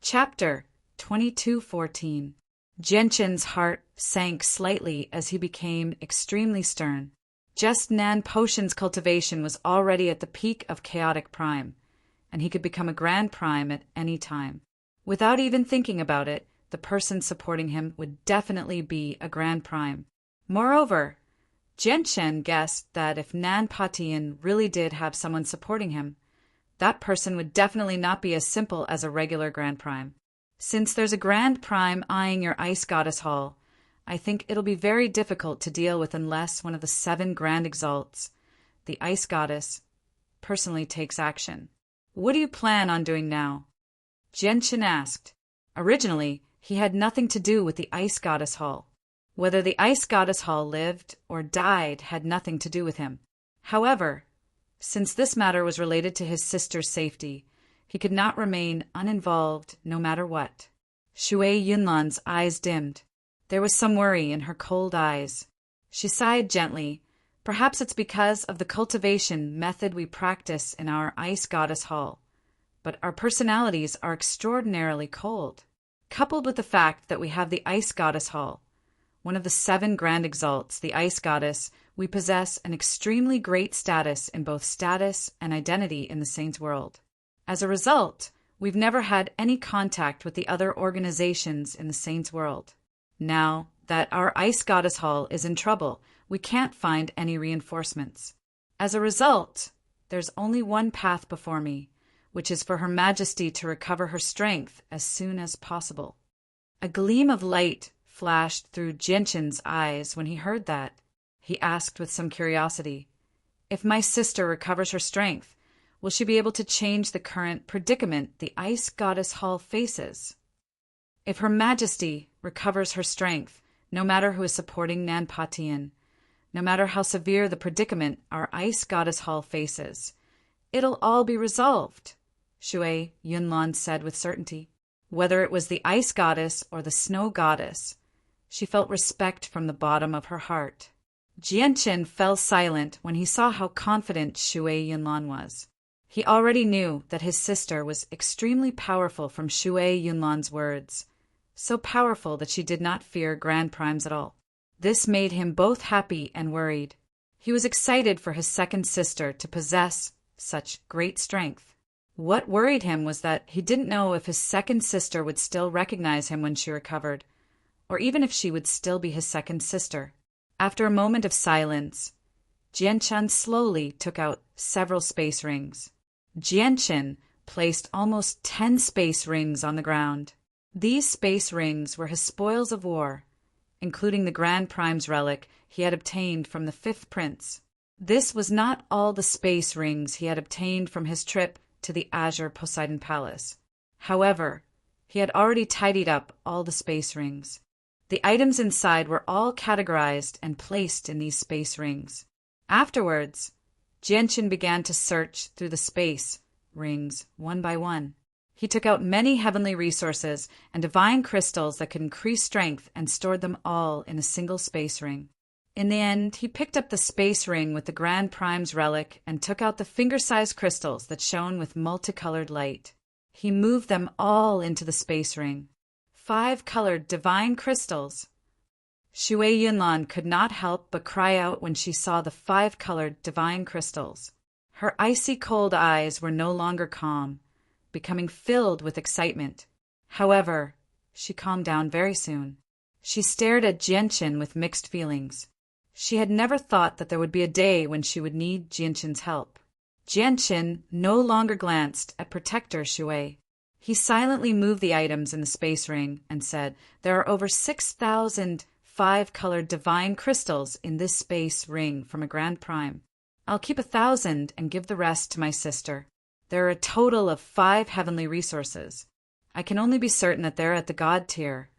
Chapter 22:14. Gentian's heart sank slightly as he became extremely stern. Just Nan Potion's cultivation was already at the peak of chaotic prime, and he could become a grand prime at any time. Without even thinking about it, the person supporting him would definitely be a grand prime. Moreover, Jianchen guessed that if Nan Patian really did have someone supporting him, that person would definitely not be as simple as a regular grand prime. Since there's a grand prime eyeing your ice goddess hall, I think it'll be very difficult to deal with unless one of the 7 grand exalts, the ice goddess, personally takes action. What do you plan on doing now? Jianchen asked. Originally, he had nothing to do with the ice goddess hall. Whether the ice goddess hall lived or died had nothing to do with him. However, since this matter was related to his sister's safety, he could not remain uninvolved no matter what. Shui Yunlan's eyes dimmed. There was some worry in her cold eyes. She sighed gently. Perhaps it's because of the cultivation method we practice in our ice goddess hall, but our personalities are extraordinarily cold. Coupled with the fact that we have the ice goddess hall, one of the 7 grand exalts, the ice goddess, we possess an extremely great status in both status and identity in the Saints' world. As a result, we've never had any contact with the other organizations in the Saints' world. Now that our ice goddess hall is in trouble, we can't find any reinforcements. As a result, there's only one path before me, which is for Her Majesty to recover her strength as soon as possible. A gleam of light flashed through Jianchen's eyes when he heard that. He asked with some curiosity, "If my sister recovers her strength, will she be able to change the current predicament the ice goddess hall faces?" If Her Majesty recovers her strength, no matter who is supporting Nan Patian, no matter how severe the predicament our ice goddess hall faces, it'll all be resolved, Shui Yunlan said with certainty. Whether it was the ice goddess or the snow goddess, she felt respect from the bottom of her heart. Jianchen fell silent when he saw how confident Shui Yunlan was. He already knew that his sister was extremely powerful from Shui Yunlan's words, so powerful that she did not fear grand primes at all. This made him both happy and worried. He was excited for his second sister to possess such great strength. What worried him was that he didn't know if his second sister would still recognize him when she recovered, or even if she would still be his second sister. After a moment of silence, Jianchen slowly took out several space rings. Jianchen placed almost 10 space rings on the ground. These space rings were his spoils of war, including the Grand Prime's relic he had obtained from the 5th Prince. This was not all the space rings he had obtained from his trip to the Azure Poseidon Palace. However, he had already tidied up all the space rings. The items inside were all categorized and placed in these space rings. Afterwards, Jianchen began to search through the space rings one by one. He took out many heavenly resources and divine crystals that could increase strength and stored them all in a single space ring. In the end, he picked up the space ring with the Grand Prime's relic and took out the finger-sized crystals that shone with multicolored light. He moved them all into the space ring. 5 colored divine crystals. Shui Yunlan could not help but cry out when she saw the 5 colored divine crystals. Her icy cold eyes were no longer calm, becoming filled with excitement. However, she calmed down very soon. She stared at Jianchen with mixed feelings. She had never thought that there would be a day when she would need Jianchen's help. Jianchen no longer glanced at Protector Shui. He silently moved the items in the space ring and said, "There are over 6,000 5-colored divine crystals in this space ring from a Grand Prime. I'll keep 1,000 and give the rest to my sister. There are a total of 5 heavenly resources. I can only be certain that they're at the God tier,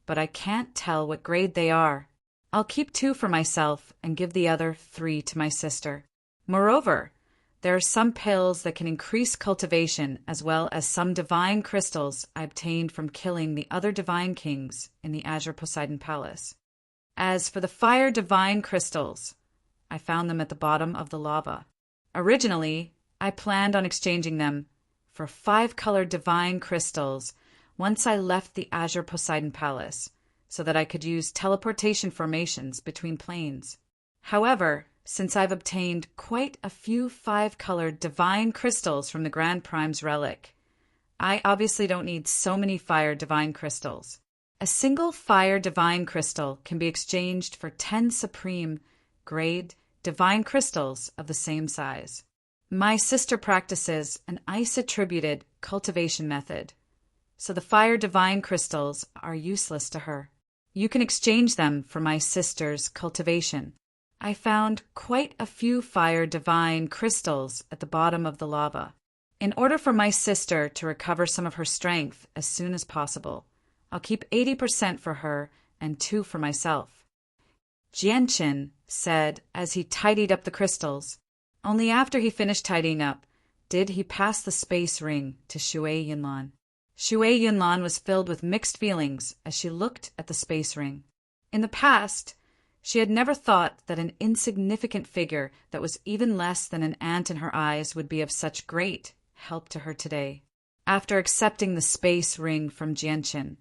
but I can't tell what grade they are. I'll keep 2 for myself and give the other 3 to my sister. Moreover, there are some pills that can increase cultivation as well as some divine crystals I obtained from killing the other divine kings in the Azure Poseidon Palace. As for the fire divine crystals, I found them at the bottom of the lava. Originally, I planned on exchanging them for 5-colored divine crystals once I left the Azure Poseidon Palace, so that I could use teleportation formations between planes. However, since I've obtained quite a few 5-colored divine crystals from the Grand Prime's relic, I obviously don't need so many fire divine crystals. A single fire divine crystal can be exchanged for 10 supreme grade divine crystals of the same size. My sister practices an ice-attributed cultivation method, so the fire divine crystals are useless to her. You can exchange them for my sister's cultivation. I found quite a few fire divine crystals at the bottom of the lava. In order for my sister to recover some of her strength as soon as possible, I'll keep 80% for her and 2 for myself. Jianchen said as he tidied up the crystals. Only after he finished tidying up did he pass the space ring to Shui Yunlan. Shui Yunlan was filled with mixed feelings as she looked at the space ring. In the past, she had never thought that an insignificant figure that was even less than an ant in her eyes would be of such great help to her today. After accepting the space ring from Jianchen,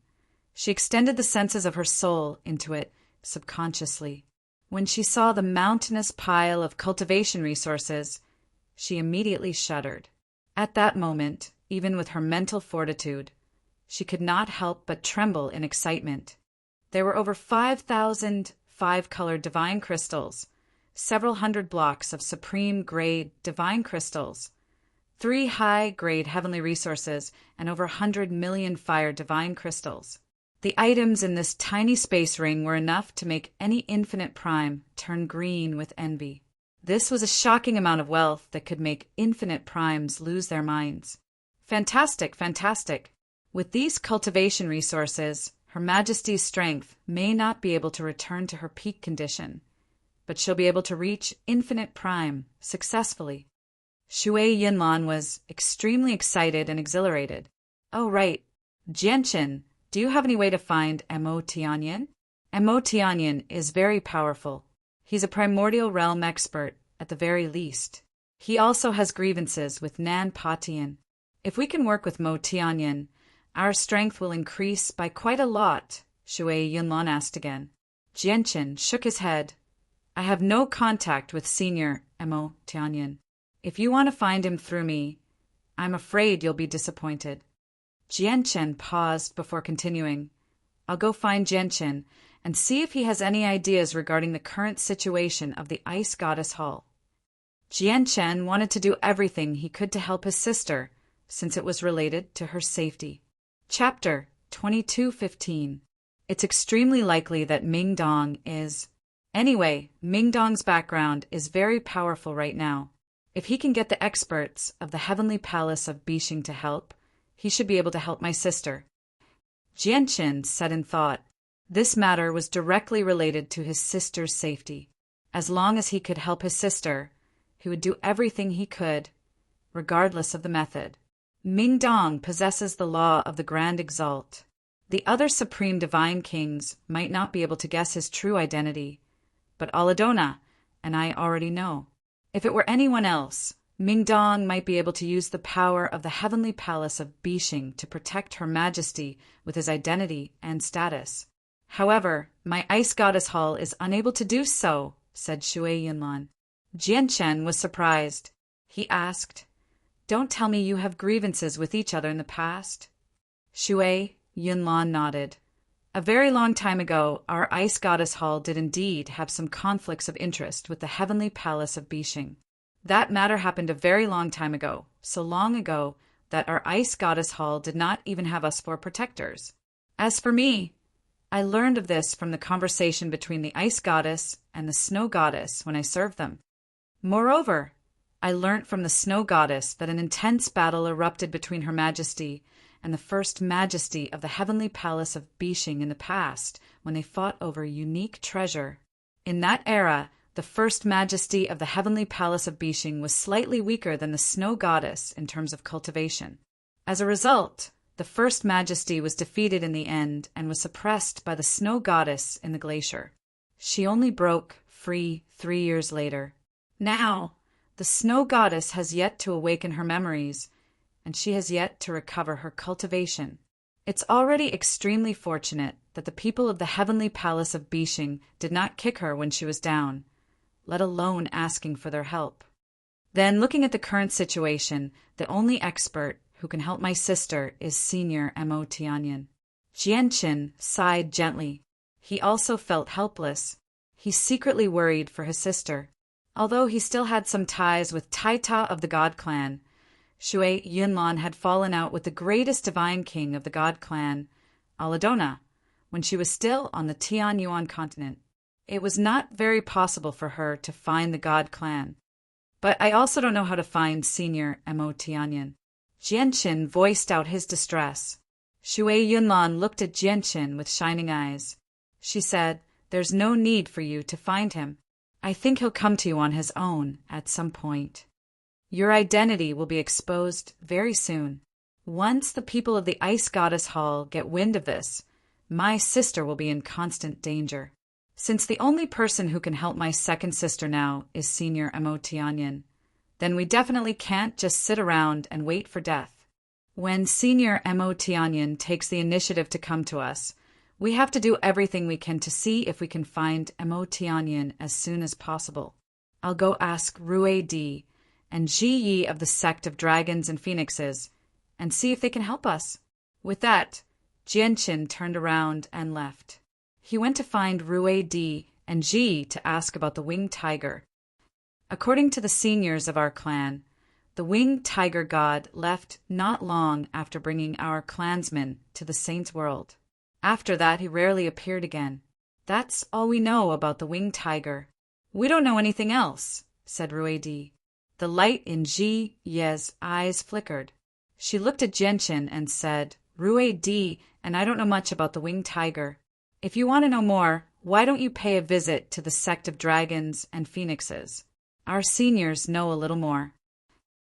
she extended the senses of her soul into it subconsciously. When she saw the mountainous pile of cultivation resources, she immediately shuddered. At that moment, even with her mental fortitude, she could not help but tremble in excitement. There were over 5,000 5-colored divine crystals, several hundred blocks of supreme-grade divine crystals, 3 high-grade heavenly resources, and over 100 million fire divine crystals. The items in this tiny space ring were enough to make any infinite prime turn green with envy. This was a shocking amount of wealth that could make infinite primes lose their minds. Fantastic, fantastic. With these cultivation resources, Her Majesty's strength may not be able to return to her peak condition, but she'll be able to reach infinite prime successfully. Shui Yinlan was extremely excited and exhilarated. Oh, right. Jianchen, do you have any way to find Mo Tianyan? Mo Tianyan is very powerful. He's a primordial realm expert, at the very least. He also has grievances with Nan Patian. If we can work with Mo Tianyan, our strength will increase by quite a lot, Shui Yunlan asked again. Jianchen shook his head. I have no contact with Senior Mo Tianyan. If you want to find him through me, I'm afraid you'll be disappointed. Jianchen paused before continuing. I'll go find Jianchen and see if he has any ideas regarding the current situation of the Ice Goddess Hall. Jianchen wanted to do everything he could to help his sister, since it was related to her safety. Chapter 22:15. It's extremely likely that Ming Dong is... Anyway, Ming Dong's background is very powerful right now. If he can get the experts of the Heavenly Palace of Bixing to help, he should be able to help my sister. Jianchen said in thought. This matter was directly related to his sister's safety. As long as he could help his sister, he would do everything he could, regardless of the method. Ming Dong possesses the law of the Grand Exalt. The other Supreme Divine Kings might not be able to guess his true identity, but Aladona and I already know. If it were anyone else, Ming Dong might be able to use the power of the Heavenly Palace of Bixing to protect Her Majesty with his identity and status. However, my Ice Goddess Hall is unable to do so, said Shui Yunlan. Jianchen was surprised. He asked, Don't tell me you have grievances with each other in the past? Shui Yunlan nodded. A very long time ago, our Ice Goddess Hall did indeed have some conflicts of interest with the Heavenly Palace of Bixing. That matter happened a very long time ago, so long ago that our Ice Goddess Hall did not even have us for protectors. As for me, I learned of this from the conversation between the Ice Goddess and the Snow Goddess when I served them. Moreover, I learnt from the Snow Goddess that an intense battle erupted between Her Majesty and the First Majesty of the Heavenly Palace of Bixing in the past when they fought over unique treasure. In that era, the First Majesty of the Heavenly Palace of Bixing was slightly weaker than the Snow Goddess in terms of cultivation. As a result, the First Majesty was defeated in the end and was suppressed by the Snow Goddess in the glacier. She only broke free 3 years later. Now, the Snow Goddess has yet to awaken her memories, and she has yet to recover her cultivation. It's already extremely fortunate that the people of the heavenly palace of Bishing did not kick her when she was down, let alone asking for their help. Then, looking at the current situation, the only expert who can help my sister is Senior Mo Tianyan. Jianqin sighed gently. He also felt helpless. He secretly worried for his sister. Although he still had some ties with Taita of the God Clan, Shui Yunlan had fallen out with the greatest divine king of the God Clan, Aladona, when she was still on the Tianyuan continent. It was not very possible for her to find the God Clan. But I also don't know how to find Senior Mo Tianyan. Jianqin voiced out his distress. Shui Yunlan looked at Jianqin with shining eyes. She said, "There's no need for you to find him. I think he'll come to you on his own at some point. Your identity will be exposed very soon. Once the people of the Ice Goddess Hall get wind of this, my sister will be in constant danger. Since the only person who can help my second sister now is Senior Mo Tianyan, then we definitely can't just sit around and wait for death. When Senior Mo Tianyan takes the initiative to come to us, we have to do everything we can to see if we can find Mo Tianyan as soon as possible. I'll go ask Rue Di and Ji Yi of the sect of dragons and phoenixes, and see if they can help us." With that, Jianqin turned around and left. He went to find Rue Di and Ji to ask about the winged tiger. According to the seniors of our clan, the winged tiger god left not long after bringing our clansmen to the saint's world. After that, he rarely appeared again. That's all we know about the winged tiger. "We don't know anything else," said Rue Di. The light in Ji Ye's eyes flickered. She looked at Jianqin and said, "Rue Di, and I don't know much about the winged tiger. If you want to know more, why don't you pay a visit to the sect of dragons and phoenixes? Our seniors know a little more."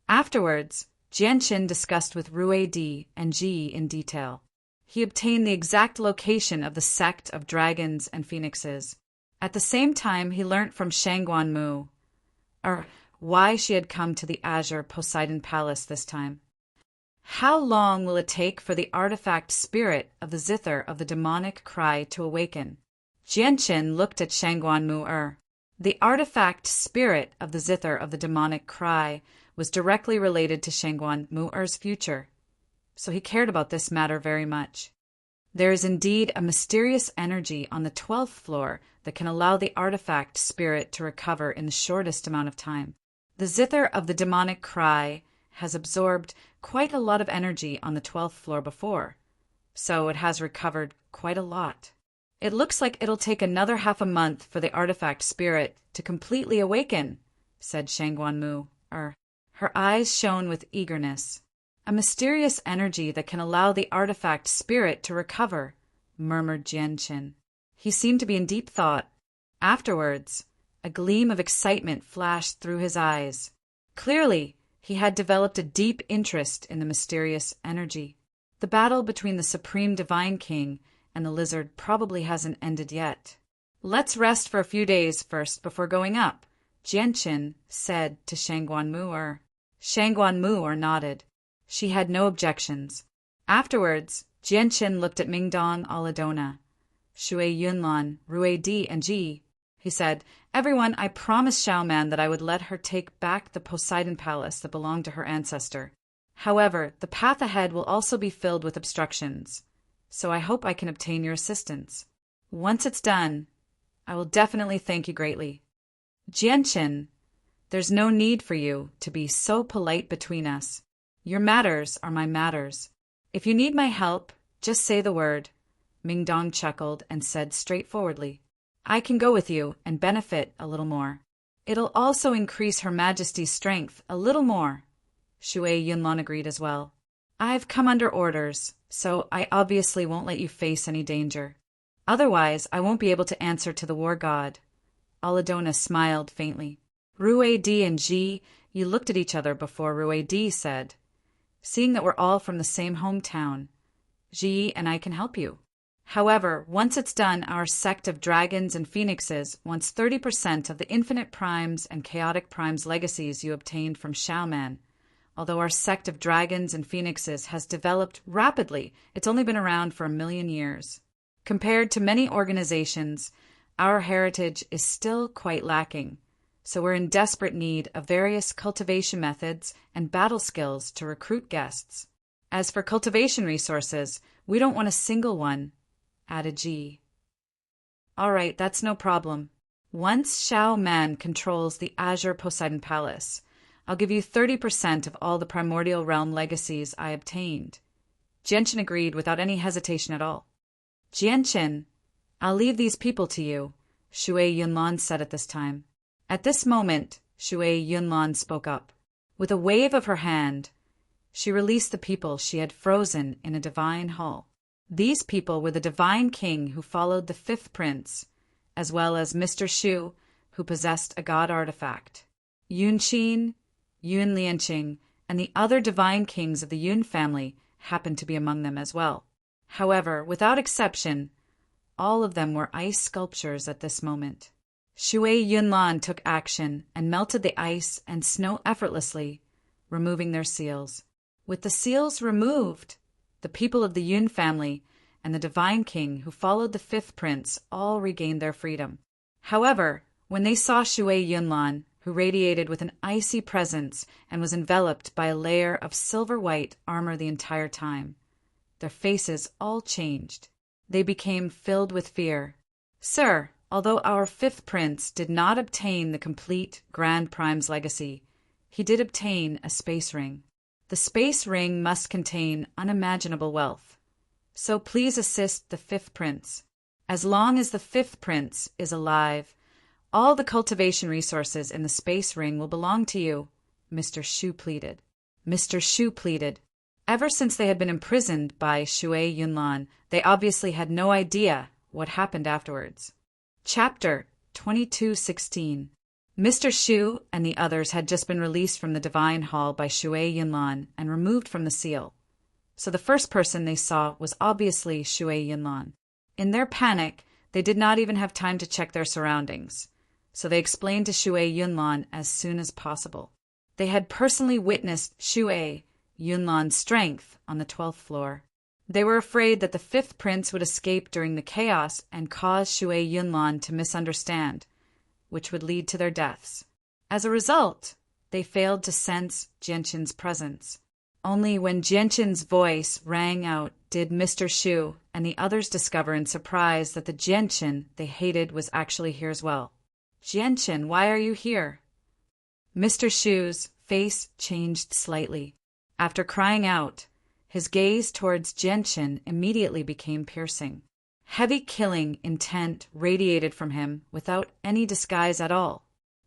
Afterwards, Jianqin discussed with Rue Di and Ji in detail. He obtained the exact location of the sect of dragons and phoenixes. At the same time, he learnt from Shangguan Mu, why she had come to the Azure Poseidon Palace this time. How long will it take for the artifact spirit of the zither of the demonic cry to awaken? Jianqin looked at Shangguan Mu. The artifact spirit of the zither of the demonic cry was directly related to Shangguan Mu'er's future, so he cared about this matter very much. There is indeed a mysterious energy on the 12th floor that can allow the artifact spirit to recover in the shortest amount of time. The zither of the demonic cry has absorbed quite a lot of energy on the 12th floor before, so it has recovered quite a lot. It looks like it'll take another half a month for the artifact spirit to completely awaken, said Shangguan Mu. Her eyes shone with eagerness. A mysterious energy that can allow the artifact spirit to recover, murmured Jianqin. He seemed to be in deep thought. Afterwards, a gleam of excitement flashed through his eyes. Clearly, he had developed a deep interest in the mysterious energy. The battle between the Supreme Divine King and the lizard probably hasn't ended yet. "Let's rest for a few days first before going up," Jianqin said to Shangguan Mu. Shangguan Mu nodded. She had no objections. Afterwards, Jianqin looked at Mingdong Aladona, Shui Yunlan, Rue Di, and Ji. He said, "Everyone, I promised Xiaoman that I would let her take back the Poseidon Palace that belonged to her ancestor. However, the path ahead will also be filled with obstructions, so I hope I can obtain your assistance. Once it's done, I will definitely thank you greatly." Jianqin, there's no need for you to be so polite between us. Your matters are my matters. If you need my help, just say the word. Mingdong chuckled and said straightforwardly, "I can go with you and benefit a little more. It'll also increase Her Majesty's strength a little more." Shui Yunlan agreed as well. "I've come under orders, so I obviously won't let you face any danger. Otherwise, I won't be able to answer to the war god." Aladona smiled faintly. Rue Di and Ji, you looked at each other before Rue Di said, "Seeing that we're all from the same hometown, Ji and I can help you. However, once it's done, our sect of dragons and phoenixes wants 30% of the infinite primes and chaotic primes legacies you obtained from Xiaoman, although our sect of dragons and phoenixes has developed rapidly, it's only been around for 1,000,000 years. Compared to many organizations, our heritage is still quite lacking, so we're in desperate need of various cultivation methods and battle skills to recruit guests. As for cultivation resources, we don't want a single one, added G. All right, that's no problem. Once Shao Man controls the Azure Poseidon Palace, I'll give you 30% of all the primordial realm legacies I obtained. Jianchen agreed without any hesitation at all. Jianchen, I'll leave these people to you, Shui Yunlan said at this time. At this moment, Shui Yunlan spoke up. With a wave of her hand, she released the people she had frozen in a divine hall. These people were the divine king who followed the fifth prince, as well as Mr. Shu, who possessed a god artifact. Yun Qin, Yun Lianqing, and the other divine kings of the Yun family happened to be among them as well. However, without exception, all of them were ice sculptures at this moment. Shui Yunlan took action and melted the ice and snow effortlessly, removing their seals. With the seals removed, the people of the Yun family and the divine king who followed the fifth prince all regained their freedom. However, when they saw Shui Yunlan, who radiated with an icy presence and was enveloped by a layer of silver-white armor the entire time, their faces all changed. They became filled with fear. Sir, although our fifth prince did not obtain the complete Grand Prime's legacy, he did obtain a space ring. The space ring must contain unimaginable wealth. So please assist the fifth prince. As long as the fifth prince is alive, all the cultivation resources in the space ring will belong to you, Mr. Shu pleaded. Mr. Shu pleaded. Ever since they had been imprisoned by Shui Yunlan, they obviously had no idea what happened afterwards. Chapter 22:16. Mr. Shu and the others had just been released from the Divine Hall by Shui Yunlan and removed from the seal. So the first person they saw was obviously Shui Yunlan. In their panic, they did not even have time to check their surroundings, so they explained to Shui Yunlan as soon as possible. They had personally witnessed Shui Yunlan's strength on the 12th floor. They were afraid that the fifth prince would escape during the chaos and cause Shui Yunlan to misunderstand, which would lead to their deaths. As a result, they failed to sense Jianchen's presence. Only when Jianchen's voice rang out did Mr. Shu and the others discover in surprise that the Jianchen they hated was actually here as well. Jianchen, why are you here? Mr. Shu's face changed slightly. After crying out, his gaze towards Jianchen immediately became piercing. Heavy killing intent radiated from him without any disguise at all.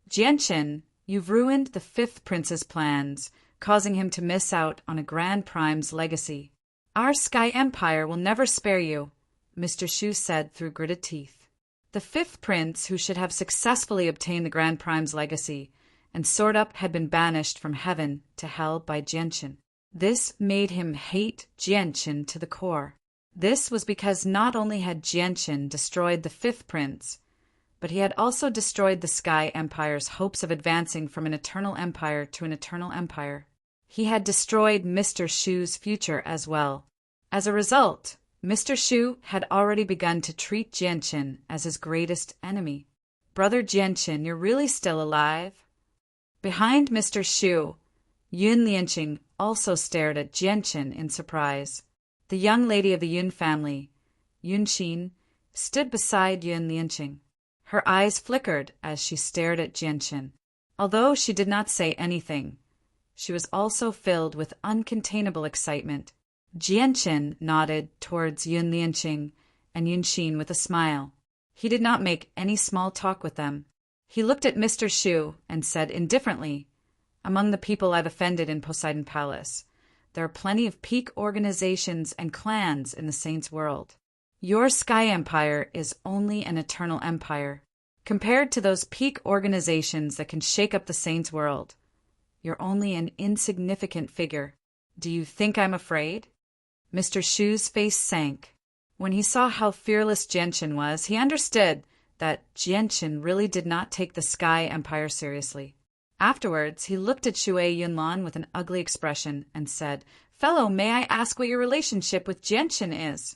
Jianchen, you've ruined the fifth prince's plans, causing him to miss out on a Grand Prime's legacy. Our Sky Empire will never spare you, Mr. Shu said through gritted teeth. The fifth prince, who should have successfully obtained the Grand Prime's legacy and soared up, had been banished from heaven to hell by Jianchen. This made him hate Jianchen to the core. This was because not only had Jianchen destroyed the fifth prince, but he had also destroyed the Sky Empire's hopes of advancing from an eternal empire to an eternal empire. He had destroyed Mr. Shu's future as well. As a result, Mr. Shu had already begun to treat Jianchen as his greatest enemy. Brother Jianchen, you're really still alive? Behind Mr. Shu, Yun Lianqing also stared at Jianchen in surprise. The young lady of the Yun family, Yun Qin, stood beside Yun Lianqing. Her eyes flickered as she stared at Jianchen. Although she did not say anything, she was also filled with uncontainable excitement. Jianchen nodded towards Yun Lianqing and Yun Qin with a smile. He did not make any small talk with them. He looked at Mr. Shu and said indifferently, "Among the people I've offended in Poseidon Palace, there are plenty of peak organizations and clans in the Saints' world. Your Sky Empire is only an eternal empire. Compared to those peak organizations that can shake up the Saints' world, you're only an insignificant figure. Do you think I'm afraid?" Mr. Shu's face sank. When he saw how fearless Jianchen was, he understood that Jianchen really did not take the Sky Empire seriously. Afterwards, he looked at Shui Yunlan with an ugly expression and said, "Fellow, may I ask what your relationship with Jianchen is?"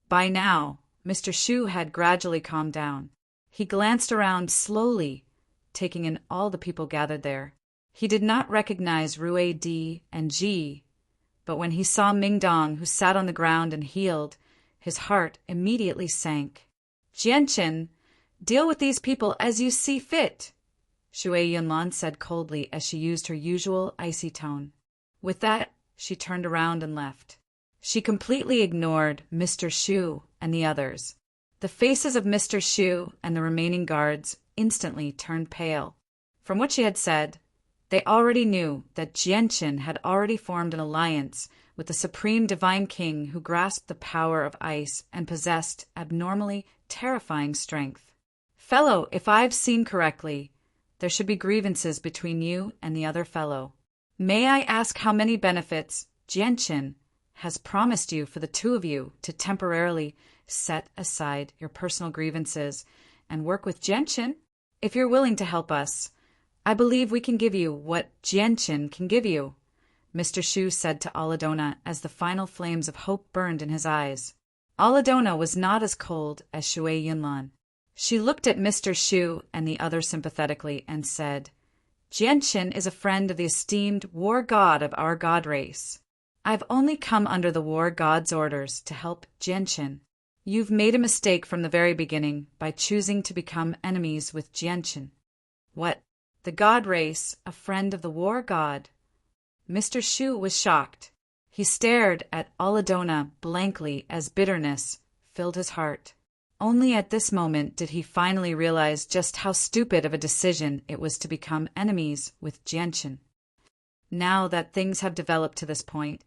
By now, Mr. Shu had gradually calmed down. He glanced around slowly, taking in all the people gathered there. He did not recognize Rui Di and Ji, but when he saw Ming Dong, who sat on the ground and healed, his heart immediately sank. "Jianchen, deal with these people as you see fit," Shui Yunlan said coldly as she used her usual icy tone. With that, she turned around and left. She completely ignored Mr. Shu and the others. The faces of Mr. Shu and the remaining guards instantly turned pale. From what she had said, they already knew that Jianchen had already formed an alliance with the supreme divine king who grasped the power of ice and possessed abnormally terrifying strength. "Fellow, if I've seen correctly, there should be grievances between you and the other fellow. May I ask how many benefits Jianchen has promised you for the two of you to temporarily set aside your personal grievances and work with Jianchen? If you're willing to help us, I believe we can give you what Jianchen can give you," Mr. Shu said to Aladona as the final flames of hope burned in his eyes. Aladona was not as cold as Shui Yunlan. She looked at Mr. Shu and the other sympathetically and said, "Jianchen is a friend of the esteemed war god of our god race. I've only come under the war god's orders to help Jianchen. You've made a mistake from the very beginning by choosing to become enemies with Jianchen." "What? The god race, a friend of the war god?" Mr. Shu was shocked. He stared at Aladona blankly as bitterness filled his heart. Only at this moment did he finally realize just how stupid of a decision it was to become enemies with Jianchen. "Now that things have developed to this point,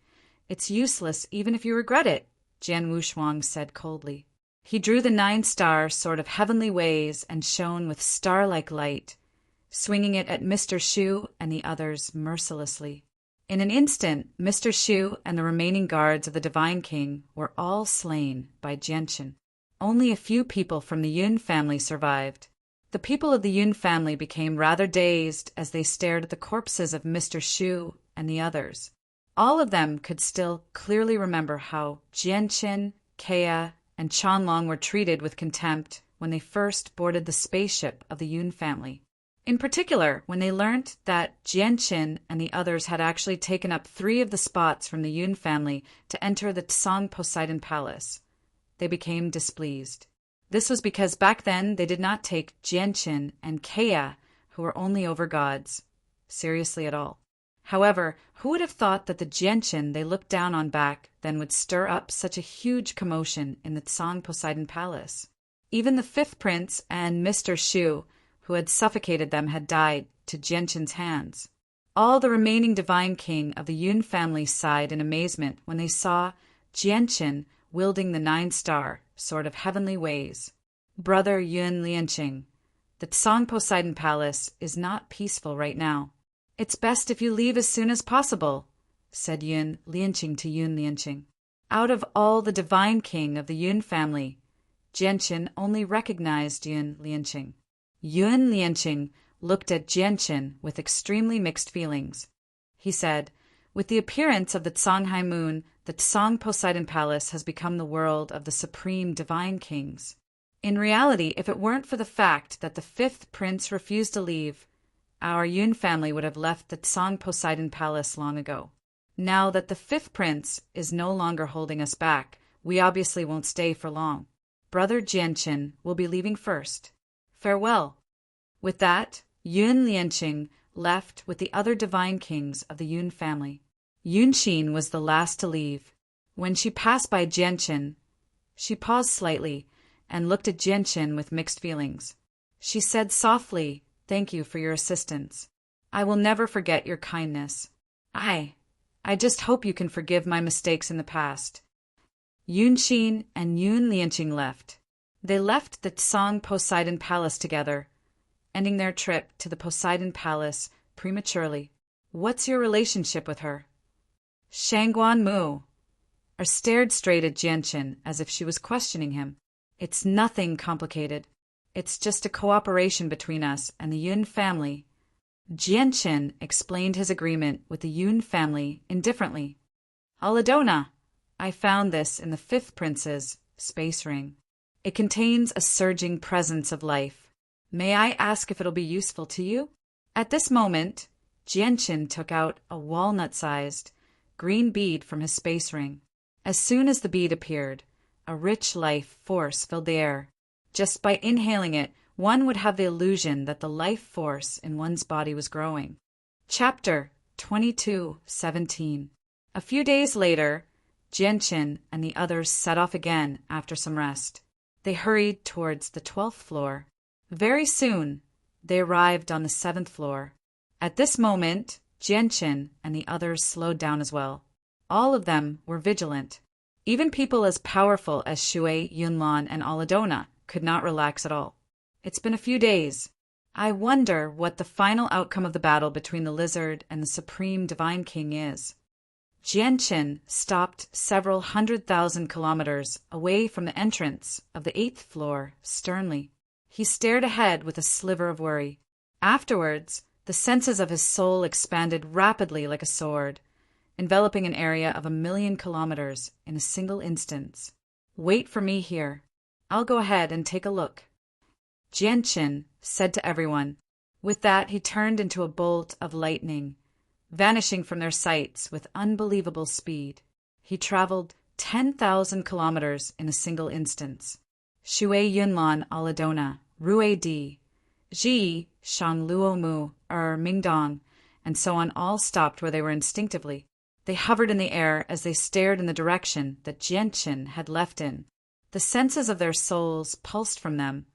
it's useless even if you regret it," Jian Wushuang said coldly. He drew the 9-star sword of heavenly ways and shone with star-like light, swinging it at Mr. Shu and the others mercilessly. In an instant, Mr. Shu and the remaining guards of the Divine King were all slain by Jianchen. Only a few people from the Yun family survived. The people of the Yun family became rather dazed as they stared at the corpses of Mr. Shu and the others. All of them could still clearly remember how Jianchen, Kea, and Chanlong were treated with contempt when they first boarded the spaceship of the Yun family. In particular, when they learned that Jianchen and the others had actually taken up 3 of the spots from the Yun family to enter the Tsang Poseidon Palace, they became displeased. This was because back then they did not take Jianchen and Kea, who were only over-gods, seriously at all. However, who would have thought that the Jianchen they looked down on back then would stir up such a huge commotion in the Tsang Poseidon Palace? Even the 5th prince and Mr. Shu, who had suffocated them, had died to Jianchen's hands. All the remaining divine king of the Yun family sighed in amazement when they saw Jianchen wielding the 9-star sword of heavenly ways. "Brother Yun Lianqing, the Tsang Poseidon Palace is not peaceful right now. It's best if you leave as soon as possible," said Yun Lianqing to Yun Lianqing. Out of all the divine king of the Yun family, Jianchen only recognized Yun Lianqing. Yun Lianqing looked at Jianchen with extremely mixed feelings. He said, "With the appearance of the Tsanghai moon, the Tsang Poseidon Palace has become the world of the supreme divine kings. In reality, if it weren't for the fact that the 5th prince refused to leave, our Yun family would have left the Tsang Poseidon Palace long ago. Now that the 5th prince is no longer holding us back, we obviously won't stay for long. Brother Jianchen will be leaving first. Farewell." With that, Yun Lianqing left with the other divine kings of the Yun family. Yunqin was the last to leave. When she passed by Jianchen, she paused slightly and looked at Jianchen with mixed feelings. She said softly, "Thank you for your assistance. I will never forget your kindness. I just hope you can forgive my mistakes in the past." Yunqin and Yun Lianqing left. They left the Tsang Poseidon Palace together, ending their trip to the Poseidon Palace prematurely. "What's your relationship with her?" Shangguan Mu stared straight at Jianchen as if she was questioning him. "It's nothing complicated. It's just a cooperation between us and the Yun family." Jianqin explained his agreement with the Yun family indifferently. Aladona, I found this in the fifth prince's space ring. It contains a surging presence of life. May I ask if it'll be useful to you? At this moment, Jianqin took out a walnut-sized green bead from his space ring. As soon as the bead appeared, a rich life force filled the air. Just by inhaling it, one would have the illusion that the life force in one's body was growing. Chapter 22:17. A few days later, Jianqin and the others set off again after some rest. They hurried towards the 12th floor. Very soon, they arrived on the 7th floor. At this moment, Jianqin and the others slowed down as well. All of them were vigilant. Even people as powerful as Shui, Yunlan, and Aladona could not relax at all. It's been a few days. I wonder what the final outcome of the battle between the lizard and the Supreme Divine King is. Jianqin stopped several 100,000 kilometers away from the entrance of the 8th floor sternly. He stared ahead with a sliver of worry. Afterwards, the senses of his soul expanded rapidly like a sword, enveloping an area of 1,000,000 kilometers in a single instant. Wait for me here. I'll go ahead and take a look, Jianqin said to everyone. With that, he turned into a bolt of lightning, vanishing from their sights with unbelievable speed. He traveled 10,000 kilometers in a single instant. Shui, Yunlan, Aladona, Rue Di, Ji, Shang Luomu, Mingdong, and so on all stopped where they were instinctively. They hovered in the air as they stared in the direction that Jianqin had left in. The senses of their souls pulsed from them,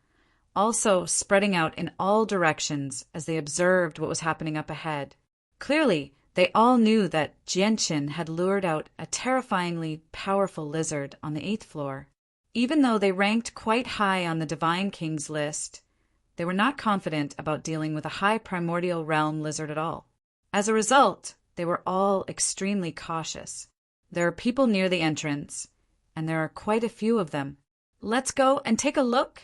also spreading out in all directions as they observed what was happening up ahead. Clearly, they all knew that Jianqin had lured out a terrifyingly powerful lizard on the 8th floor. Even though they ranked quite high on the Divine King's list, they were not confident about dealing with a high primordial realm lizard at all. As a result, they were all extremely cautious. There are people near the entrance, and there are quite a few of them. Let's go and take a look.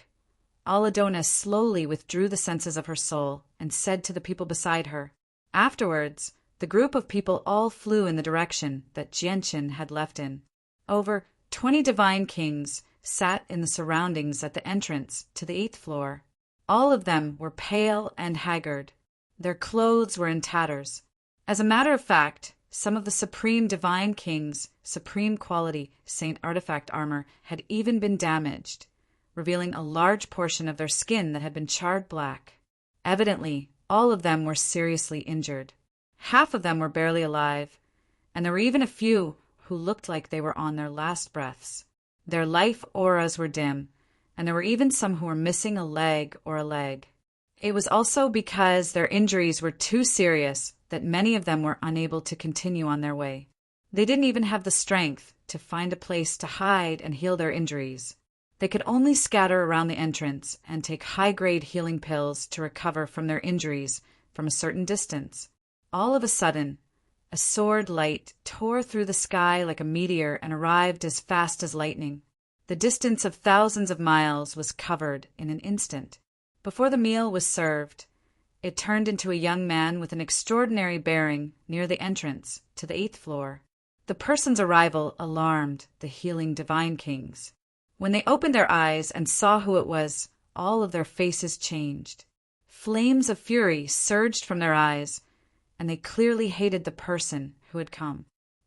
Aladona slowly withdrew the senses of her soul and said to the people beside her. Afterwards, the group of people all flew in the direction that Jianqin had left in. Over 20 divine kings sat in the surroundings at the entrance to the 8th floor. All of them were pale and haggard. Their clothes were in tatters. As a matter of fact, some of the Supreme Divine King's supreme quality Saint Artifact armor had even been damaged, revealing a large portion of their skin that had been charred black. Evidently, all of them were seriously injured. Half of them were barely alive, and there were even a few who looked like they were on their last breaths. Their life auras were dim, and there were even some who were missing a leg or a leg. It was also because their injuries were too serious that many of them were unable to continue on their way. They didn't even have the strength to find a place to hide and heal their injuries. They could only scatter around the entrance and take high-grade healing pills to recover from their injuries from a certain distance. All of a sudden, a sword light tore through the sky like a meteor and arrived as fast as lightning. The distance of thousands of miles was covered in an instant. Before the meal was served, it turned into a young man with an extraordinary bearing near the entrance to the 8th floor. The person's arrival alarmed the healing divine kings. When they opened their eyes and saw who it was, all of their faces changed. Flames of fury surged from their eyes, and they clearly hated the person who had come.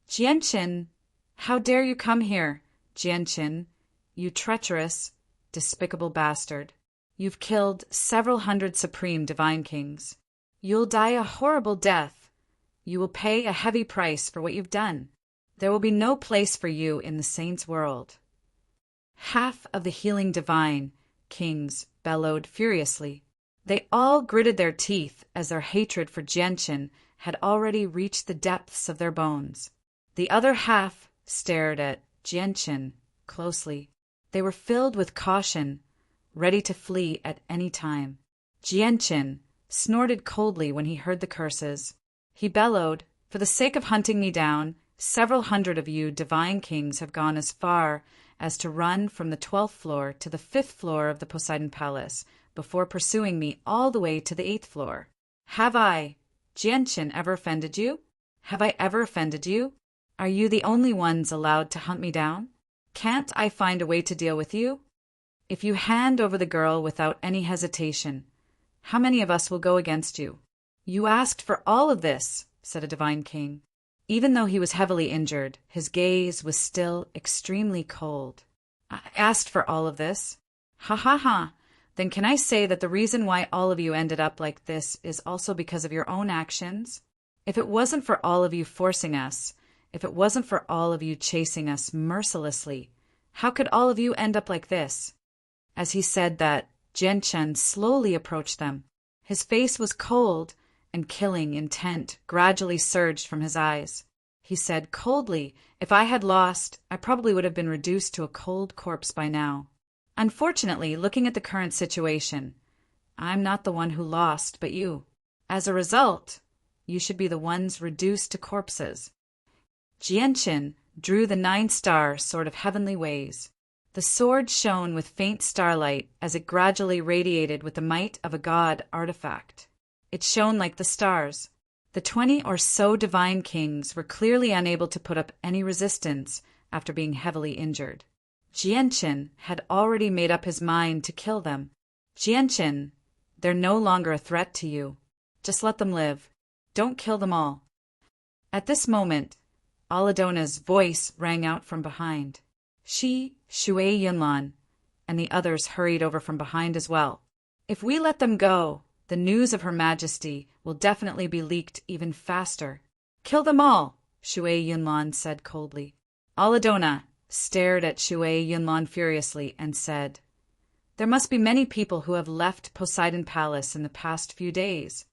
Jianqin, how dare you come here, Jianqin, you treacherous, despicable bastard. You've killed several hundred supreme divine kings. You'll die a horrible death. You will pay a heavy price for what you've done. There will be no place for you in the saints' world. Half of the healing divine kings bellowed furiously. They all gritted their teeth as their hatred for Jianqin had already reached the depths of their bones. The other half stared at Jianqin closely. They were filled with caution, ready to flee at any time. Jianqin snorted coldly when he heard the curses. He bellowed, "For the sake of hunting me down, several hundred of you divine kings have gone as far as to run from the 12th floor to the 5th floor of the Poseidon Palace before pursuing me all the way to the 8th floor. Have I, Jianchen, ever offended you? Have I ever offended you? Are you the only ones allowed to hunt me down? Can't I find a way to deal with you? If you hand over the girl without any hesitation, how many of us will go against you? You asked for all of this, said a divine king. Even though he was heavily injured, his gaze was still extremely cold. I asked for all of this. Ha ha ha. Then can I say that the reason why all of you ended up like this is also because of your own actions? If it wasn't for all of you forcing us, if it wasn't for all of you chasing us mercilessly, how could all of you end up like this? As he said that, Jianchen slowly approached them. His face was cold, and killing intent gradually surged from his eyes. He said coldly, if I had lost, I probably would have been reduced to a cold corpse by now. Unfortunately, looking at the current situation, I'm not the one who lost, but you. As a result, you should be the ones reduced to corpses. Jianchen drew the 9-star sword of heavenly ways. The sword shone with faint starlight as it gradually radiated with the might of a god artifact. It shone like the stars. The 20 or so divine kings were clearly unable to put up any resistance after being heavily injured. Jianchen had already made up his mind to kill them. Jianchen, they're no longer a threat to you. Just let them live. Don't kill them all. At this moment, Aladona's voice rang out from behind. She, Shui Yunlan, and the others hurried over from behind as well. If we let them go, the news of Her Majesty will definitely be leaked even faster. Kill them all, Shui Yunlan said coldly. Aladona stared at Shui Yunlan furiously and said, There must be many people who have left Poseidon Palace in the past few days.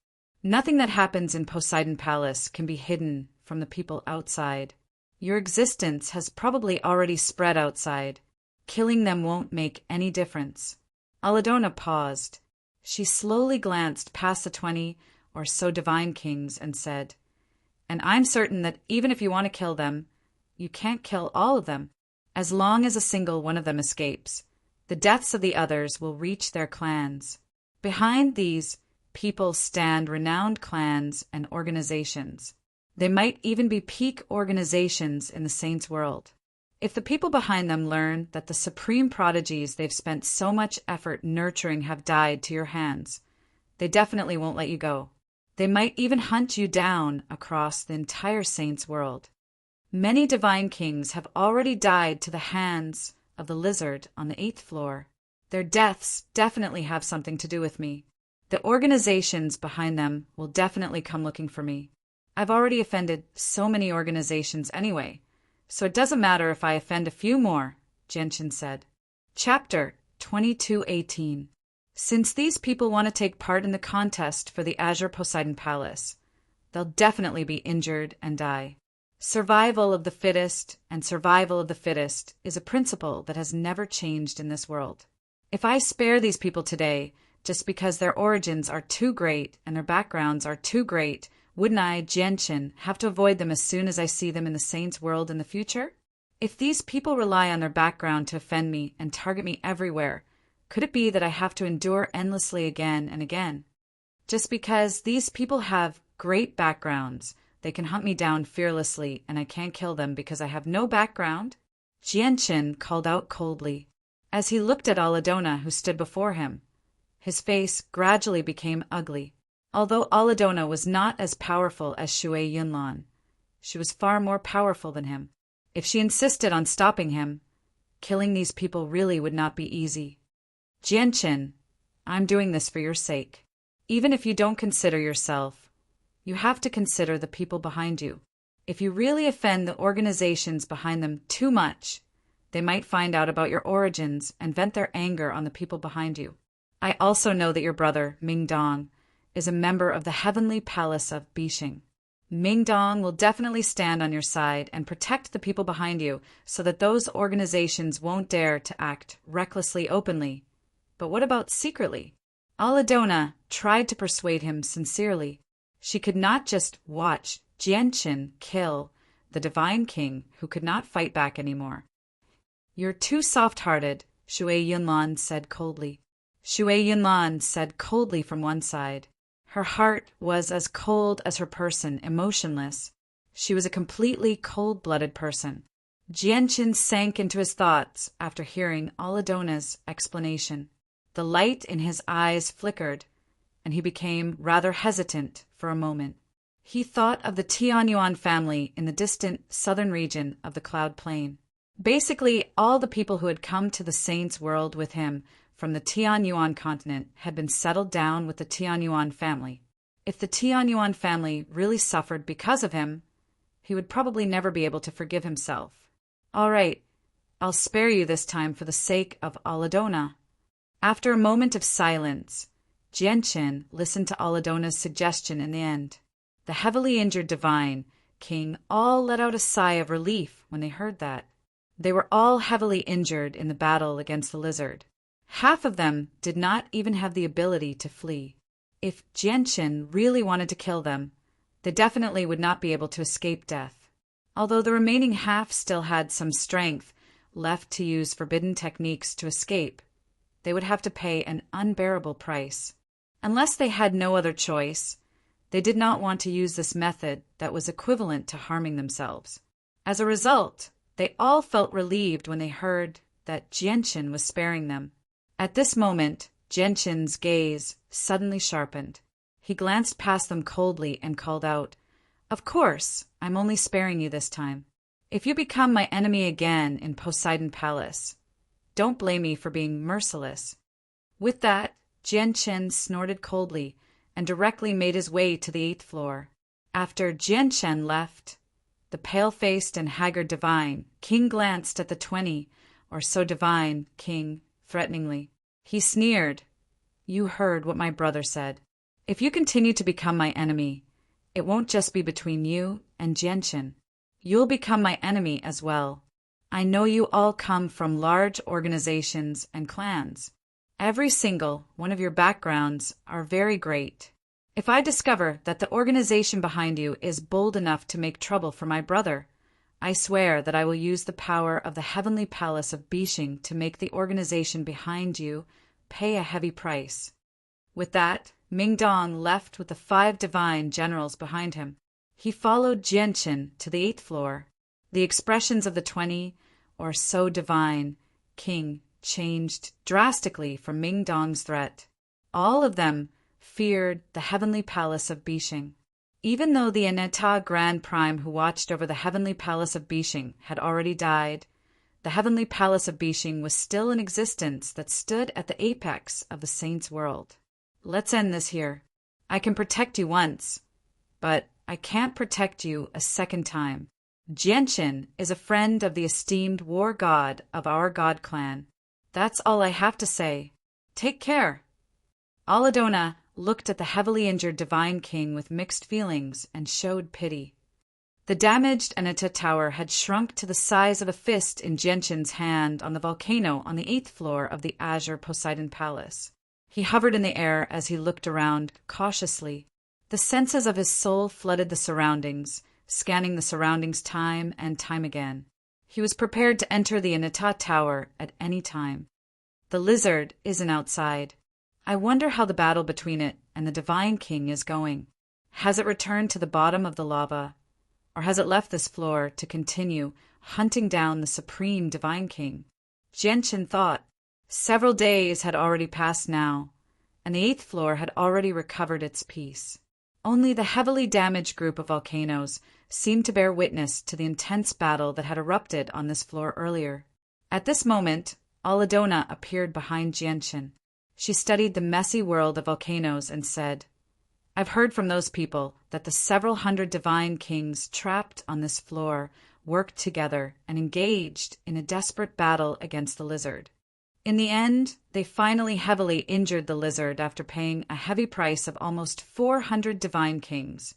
Nothing that happens in Poseidon Palace can be hidden from the people outside. Your existence has probably already spread outside. Killing them won't make any difference. Aladona paused. She slowly glanced past the 20 or so divine kings and said, And I'm certain that even if you want to kill them, you can't kill all of them. As long as a single one of them escapes, the deaths of the others will reach their clans. Behind these people stand renowned clans and organizations. They might even be peak organizations in the Saints' world. If the people behind them learn that the supreme prodigies they've spent so much effort nurturing have died to your hands, they definitely won't let you go. They might even hunt you down across the entire Saints' world. Many divine kings have already died to the hands of the lizard on the 8th floor. Their deaths definitely have something to do with me. The organizations behind them will definitely come looking for me. I've already offended so many organizations anyway, so it doesn't matter if I offend a few more, Jianchen said. Chapter 2218. Since these people want to take part in the contest for the Azure Poseidon Palace, they'll definitely be injured and die. Survival of the fittest and survival of the fittest is a principle that has never changed in this world. If I spare these people today, just because their origins are too great and their backgrounds are too great, wouldn't I, Jianchen, have to avoid them as soon as I see them in the Saints' world in the future? If these people rely on their background to offend me and target me everywhere, could it be that I have to endure endlessly again and again? Just because these people have great backgrounds, they can hunt me down fearlessly and I can't kill them because I have no background? Jianchen called out coldly. As he looked at Aladona, who stood before him, his face gradually became ugly. Although Aladona was not as powerful as Shui Yunlan, she was far more powerful than him. If she insisted on stopping him, killing these people really would not be easy. Jianchen, I'm doing this for your sake. Even if you don't consider yourself, you have to consider the people behind you. If you really offend the organizations behind them too much, they might find out about your origins and vent their anger on the people behind you. I also know that your brother, Mingdong, is a member of the heavenly palace of Bishing. Mingdong will definitely stand on your side and protect the people behind you so that those organizations won't dare to act recklessly openly. But what about secretly? Aladona tried to persuade him sincerely. She could not just watch Jianchen kill the divine king who could not fight back anymore. You're too soft-hearted, Shui Yunlan said coldly. Shui Yunlan said coldly from one side. Her heart was as cold as her person, emotionless. She was a completely cold-blooded person. Jianqin sank into his thoughts after hearing Aladona's explanation. The light in his eyes flickered, and he became rather hesitant for a moment. He thought of the Tianyuan family in the distant southern region of the Cloud Plain. Basically, all the people who had come to the Saints' world with him from the Tianyuan continent had been settled down with the Tianyuan family. If the Tianyuan family really suffered because of him, he would probably never be able to forgive himself. All right, I'll spare you this time for the sake of Aladona. After a moment of silence, Jianqin listened to Aladona's suggestion in the end. The heavily injured divine king all let out a sigh of relief when they heard that. They were all heavily injured in the battle against the lizard. Half of them did not even have the ability to flee. If Jianqin really wanted to kill them, they definitely would not be able to escape death. Although the remaining half still had some strength left to use forbidden techniques to escape, they would have to pay an unbearable price. Unless they had no other choice, they did not want to use this method that was equivalent to harming themselves. As a result, they all felt relieved when they heard that Jianqin was sparing them. At this moment, Jianqin's gaze suddenly sharpened. He glanced past them coldly and called out, "Of course, I'm only sparing you this time. If you become my enemy again in Poseidon Palace, don't blame me for being merciless." With that, Jianqin snorted coldly and directly made his way to the 8th floor. After Jianqin left, the pale-faced and haggard divine king glanced at the 20 or so divine king threateningly. He sneered, "You heard what my brother said. If you continue to become my enemy, it won't just be between you and Jianqin. You'll become my enemy as well. I know you all come from large organizations and clans. Every single one of your backgrounds are very great. If I discover that the organization behind you is bold enough to make trouble for my brother, I swear that I will use the power of the heavenly palace of Bishing to make the organization behind you pay a heavy price." With that, Mingdong left with the 5 divine generals behind him. He followed Jianqin to the 8th floor. The expressions of the 20 or so divine king changed drastically from Mingdong's threat. All of them feared the heavenly palace of Bishing. Even though the Aneta Grand Prime who watched over the heavenly palace of Bishing had already died, the heavenly palace of Bishing was still in existence that stood at the apex of the saints' world. Let's end this here. I can protect you once, but I can't protect you a second time. Jianqin is a friend of the esteemed war god of our god clan. That's all I have to say. Take care." Aladona looked at the heavily injured divine king with mixed feelings and showed pity. The damaged Aneta Tower had shrunk to the size of a fist in Jianqin's hand on the volcano on the 8th floor of the Azure Poseidon Palace. He hovered in the air as he looked around cautiously. The senses of his soul flooded the surroundings, scanning the surroundings time and time again. He was prepared to enter the Aneta Tower at any time. The lizard isn't outside. I wonder how the battle between it and the Divine King is going. Has it returned to the bottom of the lava, or has it left this floor to continue hunting down the Supreme Divine King? Jianqin thought. Several days had already passed now, and the 8th floor had already recovered its peace. Only the heavily damaged group of volcanoes seemed to bear witness to the intense battle that had erupted on this floor earlier. At this moment, Aladona appeared behind Jianqin. She studied the messy world of volcanoes and said, "I've heard from those people that the several hundred divine kings trapped on this floor worked together and engaged in a desperate battle against the lizard. In the end, they finally heavily injured the lizard after paying a heavy price of almost 400 divine kings,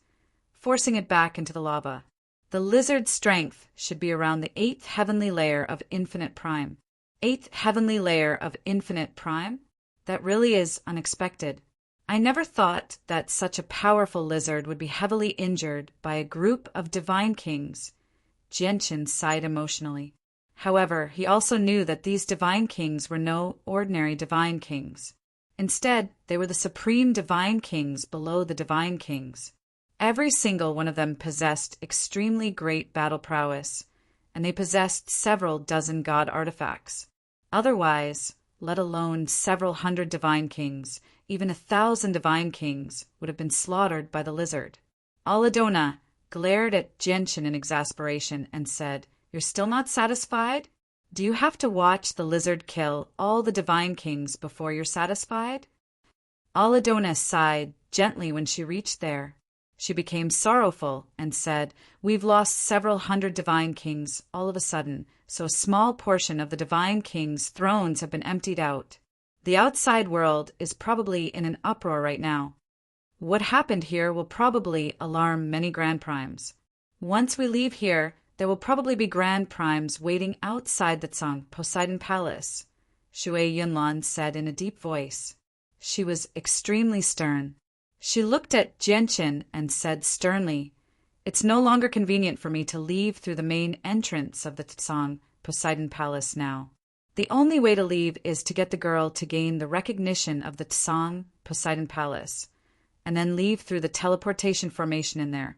forcing it back into the lava. The lizard's strength should be around the 8th heavenly layer of infinite prime." 8th heavenly layer of infinite prime? That really is unexpected. I never thought that such a powerful lizard would be heavily injured by a group of divine kings. Jianqin sighed emotionally. However, he also knew that these divine kings were no ordinary divine kings. Instead, they were the supreme divine kings below the divine kings. Every single one of them possessed extremely great battle prowess, and they possessed several dozen god artifacts. Otherwise, let alone several hundred divine kings, even 1,000 divine kings, would have been slaughtered by the lizard. Aladona glared at Genshin in exasperation and said, "You're still not satisfied? Do you have to watch the lizard kill all the divine kings before you're satisfied?" Aladona sighed gently when she reached there. She became sorrowful and said, "We've lost several hundred divine kings all of a sudden, so a small portion of the divine kings' thrones have been emptied out. The outside world is probably in an uproar right now. What happened here will probably alarm many Grand Primes. Once we leave here, there will probably be Grand Primes waiting outside the Tsang Poseidon Palace," Shui Yunlan said in a deep voice. She was extremely stern. She looked at Genshin and said sternly, "It's no longer convenient for me to leave through the main entrance of the Tsang Poseidon Palace now. The only way to leave is to get the girl to gain the recognition of the Tsang Poseidon Palace, and then leave through the teleportation formation in there."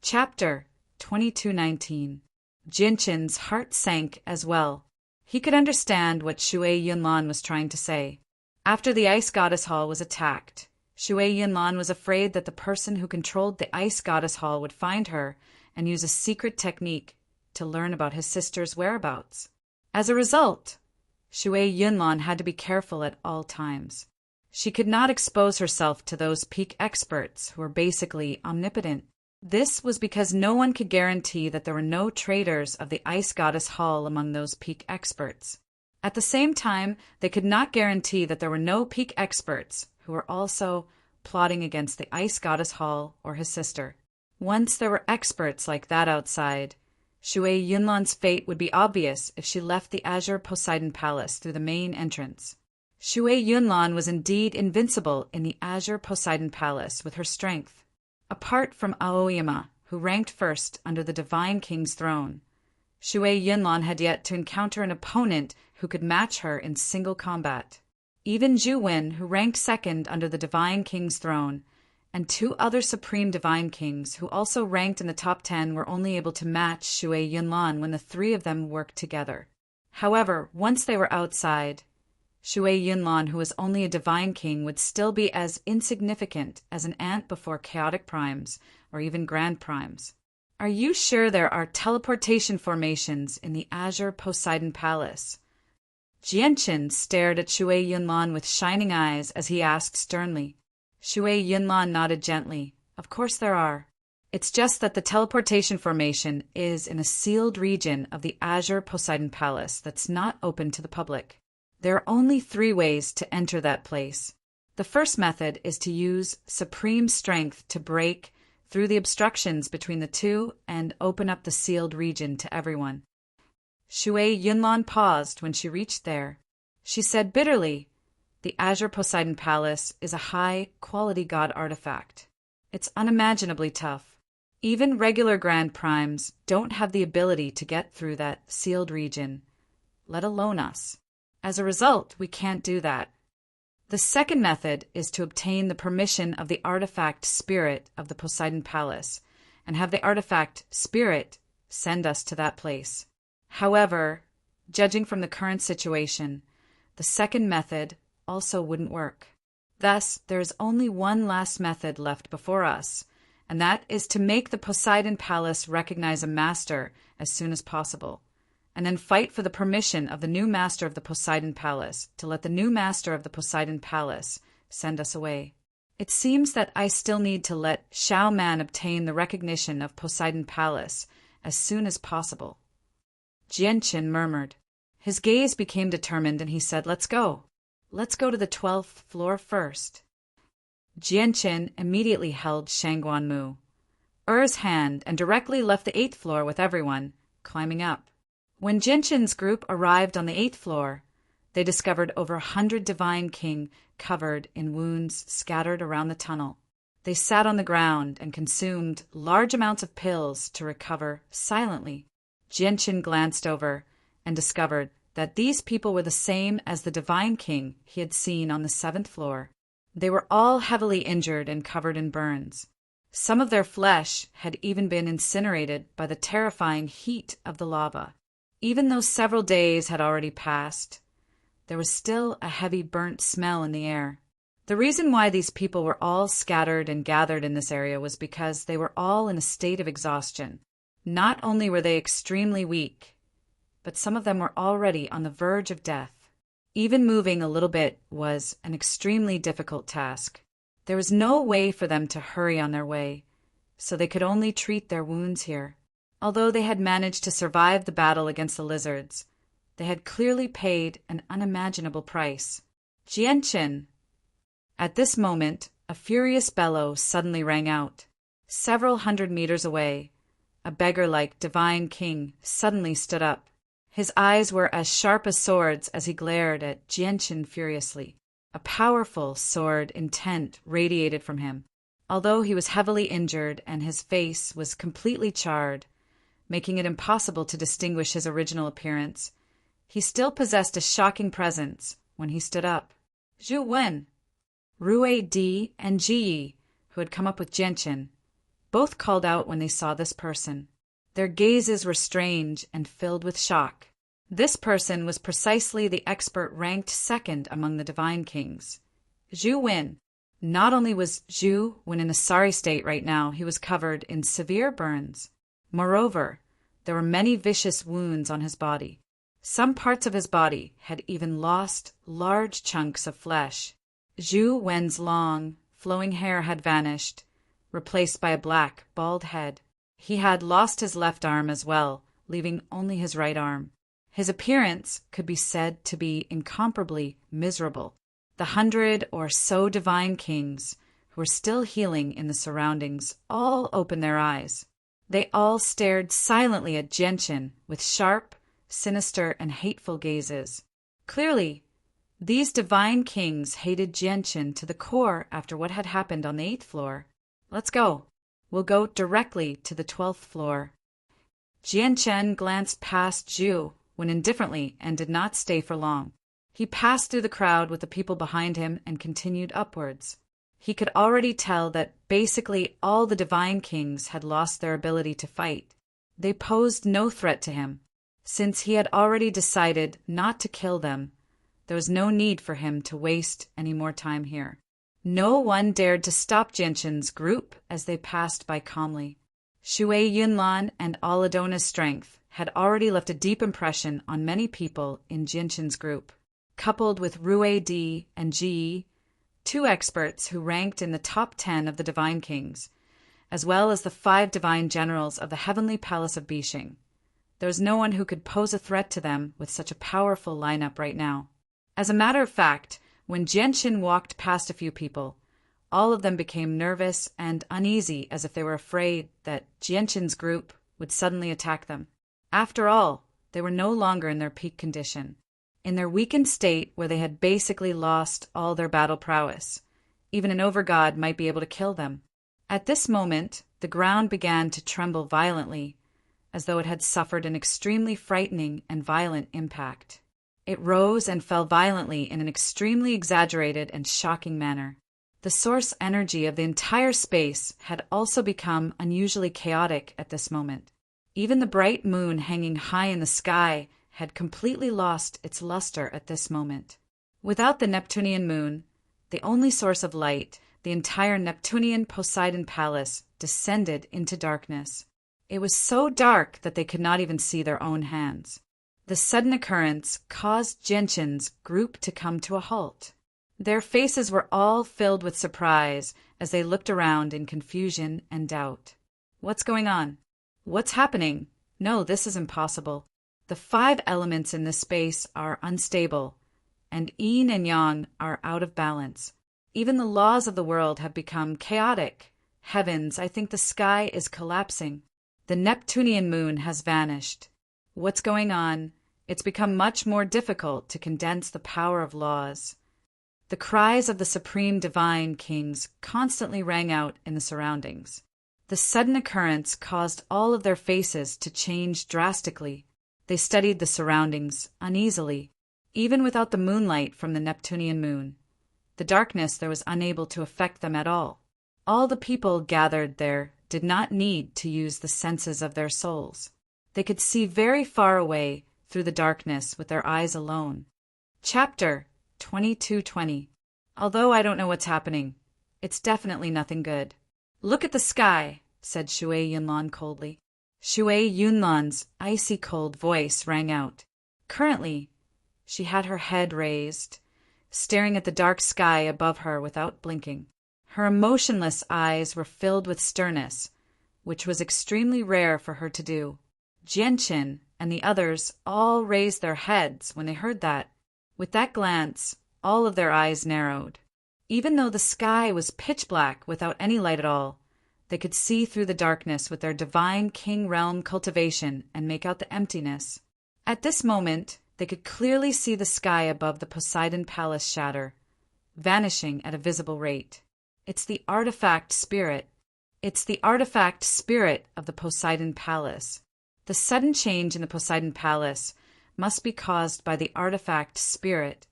Chapter 2219. Genshin's heart sank as well. He could understand what Shui Yunlan was trying to say. After the Ice Goddess Hall was attacked, Shui Yunlan was afraid that the person who controlled the Ice Goddess Hall would find her and use a secret technique to learn about his sister's whereabouts. As a result, Shui Yunlan had to be careful at all times. She could not expose herself to those peak experts who were basically omnipotent. This was because no one could guarantee that there were no traitors of the Ice Goddess Hall among those peak experts. At the same time, they could not guarantee that there were no peak experts who were also plotting against the Ice Goddess Hall or his sister. Once there were experts like that outside, Shui Yunlan's fate would be obvious if she left the Azure Poseidon Palace through the main entrance. Shui Yunlan was indeed invincible in the Azure Poseidon Palace with her strength. Apart from Aoyama, who ranked first under the Divine King's throne, Shui Yunlan had yet to encounter an opponent who could match her in single combat. Even Zhu Wen, who ranked second under the Divine King's throne, and 2 other Supreme Divine Kings who also ranked in the top 10 were only able to match Shui Yunlan when the 3 of them worked together. However, once they were outside, Shui Yunlan, who was only a Divine King, would still be as insignificant as an ant before chaotic primes or even grand primes. "Are you sure there are teleportation formations in the Azure Poseidon Palace?" Genshin stared at Shui Yunlan with shining eyes as he asked sternly. Shui Yunlan nodded gently. "Of course there are. It's just that the teleportation formation is in a sealed region of the Azure Poseidon Palace that's not open to the public. There are only 3 ways to enter that place. The first method is to use supreme strength to break through the obstructions between the 2 and open up the sealed region to everyone." Shui Yunlan paused when she reached there. She said bitterly, "The Azure Poseidon Palace is a high-quality god artifact. It's unimaginably tough. Even regular Grand Primes don't have the ability to get through that sealed region, let alone us. As a result, we can't do that. The second method is to obtain the permission of the artifact spirit of the Poseidon Palace and have the artifact spirit send us to that place. However, judging from the current situation, the second method also wouldn't work. Thus, there is only one last method left before us, and that is to make the Poseidon Palace recognize a master as soon as possible, and then fight for the permission of the new master of the Poseidon Palace to let the new master of the Poseidon Palace send us away. It seems that I still need to let Xiao Man obtain the recognition of Poseidon Palace as soon as possible." Genshin murmured. His gaze became determined and he said, "Let's go. Let's go to the 12th floor first." Genshin immediately held Shangguan Mu, Er's hand, and directly left the 8th floor with everyone, climbing up. When Genshin's group arrived on the 8th floor, they discovered over 100 Divine King covered in wounds scattered around the tunnel. They sat on the ground and consumed large amounts of pills to recover silently. Genshin glanced over and discovered that these people were the same as the Divine King he had seen on the 7th floor. They were all heavily injured and covered in burns. Some of their flesh had even been incinerated by the terrifying heat of the lava. Even though several days had already passed, there was still a heavy burnt smell in the air. The reason why these people were all scattered and gathered in this area was because they were all in a state of exhaustion. Not only were they extremely weak, but some of them were already on the verge of death. Even moving a little bit was an extremely difficult task. There was no way for them to hurry on their way, so they could only treat their wounds here. Although they had managed to survive the battle against the lizards, they had clearly paid an unimaginable price. Jianchen! At this moment, a furious bellow suddenly rang out. Several hundred meters away, a beggar-like divine king suddenly stood up. His eyes were as sharp as swords as he glared at Jianchen furiously. A powerful sword intent radiated from him. Although he was heavily injured and his face was completely charred, making it impossible to distinguish his original appearance, he still possessed a shocking presence when he stood up. Zhu Wen, Rue Di, and Ji, who had come up with Jianchen, both called out when they saw this person. Their gazes were strange and filled with shock. This person was precisely the expert ranked second among the Divine Kings. Zhu Wen. Not only was Zhu Wen in a sorry state right now, he was covered in severe burns. Moreover, there were many vicious wounds on his body. Some parts of his body had even lost large chunks of flesh. Zhu Wen's long, flowing hair had vanished, replaced by a black, bald head. He had lost his left arm as well, leaving only his right arm. His appearance could be said to be incomparably miserable. The 100 or so divine kings, who were still healing in the surroundings, all opened their eyes. They all stared silently at Jianchen with sharp, sinister, and hateful gazes. Clearly, these divine kings hated Jianchen to the core after what had happened on the 8th floor. Let's go. We'll go directly to the 12th floor. Jianchen glanced past Zhu Wen indifferently and did not stay for long. He passed through the crowd with the people behind him and continued upwards. He could already tell that basically all the divine kings had lost their ability to fight. They posed no threat to him. Since he had already decided not to kill them, there was no need for him to waste any more time here. No one dared to stop Jianchen's group as they passed by calmly. Shui Yunlan and Aladona's strength had already left a deep impression on many people in Jianchen's group. Coupled with Rue Di and Ji, two experts who ranked in the top 10 of the Divine Kings, as well as the 5 divine generals of the heavenly palace of Bixing, there was no one who could pose a threat to them with such a powerful lineup right now. As a matter of fact, when Jianchen walked past a few people, all of them became nervous and uneasy as if they were afraid that Jianchen's group would suddenly attack them. After all, they were no longer in their peak condition. In their weakened state where they had basically lost all their battle prowess, even an overgod might be able to kill them. At this moment, the ground began to tremble violently, as though it had suffered an extremely frightening and violent impact. It rose and fell violently in an extremely exaggerated and shocking manner. The source energy of the entire space had also become unusually chaotic at this moment. Even the bright moon hanging high in the sky had completely lost its luster at this moment. Without the Neptunian moon, the only source of light, the entire Neptunian Poseidon palace descended into darkness. It was so dark that they could not even see their own hands. The sudden occurrence caused Jianchen's group to come to a halt. Their faces were all filled with surprise as they looked around in confusion and doubt. What's going on? What's happening? No, this is impossible. The 5 elements in this space are unstable, and yin and yang are out of balance. Even the laws of the world have become chaotic. Heavens, I think the sky is collapsing. The Neptunian moon has vanished. What's going on? It's become much more difficult to condense the power of laws. The cries of the supreme divine kings constantly rang out in the surroundings. The sudden occurrence caused all of their faces to change drastically. They studied the surroundings uneasily, even without the moonlight from the Neptunian moon. The darkness there was unable to affect them at all. All the people gathered there did not need to use the senses of their souls. They could see very far away through the darkness with their eyes alone. Chapter 22:20. Although I don't know what's happening, it's definitely nothing good. Look at the sky, said Shui Yunlan coldly. Shui Yunlan's icy cold voice rang out. Currently, she had her head raised, staring at the dark sky above her without blinking. Her emotionless eyes were filled with sternness, which was extremely rare for her to do. Jianqin and the others all raised their heads when they heard that. With that glance, all of their eyes narrowed. Even though the sky was pitch black without any light at all, they could see through the darkness with their divine king realm cultivation and make out the emptiness. At this moment, they could clearly see the sky above the Poseidon Palace shatter, vanishing at a visible rate. It's the artifact spirit. It's the artifact spirit of the Poseidon Palace. The sudden change in the Poseidon Palace must be caused by the artifact spirit.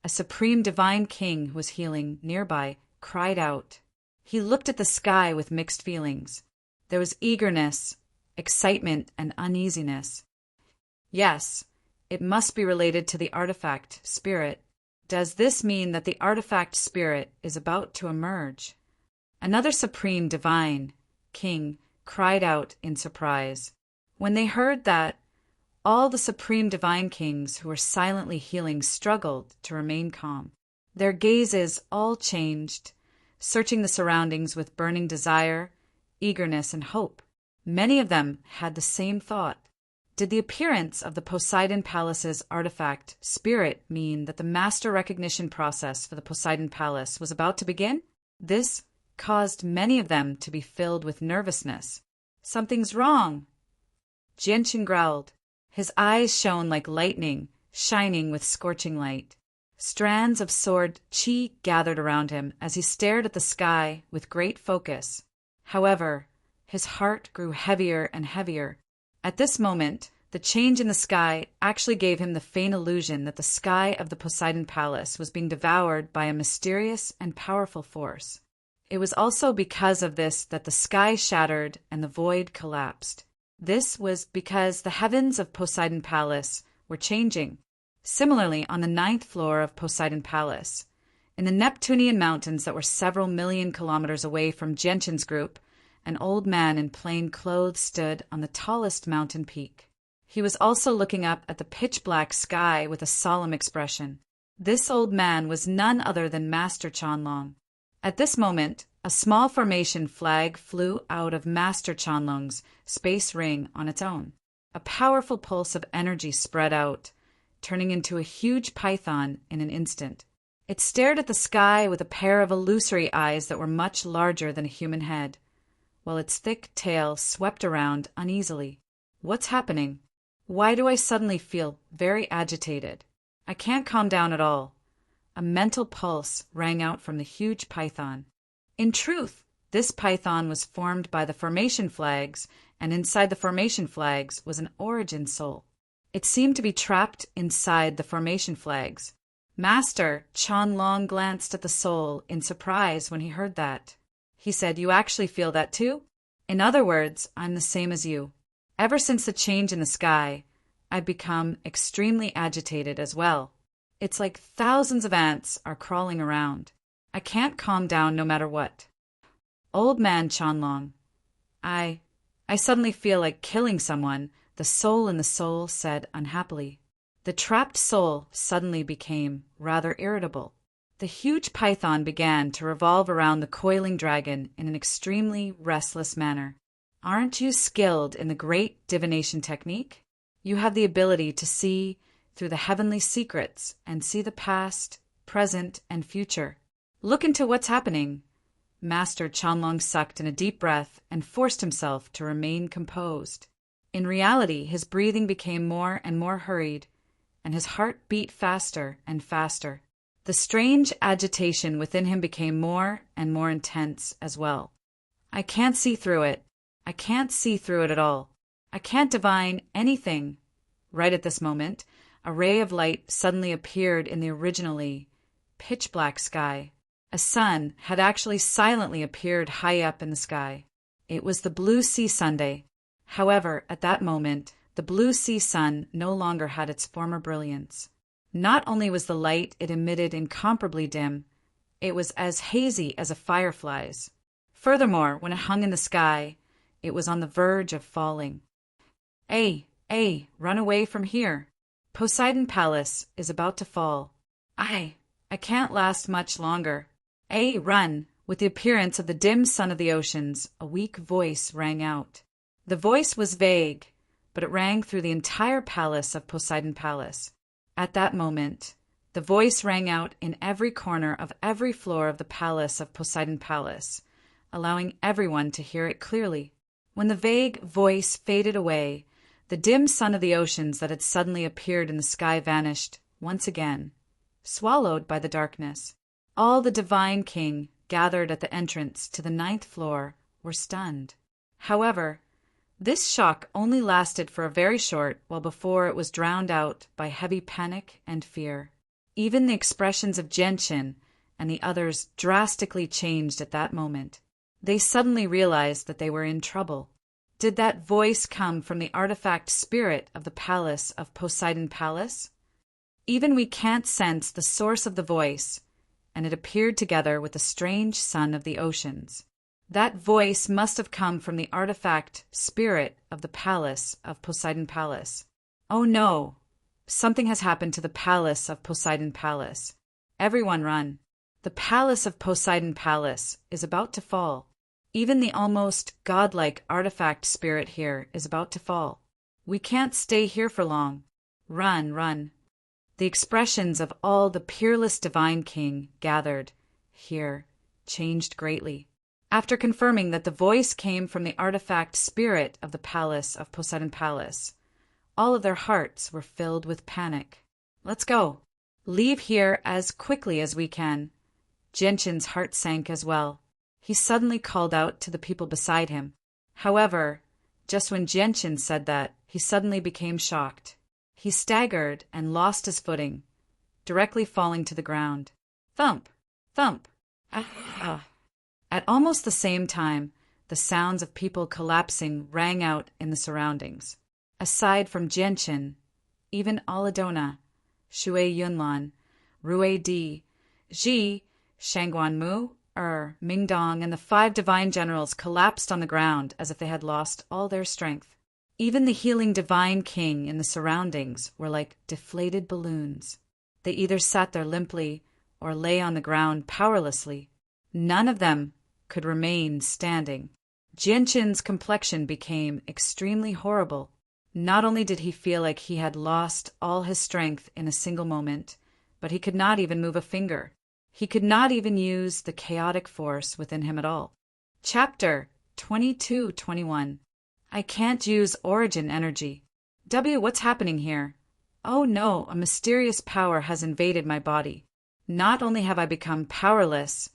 A supreme divine king who was healing nearby cried out. He looked at the sky with mixed feelings. There was eagerness, excitement, and uneasiness. Yes, it must be related to the artifact spirit. Does this mean that the artifact spirit is about to emerge? Another supreme divine king cried out in surprise. When they heard that, all the supreme divine kings who were silently healing struggled to remain calm. Their gazes all changed, searching the surroundings with burning desire, eagerness, and hope. Many of them had the same thought. Did the appearance of the Poseidon Palace's artifact spirit mean that the master recognition process for the Poseidon Palace was about to begin? This caused many of them to be filled with nervousness. Something's wrong. Jianqin growled. His eyes shone like lightning, shining with scorching light. Strands of sword qi gathered around him as he stared at the sky with great focus. However, his heart grew heavier and heavier. At this moment, the change in the sky actually gave him the faint illusion that the sky of the Poseidon Palace was being devoured by a mysterious and powerful force. It was also because of this that the sky shattered and the void collapsed. This was because the heavens of Poseidon Palace were changing. Similarly, on the 9th floor of Poseidon Palace, in the Neptunian mountains that were several million kilometers away from Jianqin's group, an old man in plain clothes stood on the tallest mountain peak. He was also looking up at the pitch-black sky with a solemn expression. This old man was none other than Master Chanlong. At this moment, a small formation flag flew out of Master Chanlong's space ring on its own. A powerful pulse of energy spread out, turning into a huge python in an instant. It stared at the sky with a pair of illusory eyes that were much larger than a human head, while its thick tail swept around uneasily. What's happening? Why do I suddenly feel very agitated? I can't calm down at all. A mental pulse rang out from the huge python. In truth, this python was formed by the formation flags, and inside the formation flags was an origin soul. It seemed to be trapped inside the formation flags. Master Chanlong glanced at the soul in surprise when he heard that. He said, "You actually feel that too?" In other words, I'm the same as you. Ever since the change in the sky, I've become extremely agitated as well. It's like thousands of ants are crawling around. I can't calm down no matter what. Old man Chanlong, I suddenly feel like killing someone, the soul in the soul said unhappily. The trapped soul suddenly became rather irritable. The huge python began to revolve around the coiling dragon in an extremely restless manner. Aren't you skilled in the great divination technique? You have the ability to see through the heavenly secrets and see the past, present, and future. Look into what's happening. Master Chanlong sucked in a deep breath and forced himself to remain composed. In reality, his breathing became more and more hurried, and his heart beat faster and faster. The strange agitation within him became more and more intense as well. I can't see through it. I can't see through it at all. I can't divine anything. Right at this moment, a ray of light suddenly appeared in the originally pitch-black sky. A sun had actually silently appeared high up in the sky. It was the blue sea Sunday. However, at that moment, the blue sea sun no longer had its former brilliance. Not only was the light it emitted incomparably dim, it was as hazy as a firefly's. Furthermore, when it hung in the sky, it was on the verge of falling. Run away from here. Poseidon Palace is about to fall. I can't last much longer. Run! With the appearance of the dim sun of the oceans, a weak voice rang out. The voice was vague, but it rang through the entire palace of Poseidon Palace. At that moment, the voice rang out in every corner of every floor of the palace of Poseidon Palace, allowing everyone to hear it clearly. When the vague voice faded away, the dim sun of the oceans that had suddenly appeared in the sky vanished once again, swallowed by the darkness. All the divine king gathered at the entrance to the 9th floor were stunned. However, this shock only lasted for a very short while before it was drowned out by heavy panic and fear. Even the expressions of Genshin and the others drastically changed at that moment. They suddenly realized that they were in trouble. Did that voice come from the artifact spirit of the palace of Poseidon Palace? Even we can't sense the source of the voice, and it appeared together with the strange sun of the oceans. That voice must have come from the artifact spirit of the palace of Poseidon Palace. Oh no! Something has happened to the palace of Poseidon Palace. Everyone run. The palace of Poseidon Palace is about to fall. Even the almost godlike artifact spirit here is about to fall. We can't stay here for long. Run. The expressions of all the peerless divine king gathered here changed greatly. After confirming that the voice came from the artifact spirit of the palace of Poseidon Palace, all of their hearts were filled with panic. Let's go. Leave here as quickly as we can. Genshin's heart sank as well. He suddenly called out to the people beside him. However, just when Genshin said that, he suddenly became shocked. He staggered and lost his footing, directly falling to the ground. Thump! Thump! At almost the same time, the sounds of people collapsing rang out in the surroundings. Aside from Genshin, even Aladona, Shui Yunlan, Rui Di, Ji, Shangguan Mu, Mingdong, and the 5 divine generals collapsed on the ground as if they had lost all their strength. Even the healing divine king in the surroundings were like deflated balloons. They either sat there limply or lay on the ground powerlessly. None of them could remain standing. Genshin's complexion became extremely horrible. Not only did he feel like he had lost all his strength in a single moment, but he could not even move a finger. He could not even use the chaotic force within him at all. Chapter 22-21. I can't use origin energy. What's happening here? Oh no, a mysterious power has invaded my body. Not only have I become powerless,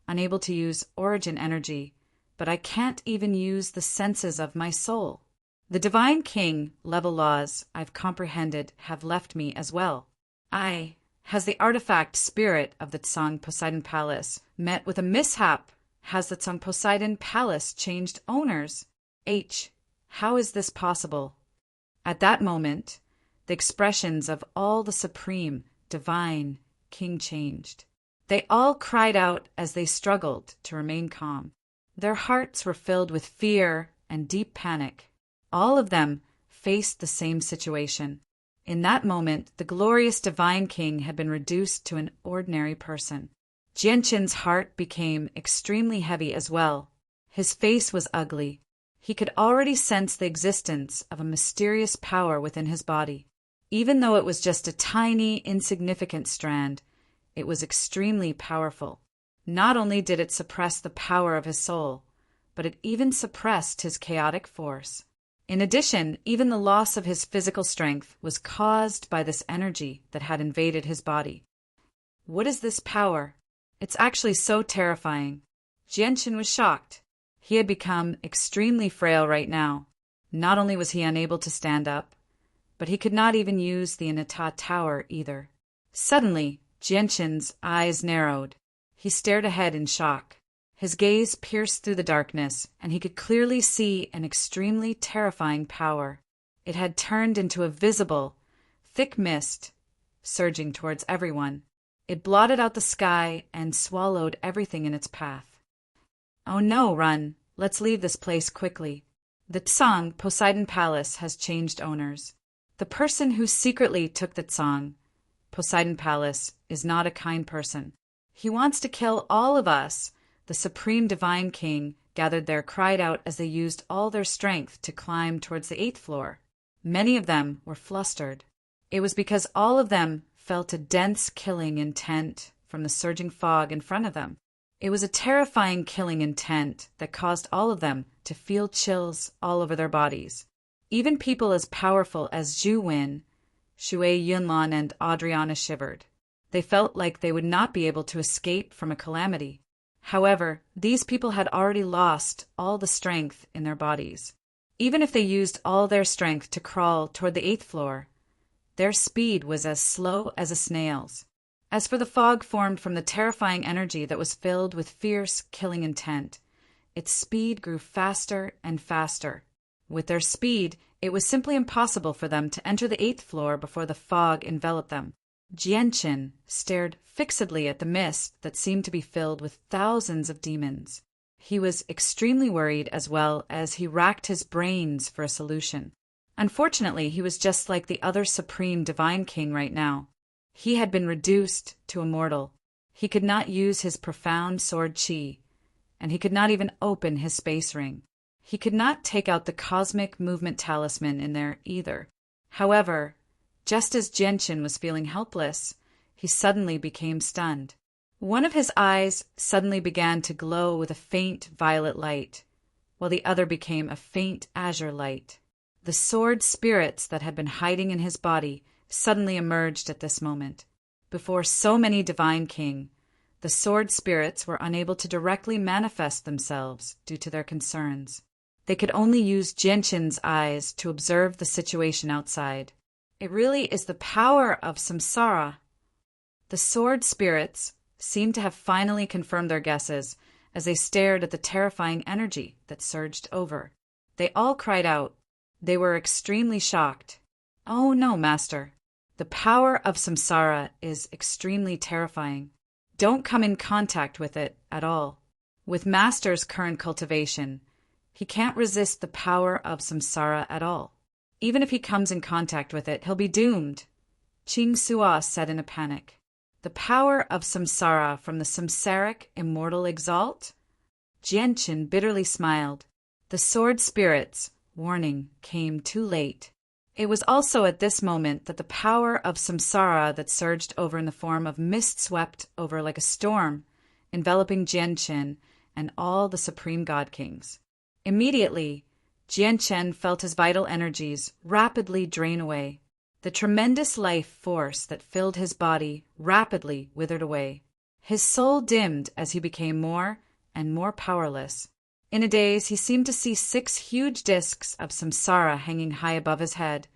unable to use origin energy, but I can't even use the senses of my soul. The Divine King level laws I've comprehended have left me as well. Has the artifact spirit of the Tsang Poseidon Palace met with a mishap? Has the Tsang Poseidon Palace changed owners? How is this possible? At that moment, the expressions of all the supreme, divine king changed. They all cried out as they struggled to remain calm. Their hearts were filled with fear and deep panic. All of them faced the same situation. In that moment, the glorious divine king had been reduced to an ordinary person. Genshin's heart became extremely heavy as well. His face was ugly. He could already sense the existence of a mysterious power within his body. Even though it was just a tiny, insignificant strand, it was extremely powerful. Not only did it suppress the power of his soul, but it even suppressed his chaotic force. In addition, even the loss of his physical strength was caused by this energy that had invaded his body. What is this power? It's actually so terrifying. Genshin was shocked. He had become extremely frail right now. Not only was he unable to stand up, but he could not even use the Inata Tower either. Suddenly, Genshin's eyes narrowed. He stared ahead in shock. His gaze pierced through the darkness, and he could clearly see an extremely terrifying power. It had turned into a visible, thick mist, surging towards everyone. It blotted out the sky and swallowed everything in its path. "Oh no, run! Let's leave this place quickly. The Tsang Poseidon Palace has changed owners. The person who secretly took the Tsang Poseidon Palace is not a kind person. He wants to kill all of us." The Supreme Divine King gathered there cried out as they used all their strength to climb towards the 8th floor. Many of them were flustered. It was because all of them felt a dense killing intent from the surging fog in front of them. It was a terrifying killing intent that caused all of them to feel chills all over their bodies. Even people as powerful as Zhu Wen, Shui Yunlan, and Adriana shivered. They felt like they would not be able to escape from a calamity. However, these people had already lost all the strength in their bodies. Even if they used all their strength to crawl toward the 8th floor, their speed was as slow as a snail's. As for the fog formed from the terrifying energy that was filled with fierce, killing intent, its speed grew faster and faster. With their speed, it was simply impossible for them to enter the 8th floor before the fog enveloped them. Jianqin stared fixedly at the mist that seemed to be filled with thousands of demons. He was extremely worried as well as he racked his brains for a solution. Unfortunately, he was just like the other Supreme Divine King right now. He had been reduced to a mortal. He could not use his profound sword chi, and he could not even open his space ring. He could not take out the cosmic movement talisman in there either. However, just as Genshin was feeling helpless, he suddenly became stunned. One of his eyes suddenly began to glow with a faint violet light, while the other became a faint azure light. The sword spirits that had been hiding in his body suddenly emerged at this moment. Before so many Divine King, the sword spirits were unable to directly manifest themselves due to their concerns. They could only use Genshin's eyes to observe the situation outside. It really is the power of samsara. The sword spirits seemed to have finally confirmed their guesses as they stared at the terrifying energy that surged over. They all cried out. They were extremely shocked. "Oh no, Master. The power of samsara is extremely terrifying. Don't come in contact with it at all. With Master's current cultivation, he can't resist the power of samsara at all. Even if he comes in contact with it, he'll be doomed," Qing Sua said in a panic. "The power of samsara from the samsaric immortal exalt?" Jianqin bitterly smiled. The sword spirits' warning came too late. It was also at this moment that the power of samsara that surged over in the form of mist swept over like a storm, enveloping Jianqin and all the Supreme God Kings. Immediately, Jianqin felt his vital energies rapidly drain away. The tremendous life force that filled his body rapidly withered away. His soul dimmed as he became more and more powerless. In a daze, he seemed to see 6 huge discs of samsara hanging high above his head,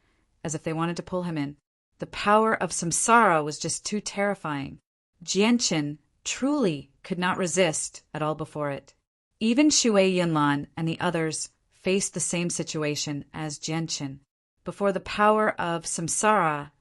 as if they wanted to pull him in. The power of samsara was just too terrifying. Jianqin truly could not resist at all before it. Even Shui Yunlan and the others faced the same situation as Jianqin. Before the power of samsara,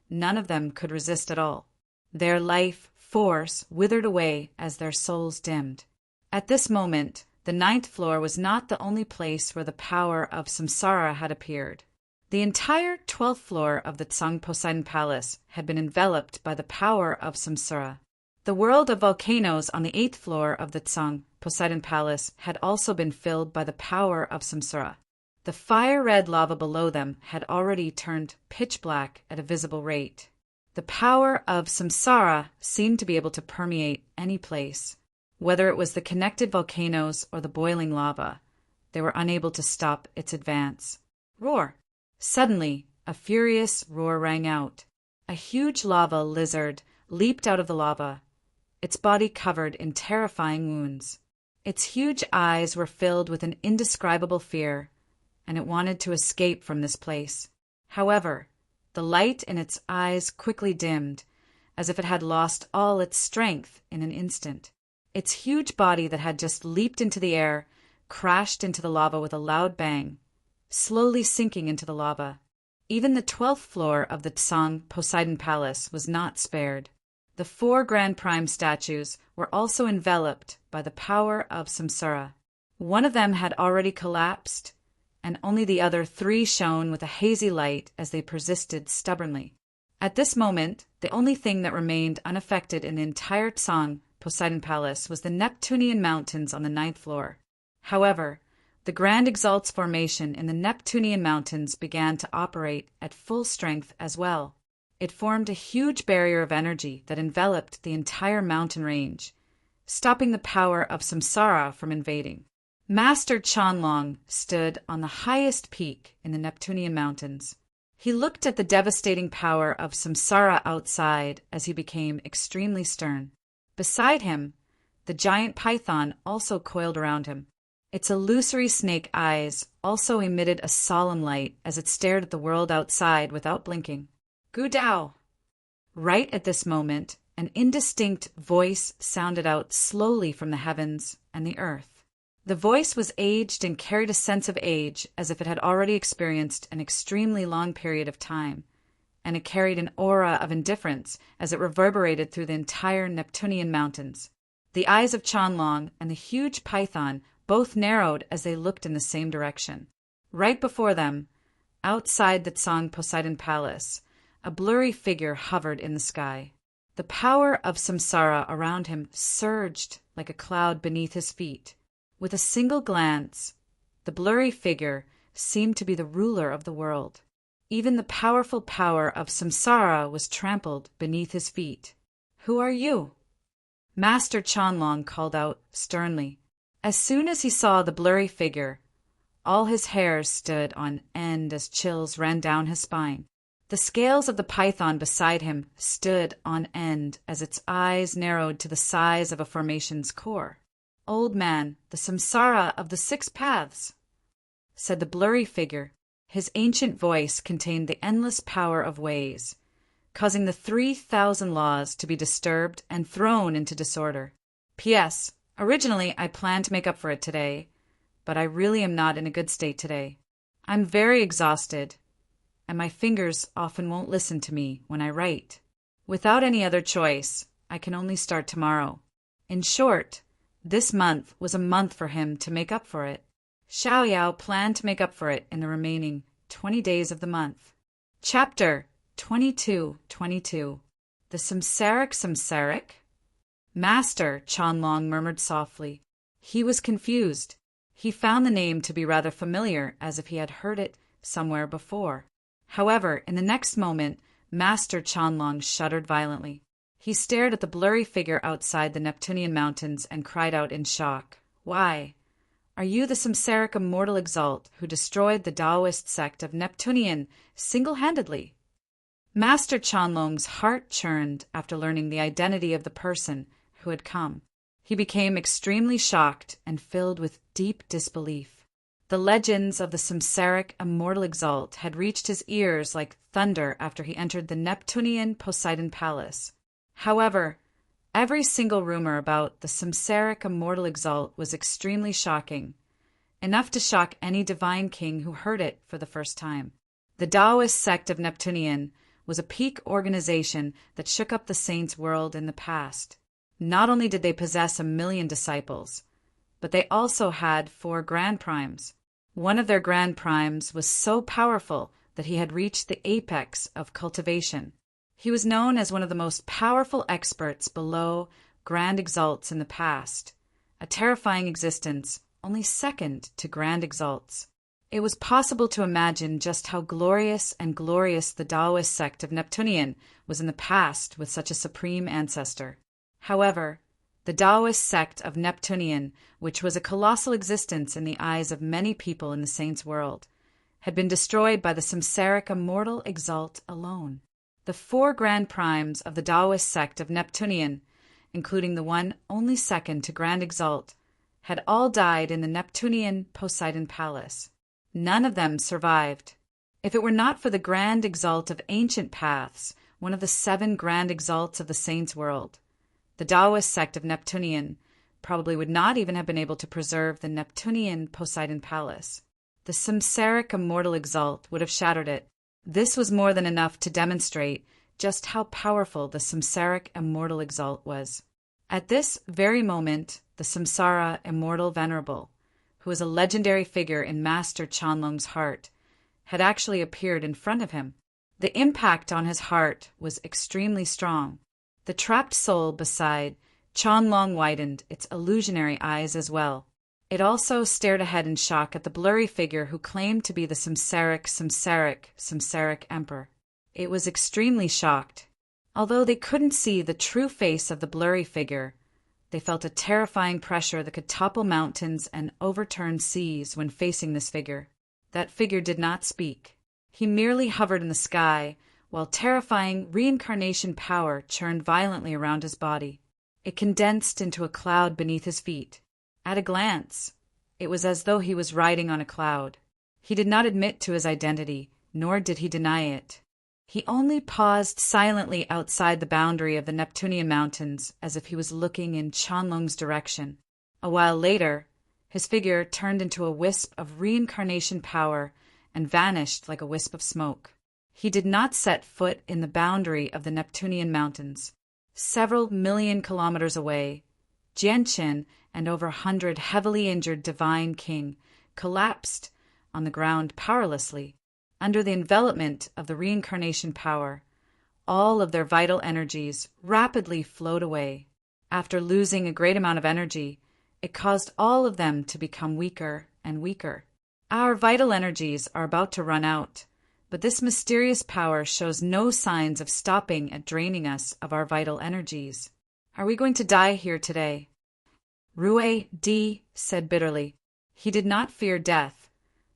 none of them could resist at all. Their life force withered away as their souls dimmed. At this moment, the 9th floor was not the only place where the power of samsara had appeared. The entire 12th floor of the Tsang Poseidon Palace had been enveloped by the power of samsara. The world of volcanoes on the 8th floor of the Tsang Poseidon Palace had also been filled by the power of samsara. The fire-red lava below them had already turned pitch black at a visible rate. The power of samsara seemed to be able to permeate any place. Whether it was the connected volcanoes or the boiling lava, they were unable to stop its advance. Roar! Suddenly, a furious roar rang out. A huge lava lizard leaped out of the lava, its body covered in terrifying wounds. Its huge eyes were filled with an indescribable fear, and it wanted to escape from this place. However, The light in its eyes quickly dimmed, as if it had lost all its strength in an instant. Its huge body that had just leaped into the air crashed into the lava with a loud bang, slowly sinking into the lava. Even the 12th floor of the Tsang Poseidon Palace was not spared. The 4 Grand Prime statues were also enveloped by the power of samsara. One of them had already collapsed, and only the other 3 shone with a hazy light as they persisted stubbornly. At this moment, the only thing that remained unaffected in the entire Tsang Poseidon Palace was the Neptunian Mountains on the 9th floor. However, the Grand Exalts formation in the Neptunian Mountains began to operate at full strength as well. It formed a huge barrier of energy that enveloped the entire mountain range, stopping the power of samsara from invading. Master Chanlong stood on the highest peak in the Neptunian Mountains. He looked at the devastating power of samsara outside as he became extremely stern. Beside him, the giant python also coiled around him. Its illusory snake eyes also emitted a solemn light as it stared at the world outside without blinking. Gu Dao! Right at this moment, an indistinct voice sounded out slowly from the heavens and the earth. The voice was aged and carried a sense of age as if it had already experienced an extremely long period of time, and it carried an aura of indifference as it reverberated through the entire Neptunian Mountains. The eyes of Chanlong and the huge python both narrowed as they looked in the same direction. Right before them, outside the Tsang Poseidon Palace, a blurry figure hovered in the sky. The power of samsara around him surged like a cloud beneath his feet. With a single glance, the blurry figure seemed to be the ruler of the world. Even the powerful power of samsara was trampled beneath his feet. "Who are you?" Master Chanlong called out sternly. As soon as he saw the blurry figure, all his hairs stood on end as chills ran down his spine. The scales of the python beside him stood on end as its eyes narrowed to the size of a formation's core. "Old man, the samsara of the 6 paths," said the blurry figure. His ancient voice contained the endless power of ways, causing the 3,000 laws to be disturbed and thrown into disorder. P.S. Originally, I planned to make up for it today, but I really am not in a good state today. I'm very exhausted, and my fingers often won't listen to me when I write. Without any other choice, I can only start tomorrow. In short, this month was a month for him to make up for it. Xiao Yao planned to make up for it in the remaining 20 days of the month. Chapter 22:22. The Samsaric? Master, Chanlong murmured softly. He was confused. He found the name to be rather familiar, as if he had heard it somewhere before. However, in the next moment, Master Chanlong shuddered violently. He stared at the blurry figure outside the Neptunian Mountains and cried out in shock. "Why? Are you the Samsaric immortal exalt who destroyed the Taoist sect of Neptunian single-handedly?" Master Chanlong's heart churned after learning the identity of the person who had come. He became extremely shocked and filled with deep disbelief. The legends of the Samsaric immortal exalt had reached his ears like thunder after he entered the Neptunian Poseidon Palace. However, every single rumor about the Samsaric immortal exalt was extremely shocking, enough to shock any divine king who heard it for the first time. The Taoist sect of Neptunian was a peak organization that shook up the saints' world in the past. Not only did they possess 1,000,000 disciples, but they also had 4 Grand Primes. One of their Grand Primes was so powerful that he had reached the apex of cultivation. He was known as one of the most powerful experts below Grand Exalts in the past, a terrifying existence only second to Grand Exalts. It was possible to imagine just how glorious the Taoist sect of Neptunian was in the past with such a supreme ancestor. However, the Taoist sect of Neptunian, which was a colossal existence in the eyes of many people in the saints' world, had been destroyed by the Samsaric immortal exalt alone. The 4 Grand Primes of the Taoist sect of Neptunian, including the one only second to Grand Exalt, had all died in the Neptunian Poseidon Palace. None of them survived. If it were not for the grand exalt of ancient paths, one of the 7 grand exalts of the saints' world, the Taoist sect of Neptunian probably would not even have been able to preserve the Neptunian Poseidon Palace. The samsaric immortal exalt would have shattered it. This was more than enough to demonstrate just how powerful the samsaric immortal exalt was. At this very moment, the samsara immortal venerable, who was a legendary figure in Master Chanlong's heart, had actually appeared in front of him. The impact on his heart was extremely strong. The trapped soul beside Chanlong widened its illusionary eyes as well. It also stared ahead in shock at the blurry figure who claimed to be the samsaric emperor. It was extremely shocked. Although they couldn't see the true face of the blurry figure, they felt a terrifying pressure that could topple mountains and overturn seas when facing this figure. That figure did not speak. He merely hovered in the sky, while terrifying reincarnation power churned violently around his body. It condensed into a cloud beneath his feet. At a glance, it was as though he was riding on a cloud. He did not admit to his identity, nor did he deny it. He only paused silently outside the boundary of the Neptunian mountains, as if he was looking in Chanlong's direction. A while later, his figure turned into a wisp of reincarnation power and vanished like a wisp of smoke. He did not set foot in the boundary of the Neptunian mountains. Several million kilometers away, Jianqin and over 100 heavily injured divine king collapsed on the ground powerlessly. Under the envelopment of the reincarnation power, all of their vital energies rapidly flowed away. After losing a great amount of energy, it caused all of them to become weaker and weaker. Our vital energies are about to run out, but this mysterious power shows no signs of stopping at draining us of our vital energies. Are we going to die here today? Rue Di said bitterly. He did not fear death,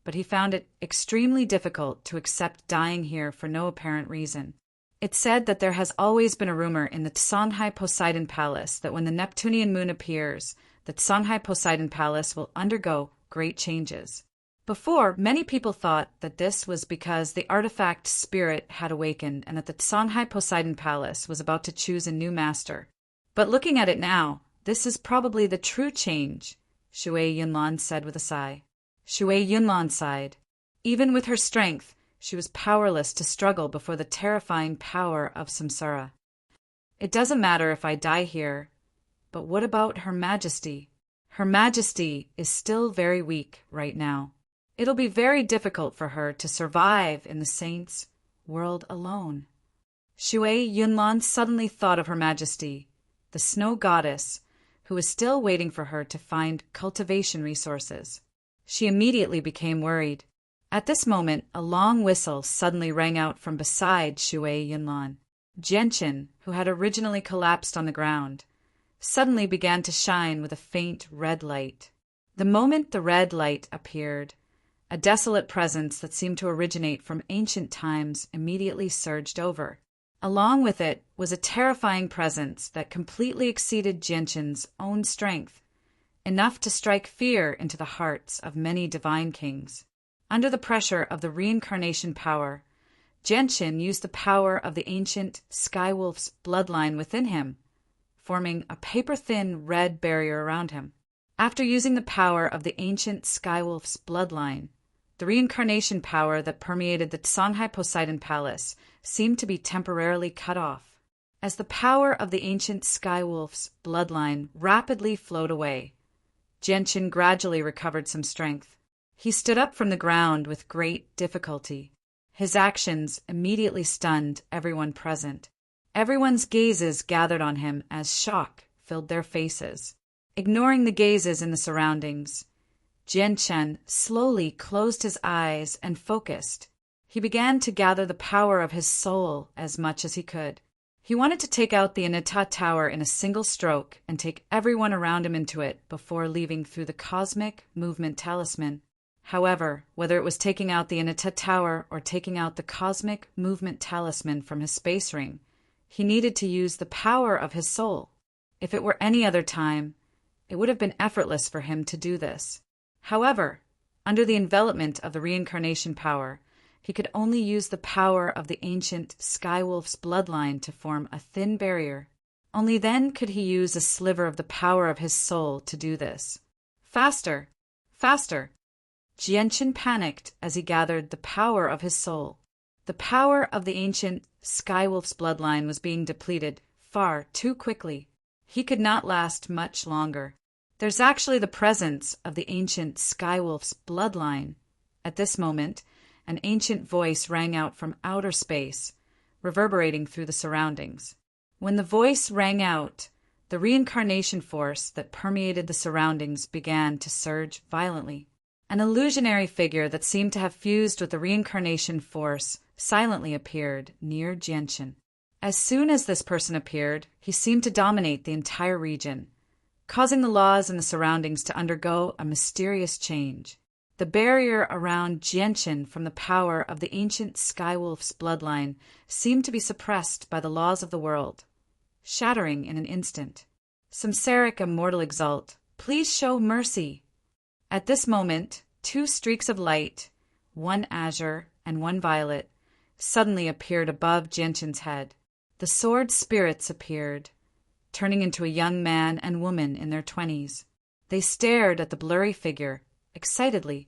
but he found it extremely difficult to accept dying here for no apparent reason. It's said that there has always been a rumor in the Songhai Poseidon Palace that when the Neptunian moon appears, the Songhai Poseidon Palace will undergo great changes. Before, many people thought that this was because the artifact spirit had awakened and that the Songhai Poseidon Palace was about to choose a new master. But looking at it now, this is probably the true change, Shui Yunlan said with a sigh. Shui Yunlan sighed. Even with her strength, she was powerless to struggle before the terrifying power of samsara. It doesn't matter if I die here, but what about Her Majesty? Her Majesty is still very weak right now. It'll be very difficult for her to survive in the saints' world alone. Shui Yunlan suddenly thought of Her Majesty, the snow goddess, who was still waiting for her to find cultivation resources. She immediately became worried. At this moment, a long whistle suddenly rang out from beside Shui Yunlan. Jianqin, who had originally collapsed on the ground, suddenly began to shine with a faint red light. The moment the red light appeared, a desolate presence that seemed to originate from ancient times immediately surged over. Along with it was a terrifying presence that completely exceeded Jianqin's own strength, enough to strike fear into the hearts of many divine kings. Under the pressure of the reincarnation power, Jianqin used the power of the ancient Skywolf's bloodline within him, forming a paper-thin red barrier around him. After using the power of the ancient Skywolf's bloodline, the reincarnation power that permeated the Songhai Poseidon Palace seemed to be temporarily cut off. As the power of the ancient Skywolf's bloodline rapidly flowed away, Jianqin gradually recovered some strength. He stood up from the ground with great difficulty. His actions immediately stunned everyone present. Everyone's gazes gathered on him as shock filled their faces. Ignoring the gazes in the surroundings, Jianqin slowly closed his eyes and focused. He began to gather the power of his soul as much as he could. He wanted to take out the Anita Tower in a single stroke and take everyone around him into it before leaving through the Cosmic Movement Talisman. However, whether it was taking out the Anita Tower or taking out the Cosmic Movement Talisman from his space ring, he needed to use the power of his soul. If it were any other time, it would have been effortless for him to do this. However, under the envelopment of the reincarnation power, He could only use the power of the ancient Skywolf's bloodline to form a thin barrier. Only then could he use a sliver of the power of his soul to do this. Faster! Faster! Jianchen panicked as he gathered the power of his soul. The power of the ancient Skywolf's bloodline was being depleted far too quickly. He could not last much longer. There's actually the presence of the ancient Skywolf's bloodline. At this moment, an ancient voice rang out from outer space, reverberating through the surroundings. When the voice rang out, the reincarnation force that permeated the surroundings began to surge violently. An illusionary figure that seemed to have fused with the reincarnation force silently appeared near Jianchen. As soon as this person appeared, he seemed to dominate the entire region, causing the laws in the surroundings to undergo a mysterious change. The barrier around Jianchen from the power of the ancient Skywolf's bloodline seemed to be suppressed by the laws of the world, shattering in an instant. Samsaric immortal exalt, please show mercy. At this moment, two streaks of light, one azure and one violet, suddenly appeared above Jianchen's head. The sword spirits appeared, turning into a young man and woman in their 20s. They stared at the blurry figure, excitedly.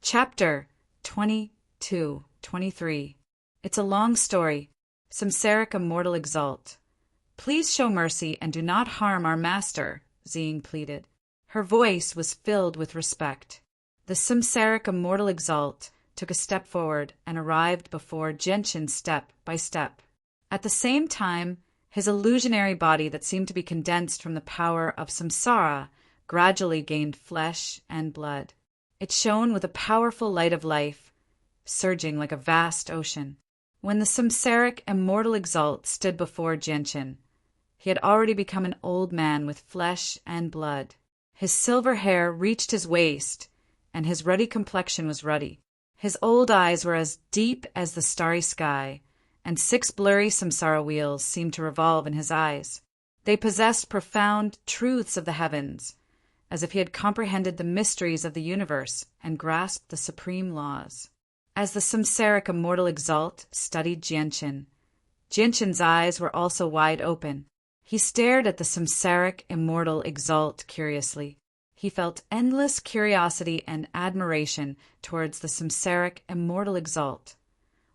Chapter 22-23. It's a long story. Samsaric immortal exalt. Please show mercy and do not harm our master, Xing pleaded. Her voice was filled with respect. The Samsaric immortal exalt took a step forward and arrived before Jianchen step by step. At the same time, his illusionary body that seemed to be condensed from the power of samsara gradually gained flesh and blood. It shone with a powerful light of life, surging like a vast ocean. When the Samsaric immortal exalt stood before Jianchen, he had already become an old man with flesh and blood. His silver hair reached his waist, and his ruddy complexion was ruddy. His old eyes were as deep as the starry sky, and 6 blurry samsara wheels seemed to revolve in his eyes. They possessed profound truths of the heavens, as if he had comprehended the mysteries of the universe and grasped the supreme laws. As the Samsaric immortal exalt studied Jianchen, Jianchen's eyes were also wide open. He stared at the Samsaric immortal exalt curiously. He felt endless curiosity and admiration towards the Samsaric immortal exalt,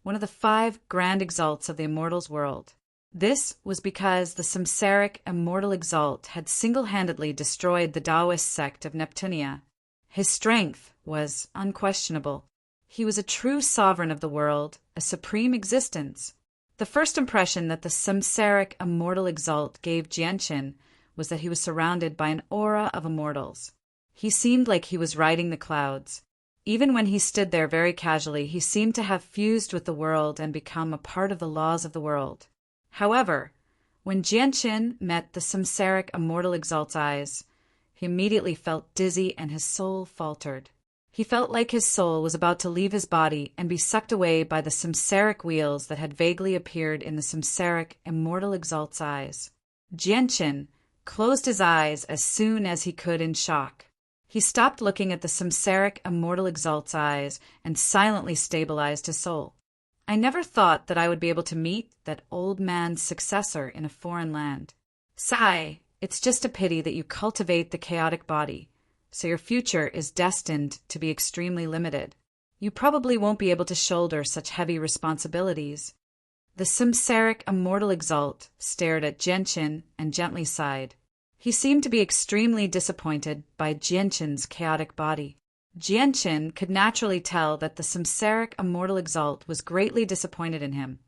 one of the 5 grand exalts of the immortals world. This was because the Samsaric immortal exalt had single-handedly destroyed the Taoist sect of Neptunia. His strength was unquestionable. He was a true sovereign of the world, a supreme existence. The first impression that the Samsaric immortal exalt gave Jianchen was that he was surrounded by an aura of immortals. He seemed like he was riding the clouds. Even when he stood there very casually, he seemed to have fused with the world and become a part of the laws of the world. However, when Jianchen met the Samsaric immortal exalt's eyes, he immediately felt dizzy and his soul faltered. He felt like his soul was about to leave his body and be sucked away by the Samsaric wheels that had vaguely appeared in the Samsaric immortal exalt's eyes. Jianchen closed his eyes as soon as he could in shock. He stopped looking at the Samsaric immortal exalt's eyes and silently stabilized his soul. I never thought that I would be able to meet that old man's successor in a foreign land. Sigh, it's just a pity that you cultivate the chaotic body, so your future is destined to be extremely limited. You probably won't be able to shoulder such heavy responsibilities. The Samsaric immortal exalt stared at Jianchen and gently sighed. He seemed to be extremely disappointed by Jianchen's chaotic body. Jianchen could naturally tell that the Samsaric immortal exalt was greatly disappointed in him,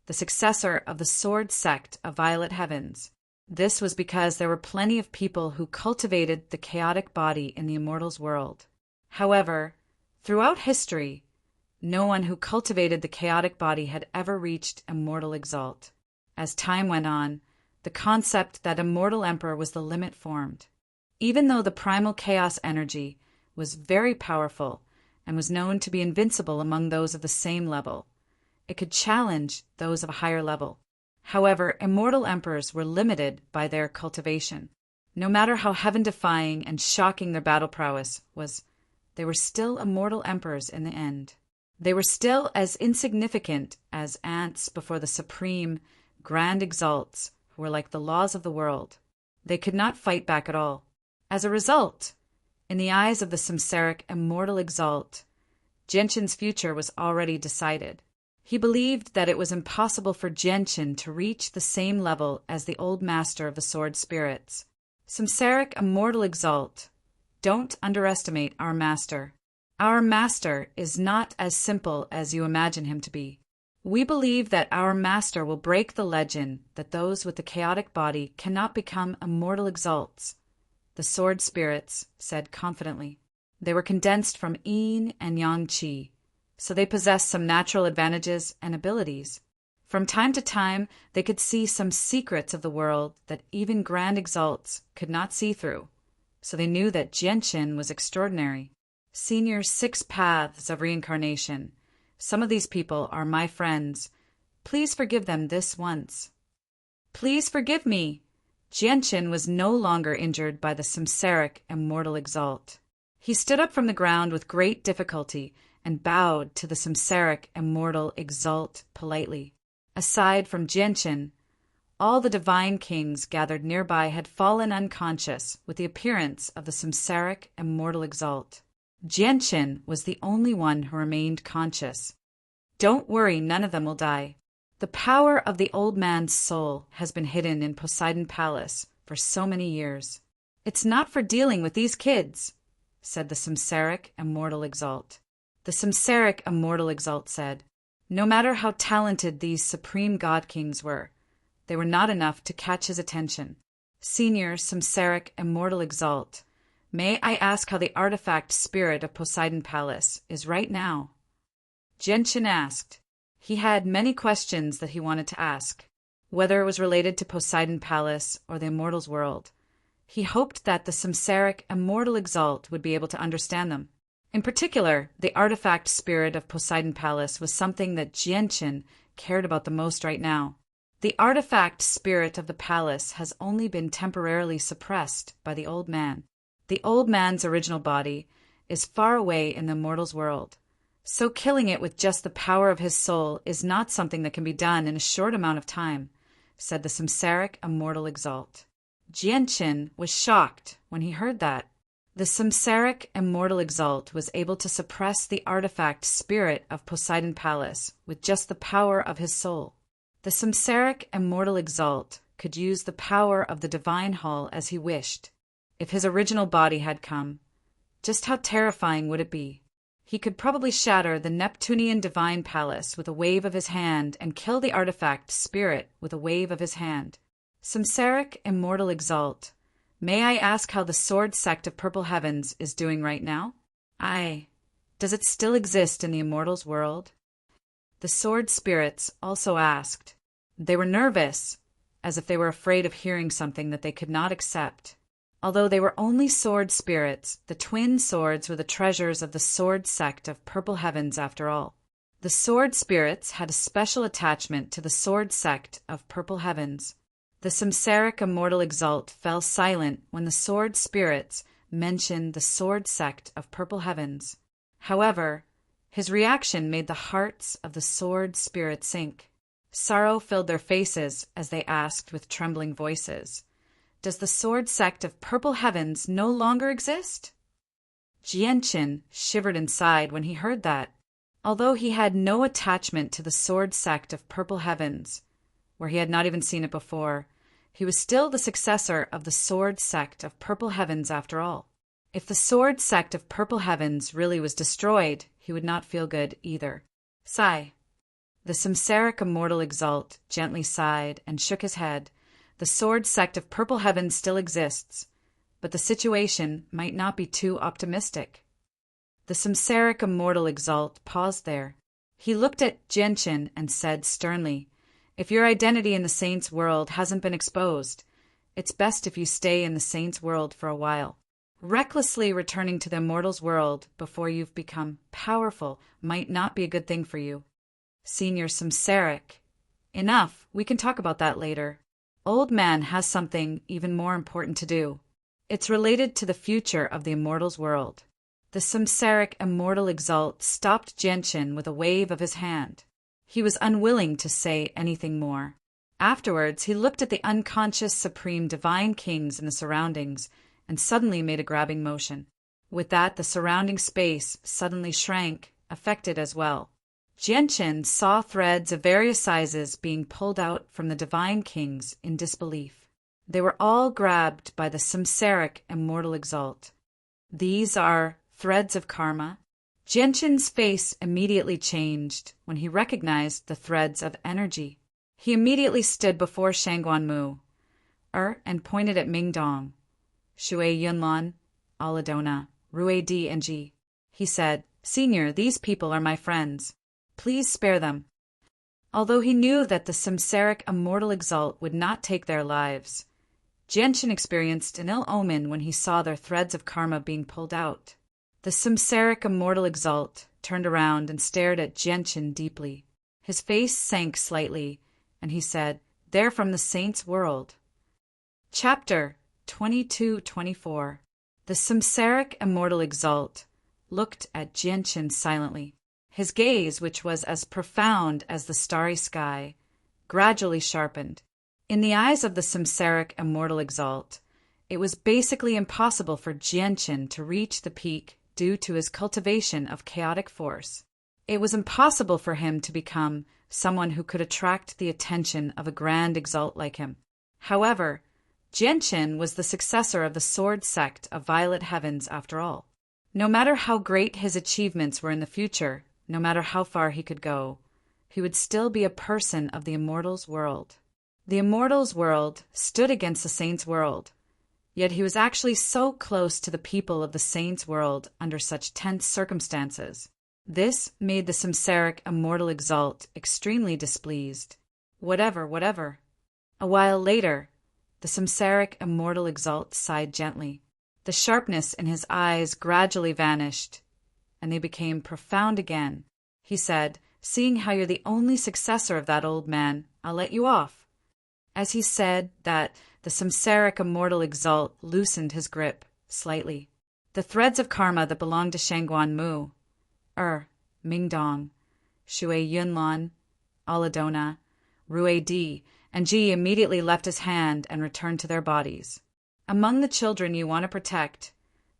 the successor of the sword sect of Violet Heavens. This was because there were plenty of people who cultivated the chaotic body in the immortals world. However, throughout history, no one who cultivated the chaotic body had ever reached immortal exalt. As time went on, the concept that immortal emperor was the limit formed. Even though the primal chaos energy was very powerful and was known to be invincible among those of the same level, it could challenge those of a higher level. However, immortal emperors were limited by their cultivation. No matter how heaven-defying and shocking their battle prowess was, they were still immortal emperors in the end. They were still as insignificant as ants before the supreme, grand exalts who were like the laws of the world. They could not fight back at all. As a result, in the eyes of the samsaric immortal exalt, Genshin's future was already decided. He believed that it was impossible for Genshin to reach the same level as the old master of the sword spirits. Samsaric immortal exalt, don't underestimate our master. Our master is not as simple as you imagine him to be. We believe that our master will break the legend that those with the chaotic body cannot become immortal exalts, the sword spirits said confidently. They were condensed from yin and yang qi, so they possessed some natural advantages and abilities. From time to time, they could see some secrets of the world that even grand exalts could not see through, so they knew that Genshin was extraordinary. Senior 6 paths of reincarnation. Some of these people are my friends. Please forgive them this once. Please forgive me. Genshin was no longer injured by the samsaric immortal exalt. He stood up from the ground with great difficulty and bowed to the samsaric immortal exalt politely. Aside from Genshin, all the divine kings gathered nearby had fallen unconscious with the appearance of the samsaric immortal exalt. Genshin was the only one who remained conscious. Don't worry, none of them will die. The power of the old man's soul has been hidden in Poseidon Palace for so many years. It's not for dealing with these kids, said the samsaric immortal exalt. The samsaric immortal exalt said, no matter how talented these supreme god kings were, they were not enough to catch his attention. Senior samsaric immortal exalt, may I ask how the artifact spirit of Poseidon Palace is right now? Genshin asked. He had many questions that he wanted to ask, whether it was related to Poseidon Palace or the immortals' world. He hoped that the samsaric immortal exalt would be able to understand them. In particular, the artifact spirit of Poseidon Palace was something that Genshin cared about the most right now. The artifact spirit of the palace has only been temporarily suppressed by the old man. The old man's original body is far away in the immortals' world, so killing it with just the power of his soul is not something that can be done in a short amount of time, said the samsaric immortal exalt. Genshin was shocked when he heard that. The samsaric immortal exalt was able to suppress the artifact spirit of Poseidon Palace with just the power of his soul. The samsaric immortal exalt could use the power of the divine hall as he wished. If his original body had come, just how terrifying would it be? He could probably shatter the Neptunian divine palace with a wave of his hand and kill the artifact spirit with a wave of his hand. Samsaric immortal exalt, may I ask how the sword sect of Purple Heavens is doing right now? Aye. Does it still exist in the immortals' world? The sword spirits also asked. They were nervous, as if they were afraid of hearing something that they could not accept. Although they were only sword spirits, the twin swords were the treasures of the sword sect of Purple Heavens after all. The sword spirits had a special attachment to the sword sect of Purple Heavens. The samsaric immortal exalt fell silent when the sword spirits mentioned the sword sect of Purple Heavens. However, his reaction made the hearts of the sword spirits sink. Sorrow filled their faces as they asked with trembling voices, does the sword sect of Purple Heavens no longer exist? Genshin shivered inside when he heard that. Although he had no attachment to the sword sect of Purple Heavens, where he had not even seen it before, he was still the successor of the sword sect of Purple Heavens after all. If the sword sect of Purple Heavens really was destroyed, he would not feel good either. Sigh. The samsaric immortal exalt gently sighed and shook his head. The sword sect of Purple Heavens still exists, but the situation might not be too optimistic. The samsaric immortal exalt paused there. He looked at Genshin and said sternly, if your identity in the saints' world hasn't been exposed, it's best if you stay in the saints' world for a while. Recklessly returning to the immortals' world before you've become powerful might not be a good thing for you. Senior samsaric. Enough, we can talk about that later. Old man has something even more important to do. It's related to the future of the immortals' world. The samsaric immortal exalt stopped Genshin with a wave of his hand. He was unwilling to say anything more. Afterwards, he looked at the unconscious supreme divine kings in the surroundings and suddenly made a grabbing motion. With that, the surrounding space suddenly shrank, affected as well. Genshin saw threads of various sizes being pulled out from the divine kings in disbelief. They were all grabbed by the samsaric immortal exalt. These are threads of karma. Genshin's face immediately changed when he recognized the threads of energy. He immediately stood before Shangguan and pointed at Mingdong, Shui Yunlan, Aladona, Rue D and Ji. He said, "Senior, these people are my friends. Please spare them." Although he knew that the samsaric immortal exalt would not take their lives, Genshin experienced an ill omen when he saw their threads of karma being pulled out. The samsaric immortal exalt turned around and stared at Genshin deeply. His face sank slightly, and he said, "They're from the saint's world." Chapter 22-24. The samsaric immortal exalt looked at Genshin silently. His gaze, which was as profound as the starry sky, gradually sharpened. In the eyes of the samsaric immortal exalt, it was basically impossible for Genshin to reach the peak due to his cultivation of chaotic force. It was impossible for him to become someone who could attract the attention of a grand exalt like him. However, Genshin was the successor of the sword sect of Violet Heavens after all. No matter how great his achievements were in the future, no matter how far he could go, he would still be a person of the Immortals' world. The Immortals' world stood against the Saints' world, yet he was actually so close to the people of the Saints' world under such tense circumstances. This made the samsaric immortal exalt extremely displeased. Whatever. A while later, the samsaric immortal exalt sighed gently. The sharpness in his eyes gradually vanished, and they became profound again. He said, "Seeing how you're the only successor of that old man, I'll let you off." As he said that, the samsaric immortal exalt loosened his grip slightly. The threads of karma that belonged to Shangguan Mingdong, Shui Yunlan, Aladona, Rue D, and Ji immediately left his hand and returned to their bodies. Among the children you want to protect,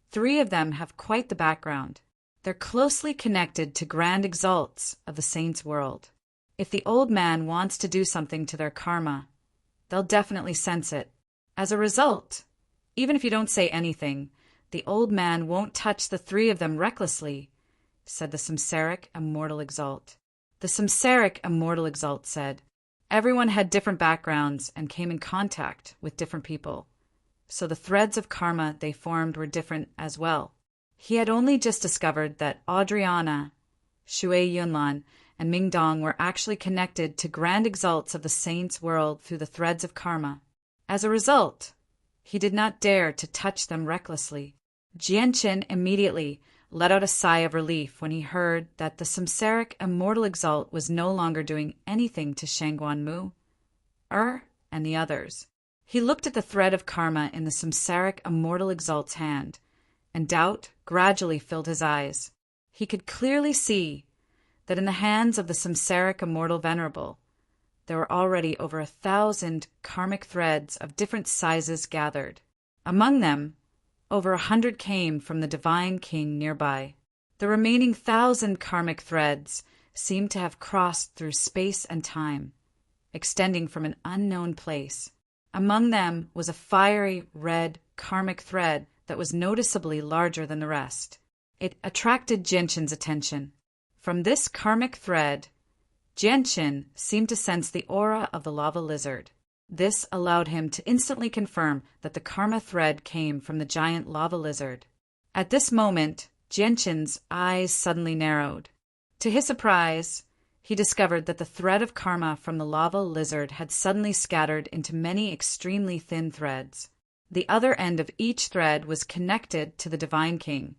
3 of them have quite the background. They're closely connected to grand exalts of the saints' world. If the old man wants to do something to their karma, they'll definitely sense it. As a result, even if you don't say anything, the old man won't touch the 3 of them recklessly, said the samsaric immortal exalt. The samsaric immortal exalt said, "Everyone had different backgrounds and came in contact with different people, so the threads of karma they formed were different as well." He had only just discovered that Adriana, Shui Yunlan, and Mingdong were actually connected to grand exalts of the saints' world through the threads of karma. As a result, he did not dare to touch them recklessly. Genshin immediately let out a sigh of relief when he heard that the samsaric immortal exalt was no longer doing anything to Shangguan and the others. He looked at the thread of karma in the samsaric immortal exalt's hand, and doubt gradually filled his eyes. He could clearly see that in the hands of the samsaric immortal venerable, there were already over 1,000 karmic threads of different sizes gathered. Among them, over 100 came from the divine king nearby. The remaining 1,000 karmic threads seemed to have crossed through space and time, extending from an unknown place. Among them was a fiery red karmic thread that was noticeably larger than the rest. It attracted Genshin's attention. From this karmic thread, Genshin seemed to sense the aura of the lava lizard. This allowed him to instantly confirm that the karma thread came from the giant lava lizard. At this moment, Genshin's eyes suddenly narrowed. To his surprise, he discovered that the thread of karma from the lava lizard had suddenly scattered into many extremely thin threads. The other end of each thread was connected to the Divine King,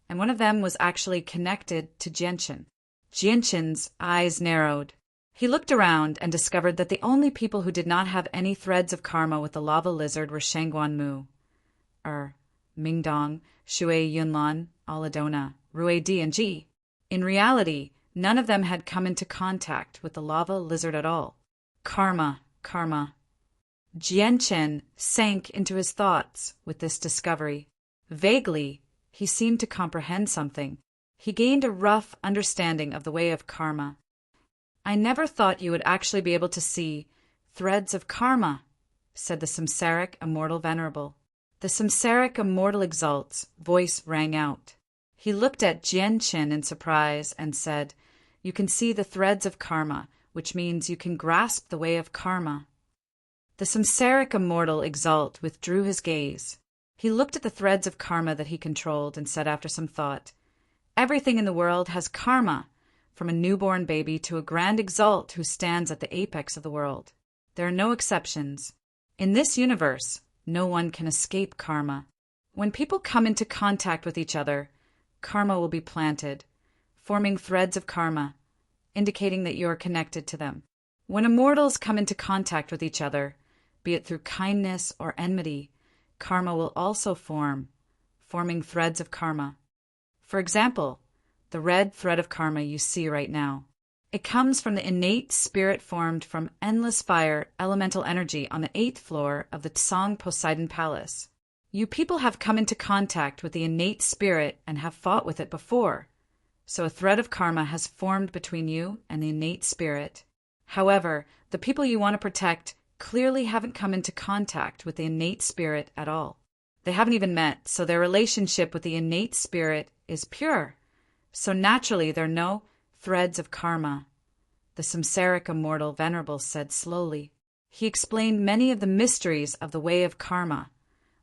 and one of them was actually connected to Genshin. Genshin's eyes narrowed. He looked around and discovered that the only people who did not have any threads of karma with the lava lizard were Shangguan Mingdong, Shui Yunlan, Aladona, Rue D, and G. In reality, none of them had come into contact with the lava lizard at all. Karma, karma. Jianchen sank into his thoughts with this discovery. Vaguely, he seemed to comprehend something. He gained a rough understanding of the way of karma. I never thought you would actually be able to see threads of karma, said the samsaric immortal venerable. The samsaric immortal exalt's voice rang out. He looked at Jianchen in surprise and said, You can see the threads of karma, which means you can grasp the way of karma. The samsaric immortal exalt withdrew his gaze. He looked at the threads of karma that he controlled and said after some thought, Everything in the world has karma, from a newborn baby to a grand exalt who stands at the apex of the world. There are no exceptions. In this universe, no one can escape karma. When people come into contact with each other, karma will be planted, forming threads of karma, indicating that you are connected to them. When immortals come into contact with each other, be it through kindness or enmity, karma will also form, forming threads of karma. For example, the red thread of karma you see right now. It comes from the innate spirit formed from endless fire elemental energy on the 8th floor of the Tsang Poseidon Palace. You people have come into contact with the innate spirit and have fought with it before, so a thread of karma has formed between you and the innate spirit. However, the people you want to protect clearly haven't come into contact with the innate spirit at all. They haven't even met, so their relationship with the innate spirit is pure. So naturally there are no threads of karma, the samsaric immortal venerable said slowly. He explained many of the mysteries of the way of karma,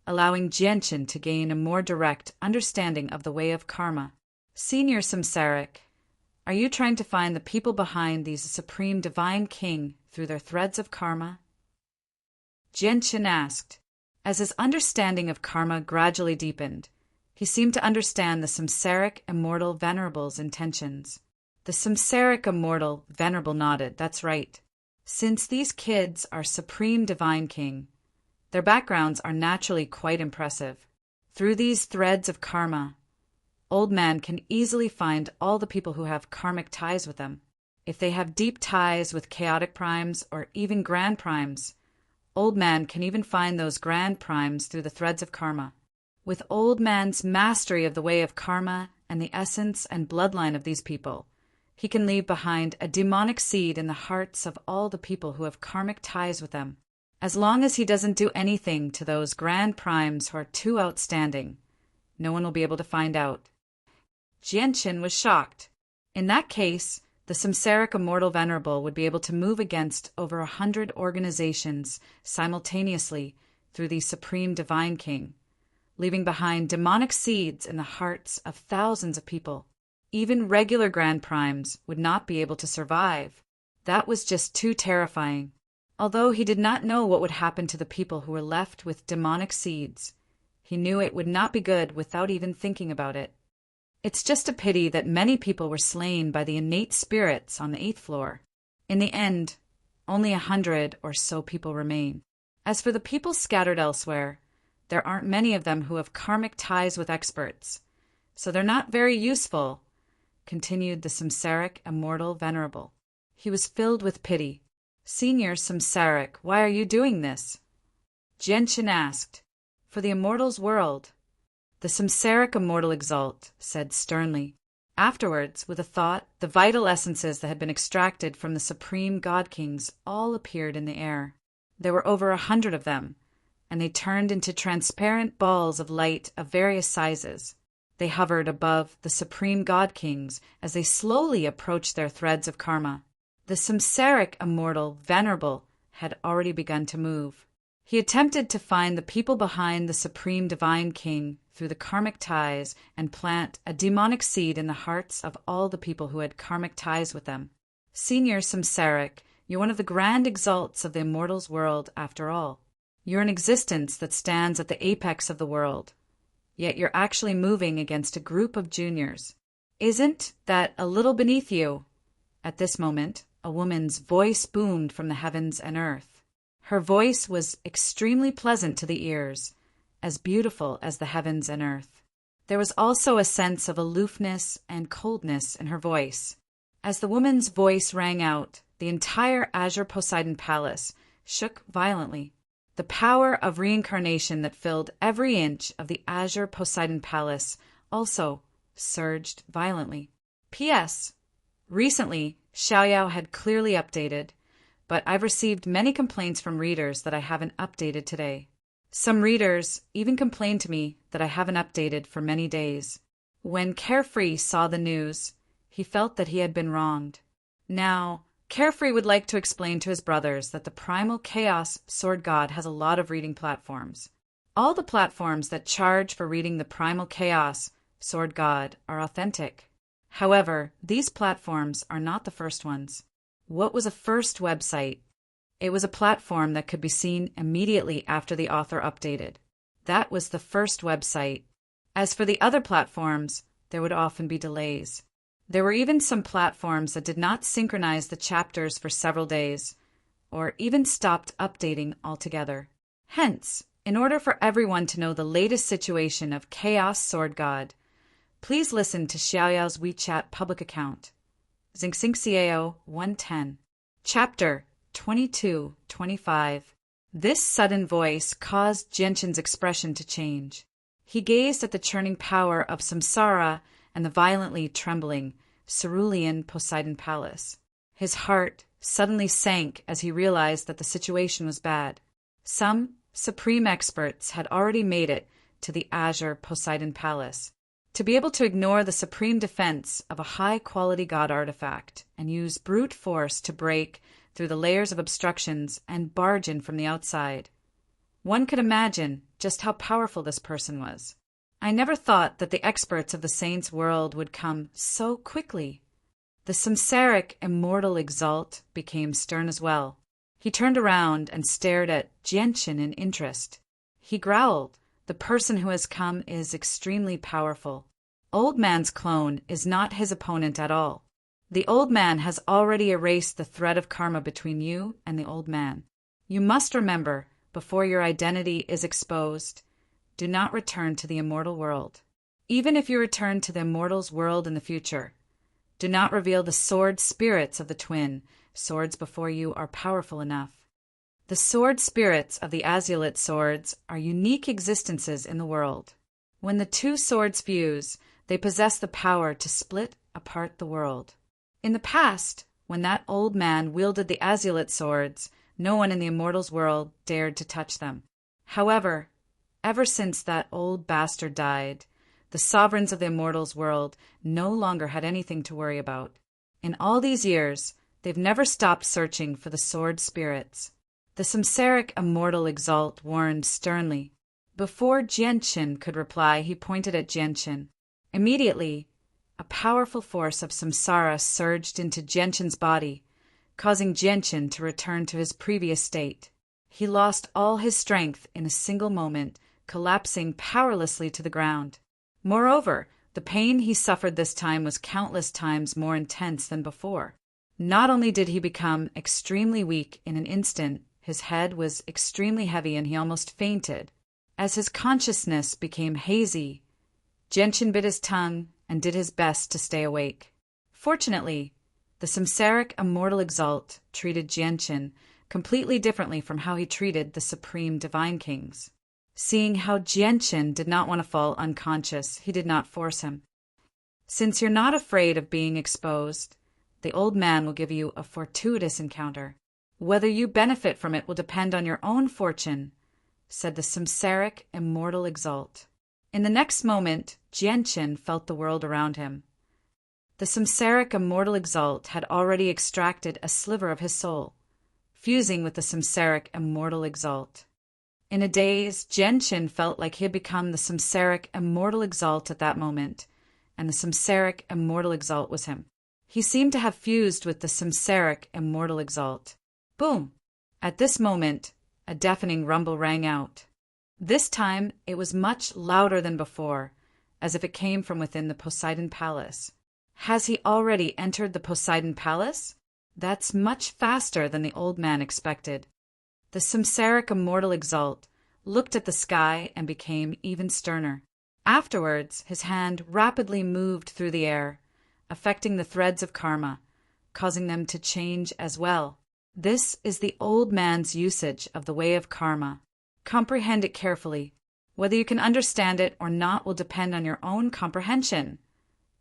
allowing Jianchen to gain a more direct understanding of the way of karma. Senior samsaric, are you trying to find the people behind these supreme divine king through their threads of karma? Jianchen asked. As his understanding of karma gradually deepened, he seemed to understand the samsaric immortal venerable's intentions. The samsaric immortal venerable nodded. That's right. Since these kids are supreme divine king, their backgrounds are naturally quite impressive. Through these threads of karma, Old Man can easily find all the people who have karmic ties with them. If they have deep ties with chaotic primes or even grand primes, Old Man can even find those grand primes through the threads of karma. With Old Man's mastery of the way of karma and the essence and bloodline of these people, he can leave behind a demonic seed in the hearts of all the people who have karmic ties with them. As long as he doesn't do anything to those grand primes who are too outstanding, no one will be able to find out. Jianchen was shocked. In that case, the samsaric immortal venerable would be able to move against over 100 organizations simultaneously through the supreme divine king, leaving behind demonic seeds in the hearts of thousands of people. Even regular grand primes would not be able to survive. That was just too terrifying. Although he did not know what would happen to the people who were left with demonic seeds, he knew it would not be good without even thinking about it. It's just a pity that many people were slain by the innate spirits on the 8th floor. In the end, only 100 or so people remain. As for the people scattered elsewhere, there aren't many of them who have karmic ties with experts, so they're not very useful, continued the samsaric immortal venerable. He was filled with pity. Senior samsaric, why are you doing this? Jianchen asked. For the immortal's world. The samsaric immortal exalt said sternly. Afterwards, with a thought, the vital essences that had been extracted from the supreme god kings all appeared in the air. There were over 100 of them, and they turned into transparent balls of light of various sizes. They hovered above the supreme god kings as they slowly approached their threads of karma. The samsaric immortal venerable had already begun to move. He attempted to find the people behind the supreme divine king through the karmic ties and plant a demonic seed in the hearts of all the people who had karmic ties with them. Senior samsaric, you're one of the grand exalts of the immortal's world after all. You're an existence that stands at the apex of the world, yet you're actually moving against a group of juniors. Isn't that a little beneath you? At this moment, a woman's voice boomed from the heavens and earth. Her voice was extremely pleasant to the ears, as beautiful as the heavens and earth. There was also a sense of aloofness and coldness in her voice. As the woman's voice rang out, the entire Azure Poseidon Palace shook violently. The power of reincarnation that filled every inch of the Azure Poseidon Palace also surged violently. P.S. Recently, Xiaoyao had clearly updated, but I've received many complaints from readers that I haven't updated today. Some readers even complained to me that I haven't updated for many days. When Carefree saw the news, he felt that he had been wronged. Now, Carefree would like to explain to his brothers that the Primal Chaos Sword God has a lot of reading platforms. All the platforms that charge for reading the Primal Chaos Sword God are authentic. However, these platforms are not the first ones. What was a first website? It was a platform that could be seen immediately after the author updated. That was the first website. As for the other platforms, there would often be delays. There were even some platforms that did not synchronize the chapters for several days, or even stopped updating altogether. Hence, in order for everyone to know the latest situation of Chaos Sword God, please listen to Xiaoyao's WeChat public account. Xingxingxiao 110. Chapter 22-25. This sudden voice caused Genshin's expression to change. He gazed at the churning power of samsara and the violently trembling cerulean Poseidon Palace. His heart suddenly sank as he realized that the situation was bad. Some supreme experts had already made it to the Azure Poseidon Palace. To be able to ignore the supreme defense of a high-quality god artifact and use brute force to break through the layers of obstructions and barge in from the outside. One could imagine just how powerful this person was. I never thought that the experts of the saints' world would come so quickly. The samsaric immortal Exalt became stern as well. He turned around and stared at Genshin in interest. He growled, "The person who has come is extremely powerful. Old Man's clone is not his opponent at all. The Old Man has already erased the thread of karma between you and the Old Man. You must remember, before your identity is exposed, do not return to the immortal world. Even if you return to the immortal's world in the future, do not reveal the sword spirits of the twin swords before you are powerful enough. The sword spirits of the Azulite swords are unique existences in the world. When the two swords fuse, they possess the power to split apart the world. In the past, when that old man wielded the Azulite swords, no one in the immortal's world dared to touch them. However, ever since that old bastard died, the sovereigns of the immortal's world no longer had anything to worry about. In all these years, they've never stopped searching for the sword spirits. The samsaric immortal Exalt warned sternly. Before Genshin could reply, he pointed at Genshin. Immediately, a powerful force of samsara surged into Genshin's body, causing Genshin to return to his previous state. He lost all his strength in a single moment, collapsing powerlessly to the ground. Moreover, the pain he suffered this time was countless times more intense than before. Not only did he become extremely weak in an instant, his head was extremely heavy and he almost fainted. As his consciousness became hazy, Genshin bit his tongue and did his best to stay awake. Fortunately, the samsaric immortal Exalt treated Genshin completely differently from how he treated the supreme divine kings. Seeing how Genshin did not want to fall unconscious, he did not force him. Since you're not afraid of being exposed, the old man will give you a fortuitous encounter. Whether you benefit from it will depend on your own fortune, said the samsaric immortal Exalt. In the next moment, Genshin felt the world around him. The samsaric immortal Exalt had already extracted a sliver of his soul, fusing with the samsaric immortal Exalt. In a daze, Genshin felt like he had become the samsaric immortal Exalt at that moment, and the samsaric immortal Exalt was him. He seemed to have fused with the samsaric immortal Exalt. Boom! At this moment, a deafening rumble rang out. This time, it was much louder than before, as if it came from within the Poseidon Palace. Has he already entered the Poseidon Palace? That's much faster than the old man expected. The samsaric immortal Exalt looked at the sky and became even sterner. Afterwards, his hand rapidly moved through the air, affecting the threads of karma, causing them to change as well. This is the old man's usage of the way of karma. Comprehend it carefully. Whether you can understand it or not will depend on your own comprehension,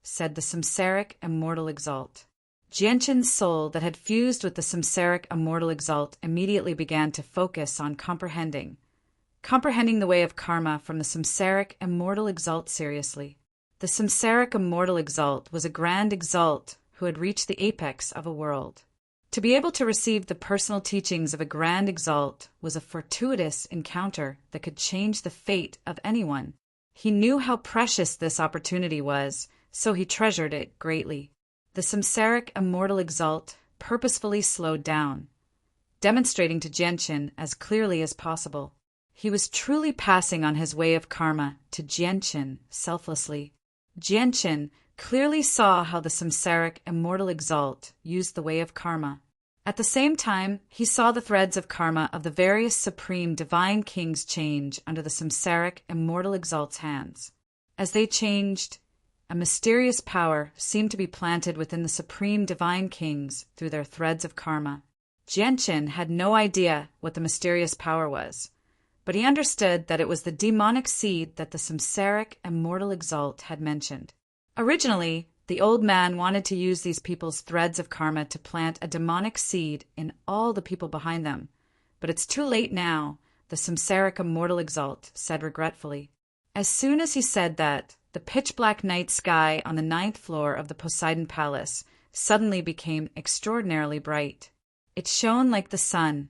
said the samsaric immortal exalt. Jianshin's soul that had fused with the samsaric immortal exalt immediately began to focus on comprehending the way of karma from the samsaric immortal exalt seriously. The samsaric immortal exalt was a grand exalt who had reached the apex of a world. To be able to receive the personal teachings of a grand exalt was a fortuitous encounter that could change the fate of anyone. He knew how precious this opportunity was, so he treasured it greatly. The samsaric immortal exalt purposefully slowed down, demonstrating to Jianshin as clearly as possible. He was truly passing on his way of karma to Jianshin selflessly. Jianshin clearly saw how the samsaric immortal exalt used the way of karma. At the same time, he saw the threads of karma of the various supreme divine kings change under the samsaric immortal exalt's hands. As they changed, a mysterious power seemed to be planted within the supreme divine kings through their threads of karma. Jianshin had no idea what the mysterious power was, but he understood that it was the demonic seed that the samsaric immortal exalt had mentioned. Originally, the old man wanted to use these people's threads of karma to plant a demonic seed in all the people behind them, but it's too late now, the samsaric immortal exalt said regretfully. As soon as he said that, the pitch-black night sky on the 9th floor of the Poseidon Palace suddenly became extraordinarily bright. It shone like the sun,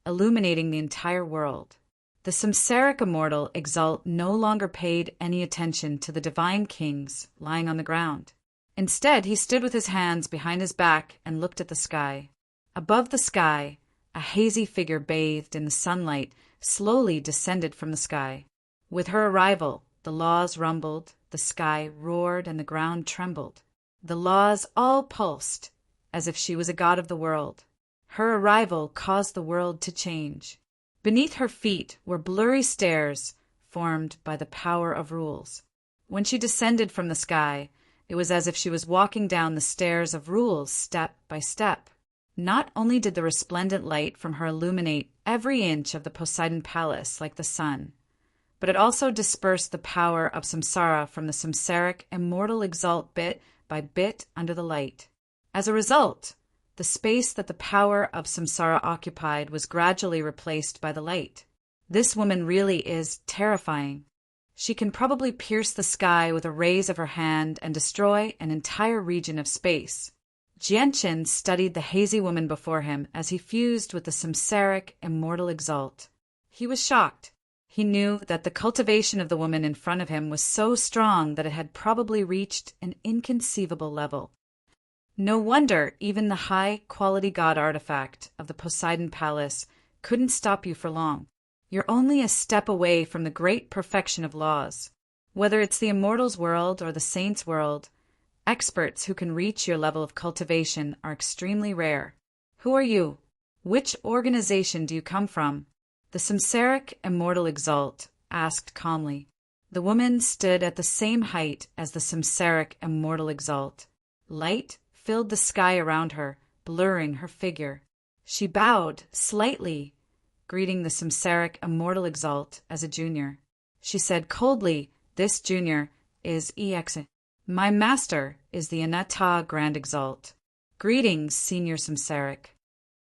illuminating the entire world. The samsaric immortal exalt no longer paid any attention to the divine kings lying on the ground. Instead, he stood with his hands behind his back and looked at the sky. Above the sky, a hazy figure bathed in the sunlight slowly descended from the sky. With her arrival, the laws rumbled, the sky roared, and the ground trembled. The laws all pulsed, as if she was a god of the world. Her arrival caused the world to change. Beneath her feet were blurry stairs formed by the power of rules. When she descended from the sky, it was as if she was walking down the stairs of rules step by step. Not only did the resplendent light from her illuminate every inch of the Poseidon Palace like the sun, but it also dispersed the power of samsara from the samsaric immortal exalt bit by bit under the light. As a result, the space that the power of samsara occupied was gradually replaced by the light. This woman really is terrifying. She can probably pierce the sky with a raise of her hand and destroy an entire region of space. Jianshin studied the hazy woman before him as he fused with the samsaric immortal exalt. He was shocked. He knew that the cultivation of the woman in front of him was so strong that it had probably reached an inconceivable level. No wonder even the high-quality god artifact of the Poseidon Palace couldn't stop you for long. You're only a step away from the great perfection of laws. Whether it's the immortal's world or the saint's world, experts who can reach your level of cultivation are extremely rare. Who are you? Which organization do you come from? The samsaric immortal exalt asked calmly. The woman stood at the same height as the samsaric immortal exalt. Light filled the sky around her, blurring her figure. She bowed slightly, greeting the samsaric immortal exalt as a junior. She said coldly, "This junior is EX. My master is the Anatta Grand Exalt. Greetings, Senior Samsaric."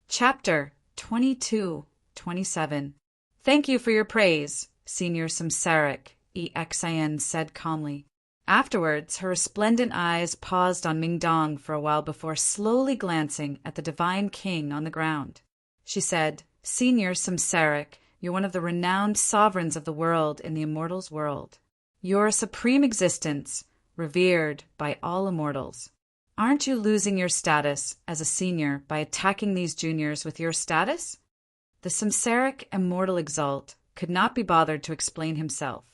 Chapter 22-27. Thank you for your praise, Senior Samsaric, EXIN said calmly. Afterwards, her resplendent eyes paused on Mingdong for a while before slowly glancing at the divine king on the ground. She said, "Senior Samsaric, you're one of the renowned sovereigns of the world in the immortal's world. You're a supreme existence, revered by all immortals. Aren't you losing your status as a senior by attacking these juniors with your status?" The samsaric immortal exalt could not be bothered to explain himself.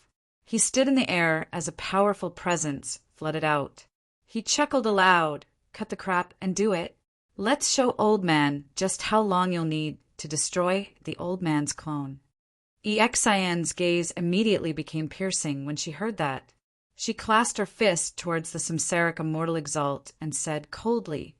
He stood in the air as a powerful presence flooded out. He chuckled aloud, "Cut the crap and do it. Let's show old man just how long you'll need to destroy the old man's clone." Exian's gaze immediately became piercing when she heard that. She clasped her fist towards the Samsaric immortal exalt and said coldly,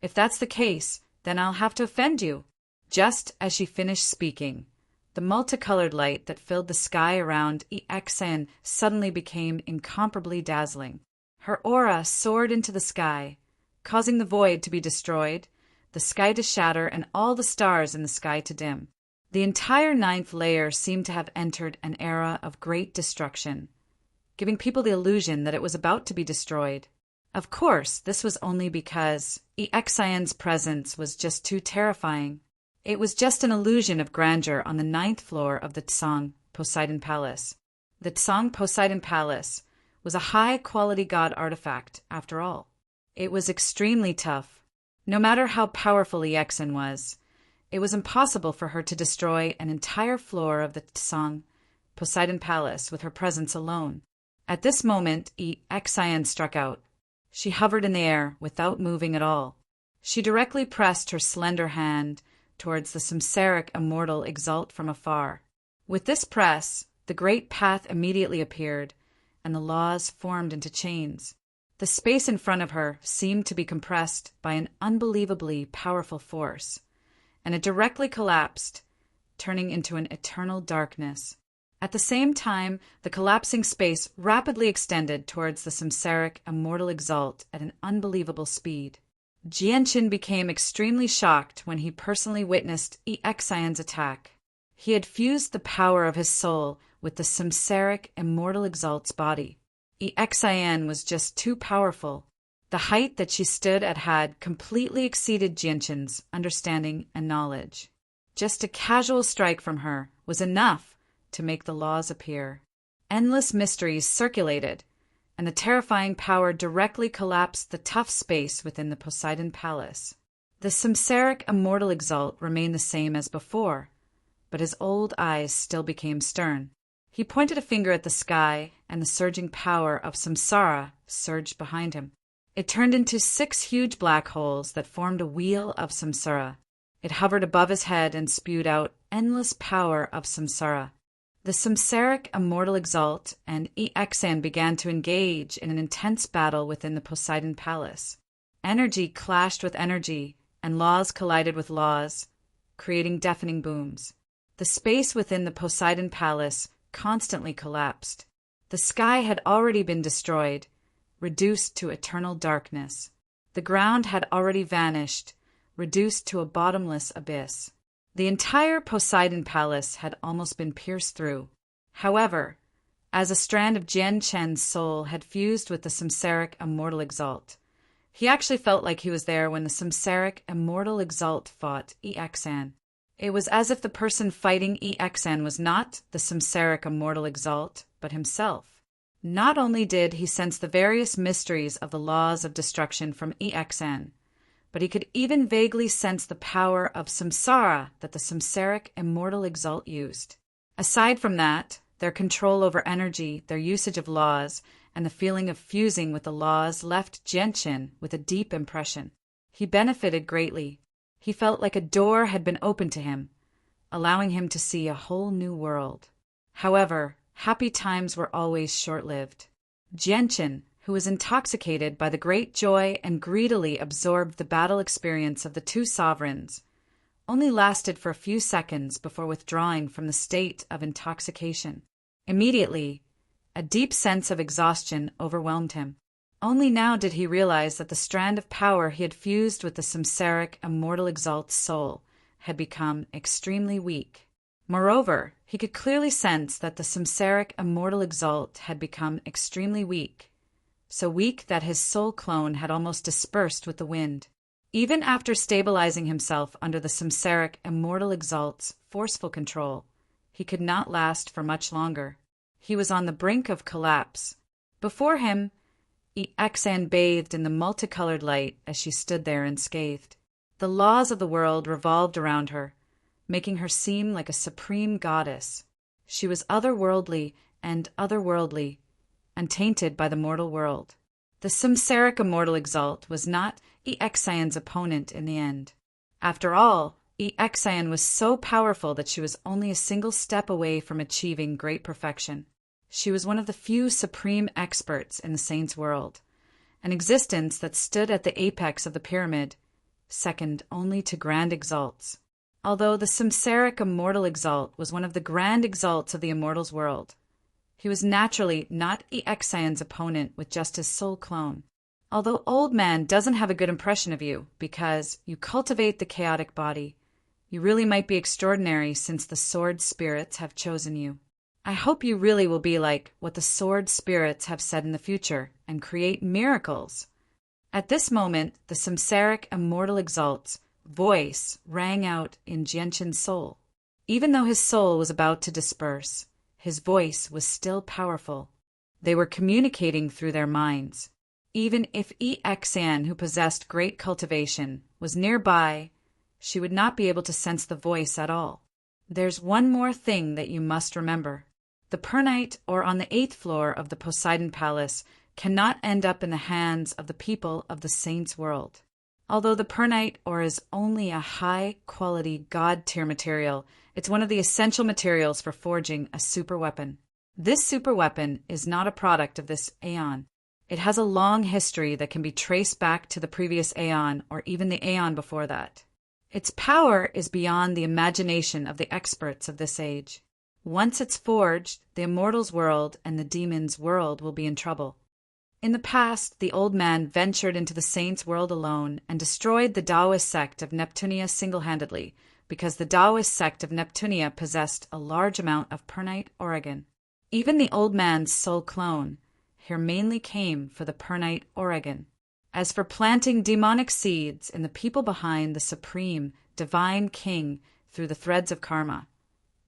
"If that's the case, then I'll have to offend you." Just as she finished speaking, the multicolored light that filled the sky around Exian suddenly became incomparably dazzling. Her aura soared into the sky, causing the void to be destroyed, the sky to shatter, and all the stars in the sky to dim. The entire ninth layer seemed to have entered an era of great destruction, giving people the illusion that it was about to be destroyed. Of course, this was only because Exian's presence was just too terrifying. It was just an illusion of grandeur on the ninth floor of the Tsang Poseidon Palace. The Tsang Poseidon Palace was a high-quality god artifact, after all. It was extremely tough. No matter how powerful Exian was, it was impossible for her to destroy an entire floor of the Tsang Poseidon Palace with her presence alone. At this moment, Exian struck out. She hovered in the air without moving at all. She directly pressed her slender hand towards the Samsaric immortal exalt from afar. With this press, the great path immediately appeared, and the laws formed into chains. The space in front of her seemed to be compressed by an unbelievably powerful force, and it directly collapsed, turning into an eternal darkness. At the same time, the collapsing space rapidly extended towards the Samsaric immortal exalt at an unbelievable speed. Jianqin became extremely shocked when he personally witnessed Exian's attack. He had fused the power of his soul with the Samsaric immortal exalt's body. Exian was just too powerful. The height that she stood at had completely exceeded Jianqin's understanding and knowledge. Just a casual strike from her was enough to make the laws appear. Endless mysteries circulated, and the terrifying power directly collapsed the tough space within the Poseidon Palace. The Samsaric immortal exalt remained the same as before, but his old eyes still became stern. He pointed a finger at the sky, and the surging power of samsara surged behind him. It turned into 6 huge black holes that formed a wheel of samsara. It hovered above his head and spewed out endless power of samsara. The Samsaric immortal exalt and Exian began to engage in an intense battle within the Poseidon Palace. Energy clashed with energy, and laws collided with laws, creating deafening booms. The space within the Poseidon Palace constantly collapsed. The sky had already been destroyed, reduced to eternal darkness. The ground had already vanished, reduced to a bottomless abyss. The entire Poseidon Palace had almost been pierced through. However, as a strand of Jianqin's soul had fused with the Samsaric immortal exalt, he actually felt like he was there when the Samsaric immortal exalt fought Exian. It was as if the person fighting Exian was not the Samsaric immortal exalt, but himself. Not only did he sense the various mysteries of the laws of destruction from Exian, but he could even vaguely sense the power of samsara that the Samsaric immortal exalt used. Aside from that, their control over energy, their usage of laws, and the feeling of fusing with the laws left Jianqin with a deep impression. He benefited greatly. He felt like a door had been opened to him, allowing him to see a whole new world. However, happy times were always short-lived. Jianqin, who was intoxicated by the great joy and greedily absorbed the battle experience of the 2 sovereigns, only lasted for a few seconds before withdrawing from the state of intoxication. Immediately, a deep sense of exhaustion overwhelmed him. Only now did he realize that the strand of power he had fused with the Samsaric immortal exalt's soul had become extremely weak. Moreover, he could clearly sense that the Samsaric immortal exalt had become extremely weak, so weak that his soul clone had almost dispersed with the wind. Even after stabilizing himself under the Samsaric immortal exalt's forceful control, he could not last for much longer. He was on the brink of collapse. Before him, Exian bathed in the multicolored light as she stood there unscathed. The laws of the world revolved around her, making her seem like a supreme goddess. She was otherworldly and otherworldly, untainted by the mortal world. The Samsaric immortal exalt was not Exian's opponent in the end. After all, Exian was so powerful that she was only a single step away from achieving great perfection. She was one of the few supreme experts in the saints' world, an existence that stood at the apex of the pyramid, second only to grand exalts. Although the samsaric immortal exalt was one of the grand exalts of the immortals' world, he was naturally not Exian's opponent with just his soul clone. Although Old Man doesn't have a good impression of you because you cultivate the chaotic body, you really might be extraordinary since the sword spirits have chosen you. I hope you really will be like what the sword spirits have said in the future and create miracles. At this moment, the samsaric immortal exalt's voice rang out in Jianshin's soul. Even though his soul was about to disperse, his voice was still powerful. They were communicating through their minds. Even if Exian, who possessed great cultivation, was nearby, she would not be able to sense the voice at all. There's one more thing that you must remember. The Pernite, or on the 8th floor of the Poseidon Palace, cannot end up in the hands of the people of the saints' world. Although the Pernite ore is only a high-quality god-tier material, it's one of the essential materials for forging a superweapon. This superweapon is not a product of this aeon. It has a long history that can be traced back to the previous aeon or even the aeon before that. Its power is beyond the imagination of the experts of this age. Once it's forged, the immortals' world and the demons' world will be in trouble. In the past, the old man ventured into the saints' world alone and destroyed the Taoist sect of Neptunia single-handedly because the Taoist sect of Neptunia possessed a large amount of Pernite Oregon. Even the old man's soul clone here mainly came for the Pernite Oregon. As for planting demonic seeds in the people behind the supreme, divine king through the threads of karma,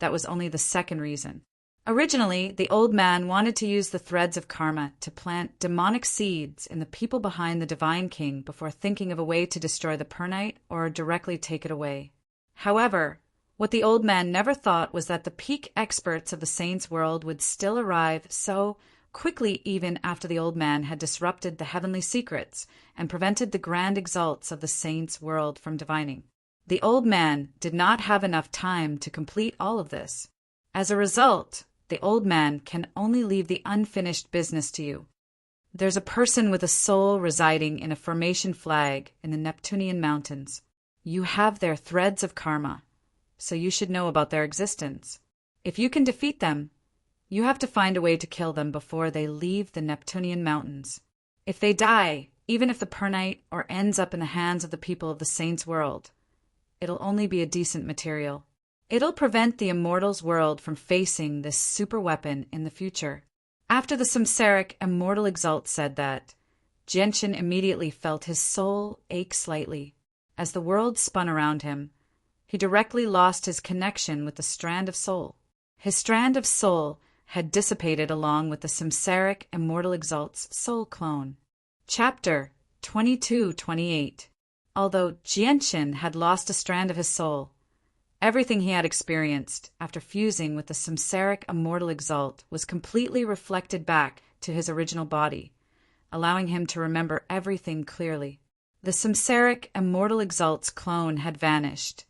that was only the second reason. Originally, the old man wanted to use the threads of karma to plant demonic seeds in the people behind the divine king before thinking of a way to destroy the Pernite or directly take it away. However, what the old man never thought was that the peak experts of the saints' world would still arrive so quickly even after the old man had disrupted the heavenly secrets and prevented the grand exalts of the saints' world from divining. The old man did not have enough time to complete all of this. As a result, the old man can only leave the unfinished business to you. There's a person with a soul residing in a formation flag in the Neptunian mountains. You have their threads of karma, so you should know about their existence. If you can defeat them, you have to find a way to kill them before they leave the Neptunian mountains. If they die, even if the Pernite or ends up in the hands of the people of the saints' world, it'll only be a decent material. It'll prevent the immortals' world from facing this super weapon in the future. After the samsaric immortal exalt said that, Jianshin immediately felt his soul ache slightly. As the world spun around him, he directly lost his connection with the strand of soul. His strand of soul had dissipated along with the samsaric immortal exalt's soul clone. Chapter 22-28. Although Jianshin had lost a strand of his soul, everything he had experienced after fusing with the samsaric immortal exalt was completely reflected back to his original body, allowing him to remember everything clearly. The samsaric immortal exalt's clone had vanished,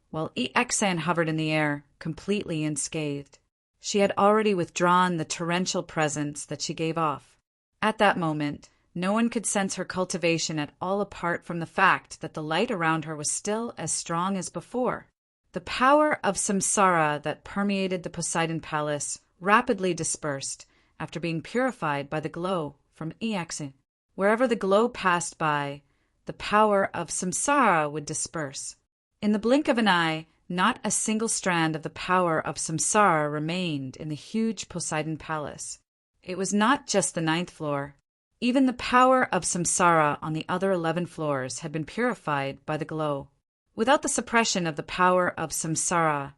while Exian hovered in the air, completely unscathed. She had already withdrawn the torrential presence that she gave off. At that moment, no one could sense her cultivation at all apart from the fact that the light around her was still as strong as before. The power of samsara that permeated the Poseidon Palace rapidly dispersed after being purified by the glow from Exian. Wherever the glow passed by, the power of samsara would disperse. In the blink of an eye, not a single strand of the power of samsara remained in the huge Poseidon Palace. It was not just the 9th floor. Even the power of samsara on the other 11 floors had been purified by the glow. Without the suppression of the power of samsara,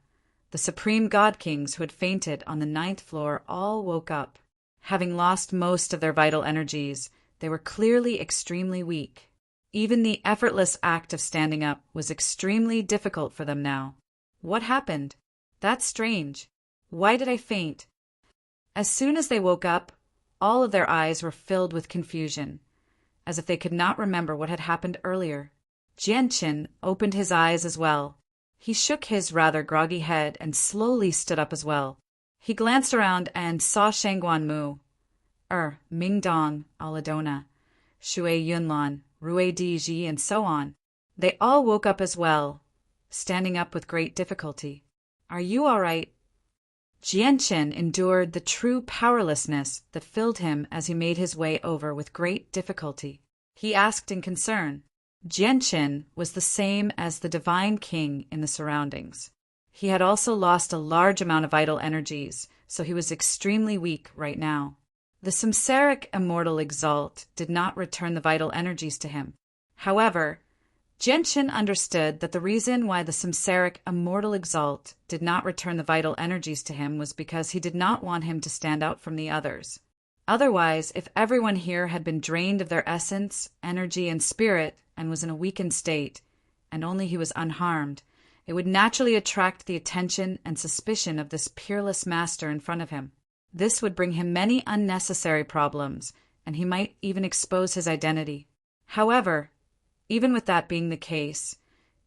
the supreme god kings who had fainted on the 9th floor all woke up. Having lost most of their vital energies, they were clearly extremely weak. Even the effortless act of standing up was extremely difficult for them now. What happened? That's strange. Why did I faint? As soon as they woke up, all of their eyes were filled with confusion, as if they could not remember what had happened earlier. Jianshin opened his eyes as well. He shook his rather groggy head and slowly stood up as well. He glanced around and saw Shangguan Mu, Mingdong, Aladona, Shui Yunlan, Rui Di and so on. They all woke up as well, standing up with great difficulty. "Are you all right?" Jianchen endured the true powerlessness that filled him as he made his way over with great difficulty. He asked in concern. Jianchen was the same as the divine king in the surroundings. He had also lost a large amount of vital energies, so he was extremely weak right now. The samsaric immortal exalt did not return the vital energies to him. However, Jianchen understood that the reason why the samsaric immortal exalt did not return the vital energies to him was because he did not want him to stand out from the others. Otherwise, if everyone here had been drained of their essence, energy, and spirit, and was in a weakened state, and only he was unharmed, it would naturally attract the attention and suspicion of this peerless master in front of him. This would bring him many unnecessary problems, and he might even expose his identity. However, even with that being the case,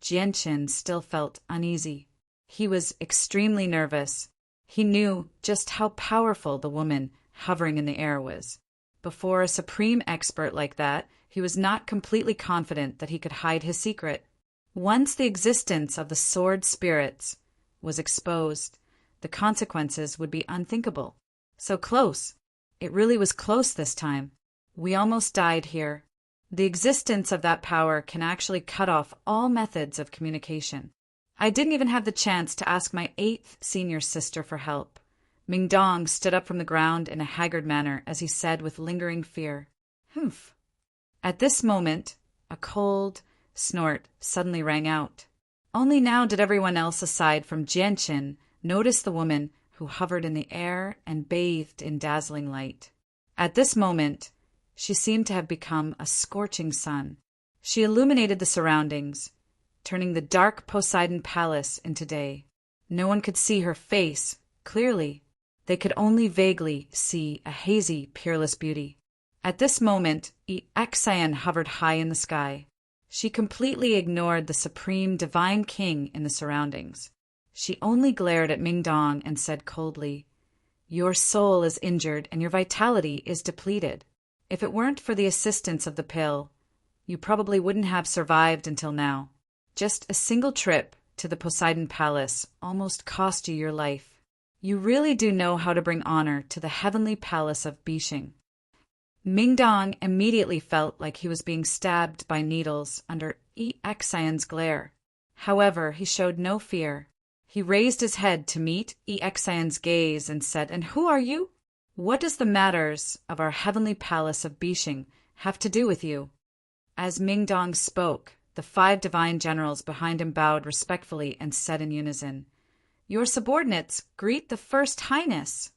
Jianchen still felt uneasy. He was extremely nervous. He knew just how powerful the woman hovering in the air was. Before a supreme expert like that, he was not completely confident that he could hide his secret. Once the existence of the sword spirits was exposed, the consequences would be unthinkable. So close. It really was close this time. We almost died here. The existence of that power can actually cut off all methods of communication. I didn't even have the chance to ask my 8th senior sister for help. Mingdong stood up from the ground in a haggard manner as he said with lingering fear, "Humph." At this moment, a cold snort suddenly rang out. Only now did everyone else aside from Jianchen notice the woman who hovered in the air and bathed in dazzling light. At this moment, she seemed to have become a scorching sun. She illuminated the surroundings, turning the dark Poseidon Palace into day. No one could see her face clearly. They could only vaguely see a hazy, peerless beauty. At this moment, Exian hovered high in the sky. She completely ignored the supreme divine king in the surroundings. She only glared at Mingdong and said coldly, "Your soul is injured and your vitality is depleted. If it weren't for the assistance of the pill, you probably wouldn't have survived until now. Just a single trip to the Poseidon Palace almost cost you your life. You really do know how to bring honor to the heavenly palace of Bishing." Mingdong immediately felt like he was being stabbed by needles under Exian's glare. However, he showed no fear. He raised his head to meet Exian's gaze and said, "And who are you? What does the matters of our heavenly palace of Bishing have to do with you?" As Mingdong spoke, the 5 divine generals behind him bowed respectfully and said in unison, "Your subordinates greet the First Highness."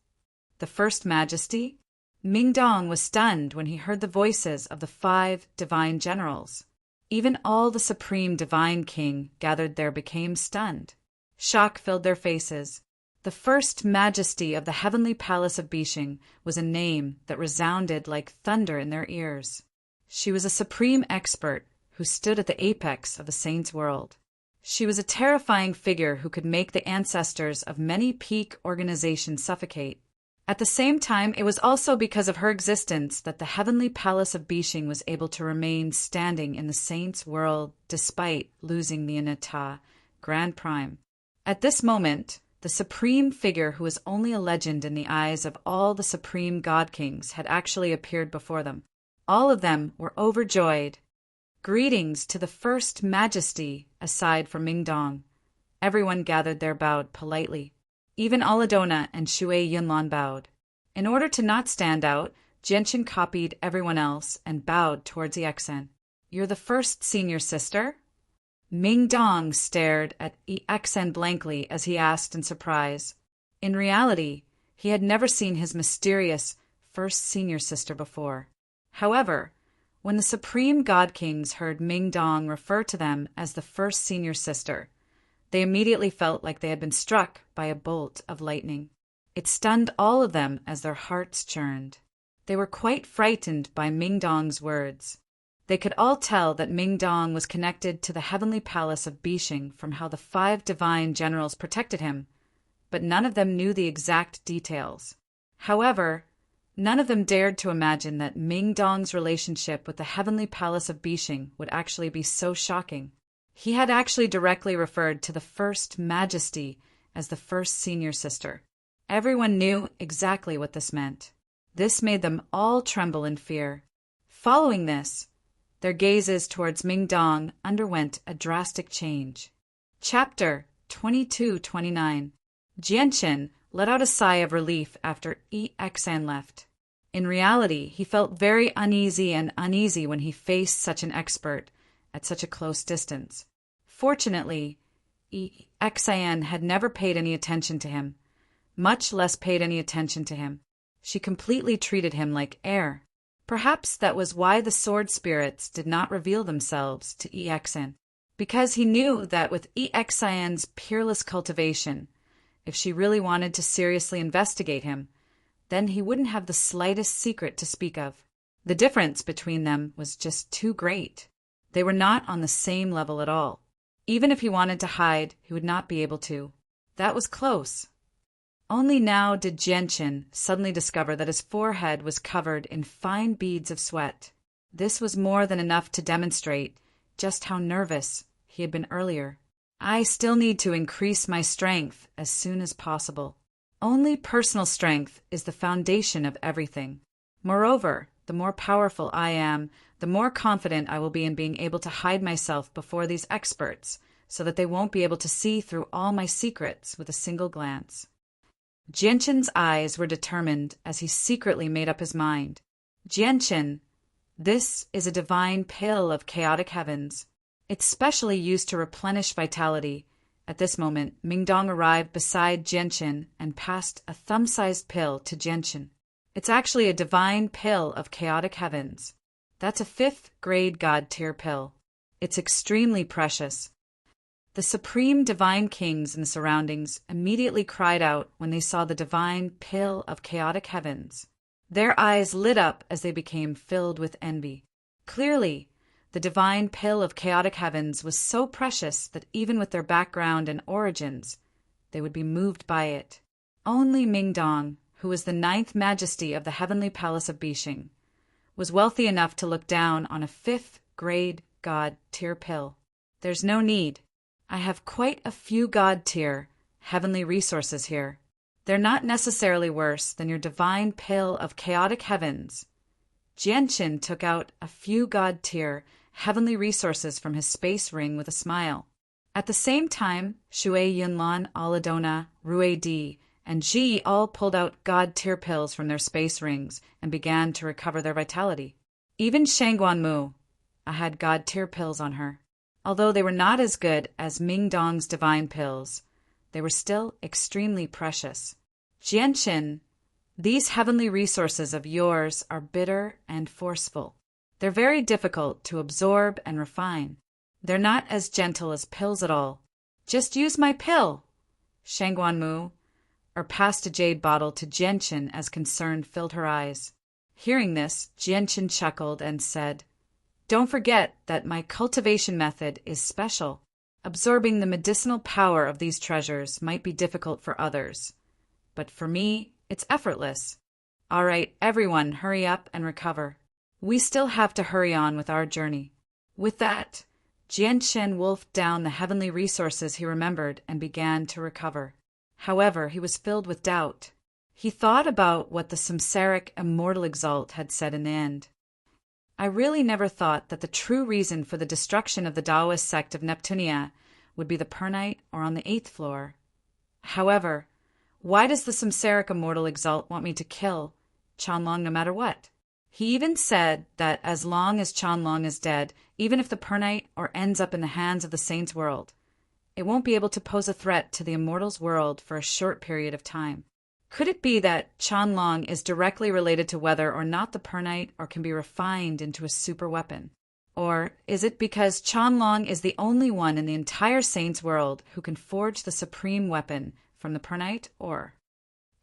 The First Majesty? Mingdong was stunned when he heard the voices of the 5 divine generals. Even all the supreme divine king gathered there became stunned. Shock filled their faces. The First Majesty of the heavenly palace of Bishing was a name that resounded like thunder in their ears. She was a supreme expert who stood at the apex of the saints' world. She was a terrifying figure who could make the ancestors of many peak organizations suffocate. At the same time, it was also because of her existence that the heavenly palace of Bishing was able to remain standing in the saints' world despite losing the Anata Grand Prime. At this moment, the supreme figure who was only a legend in the eyes of all the supreme god kings had actually appeared before them. All of them were overjoyed. "Greetings to the First Majesty," aside from Mingdong. Everyone gathered there bowed politely. Even Aladona and Shui Yunlan bowed. In order to not stand out, Jianchen copied everyone else and bowed towards Exen. "You're the first senior sister?" Mingdong stared at Exen blankly as he asked in surprise. In reality, he had never seen his mysterious first senior sister before. However, when the supreme god kings heard Mingdong refer to them as the first senior sister, they immediately felt like they had been struck by a bolt of lightning. It stunned all of them as their hearts churned. They were quite frightened by Mingdong's words. They could all tell that Ming Dong was connected to the heavenly palace of Bixing from how the 5 divine generals protected him, but none of them knew the exact details. However, none of them dared to imagine that Ming Dong's relationship with the heavenly palace of Bixing would actually be so shocking. He had actually directly referred to the First Majesty as the first senior sister. Everyone knew exactly what this meant. This made them all tremble in fear. Following this, their gazes towards Ming Dong underwent a drastic change. Chapter 22-29. Jianchen let out a sigh of relief after Exan left. In reality, he felt very uneasy when he faced such an expert at such a close distance. Fortunately, Exan had never paid any attention to him, much less paid any attention to him. She completely treated him like air. Perhaps that was why the sword spirits did not reveal themselves to Exan, because he knew that with Exan's peerless cultivation, if she really wanted to seriously investigate him, then he wouldn't have the slightest secret to speak of. The difference between them was just too great. They were not on the same level at all. Even if he wanted to hide, he would not be able to. That was close. Only now did Jianchen suddenly discover that his forehead was covered in fine beads of sweat. This was more than enough to demonstrate just how nervous he had been earlier. I still need to increase my strength as soon as possible. Only personal strength is the foundation of everything. Moreover, the more powerful I am, the more confident I will be in being able to hide myself before these experts, so that they won't be able to see through all my secrets with a single glance. Jianchen's eyes were determined as he secretly made up his mind. Jianchen, this is a divine pill of chaotic heavens. It's specially used to replenish vitality. At this moment, Ming Dong arrived beside Jianchen and passed a thumb-sized pill to Jianchen. It's actually a divine pill of chaotic heavens. That's a 5th grade god tier pill. It's extremely precious. The supreme divine kings in the surroundings immediately cried out when they saw the divine pill of chaotic heavens. Their eyes lit up as they became filled with envy. Clearly, the divine pill of chaotic heavens was so precious that even with their background and origins, they would be moved by it. Only Ming Dong, who was the 9th Majesty of the heavenly palace of Bixing, was wealthy enough to look down on a 5th grade god tier pill. There's no need. I have quite a few god-tier, heavenly resources here. They're not necessarily worse than your divine pill of chaotic heavens. Jianchen took out a few god-tier, heavenly resources from his space ring with a smile. At the same time, Shui Yunlan, Aladona, Rui Di, and Ji all pulled out god-tier pills from their space rings and began to recover their vitality. Even Shangguan Mu, I had god-tier pills on her. Although they were not as good as Ming Dong's divine pills, they were still extremely precious. Jianchen, these heavenly resources of yours are bitter and forceful. They're very difficult to absorb and refine. They're not as gentle as pills at all. Just use my pill, Shangguan Mu, or passed a jade bottle to Jianchen as concern filled her eyes. Hearing this, Jianchen chuckled and said, "Don't forget that my cultivation method is special. Absorbing the medicinal power of these treasures might be difficult for others, but for me, it's effortless. All right, everyone, hurry up and recover. We still have to hurry on with our journey." With that, Jianchen wolfed down the heavenly resources he remembered and began to recover. However, he was filled with doubt. He thought about what the samsaric immortal exalt had said in the end. I really never thought that the true reason for the destruction of the Taoist sect of Neptunia would be the Pernite or on the 8th floor. However, why does the samsaric immortal exalt want me to kill Chanlong no matter what? He even said that as long as Chanlong is dead, even if the Pernite or ends up in the hands of the Saints' world, it won't be able to pose a threat to the immortals' world for a short period of time. Could it be that Chanlong is directly related to whether or not the Pernite or can be refined into a super weapon? Or is it because Chanlong is the only one in the entire Saints world who can forge the supreme weapon from the Pernite ore?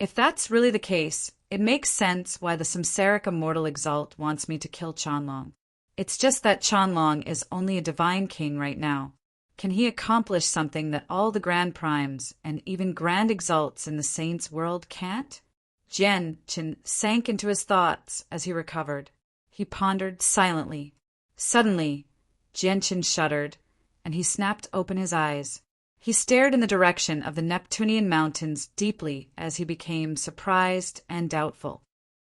If that's really the case, it makes sense why the samsaric immortal exalt wants me to kill Chanlong. It's just that Chanlong is only a divine king right now. Can he accomplish something that all the grand primes and even grand exalts in the saints' world can't? Genshin sank into his thoughts as he recovered. He pondered silently. Suddenly, Genshin shuddered, and he snapped open his eyes. He stared in the direction of the Neptunian mountains deeply as he became surprised and doubtful.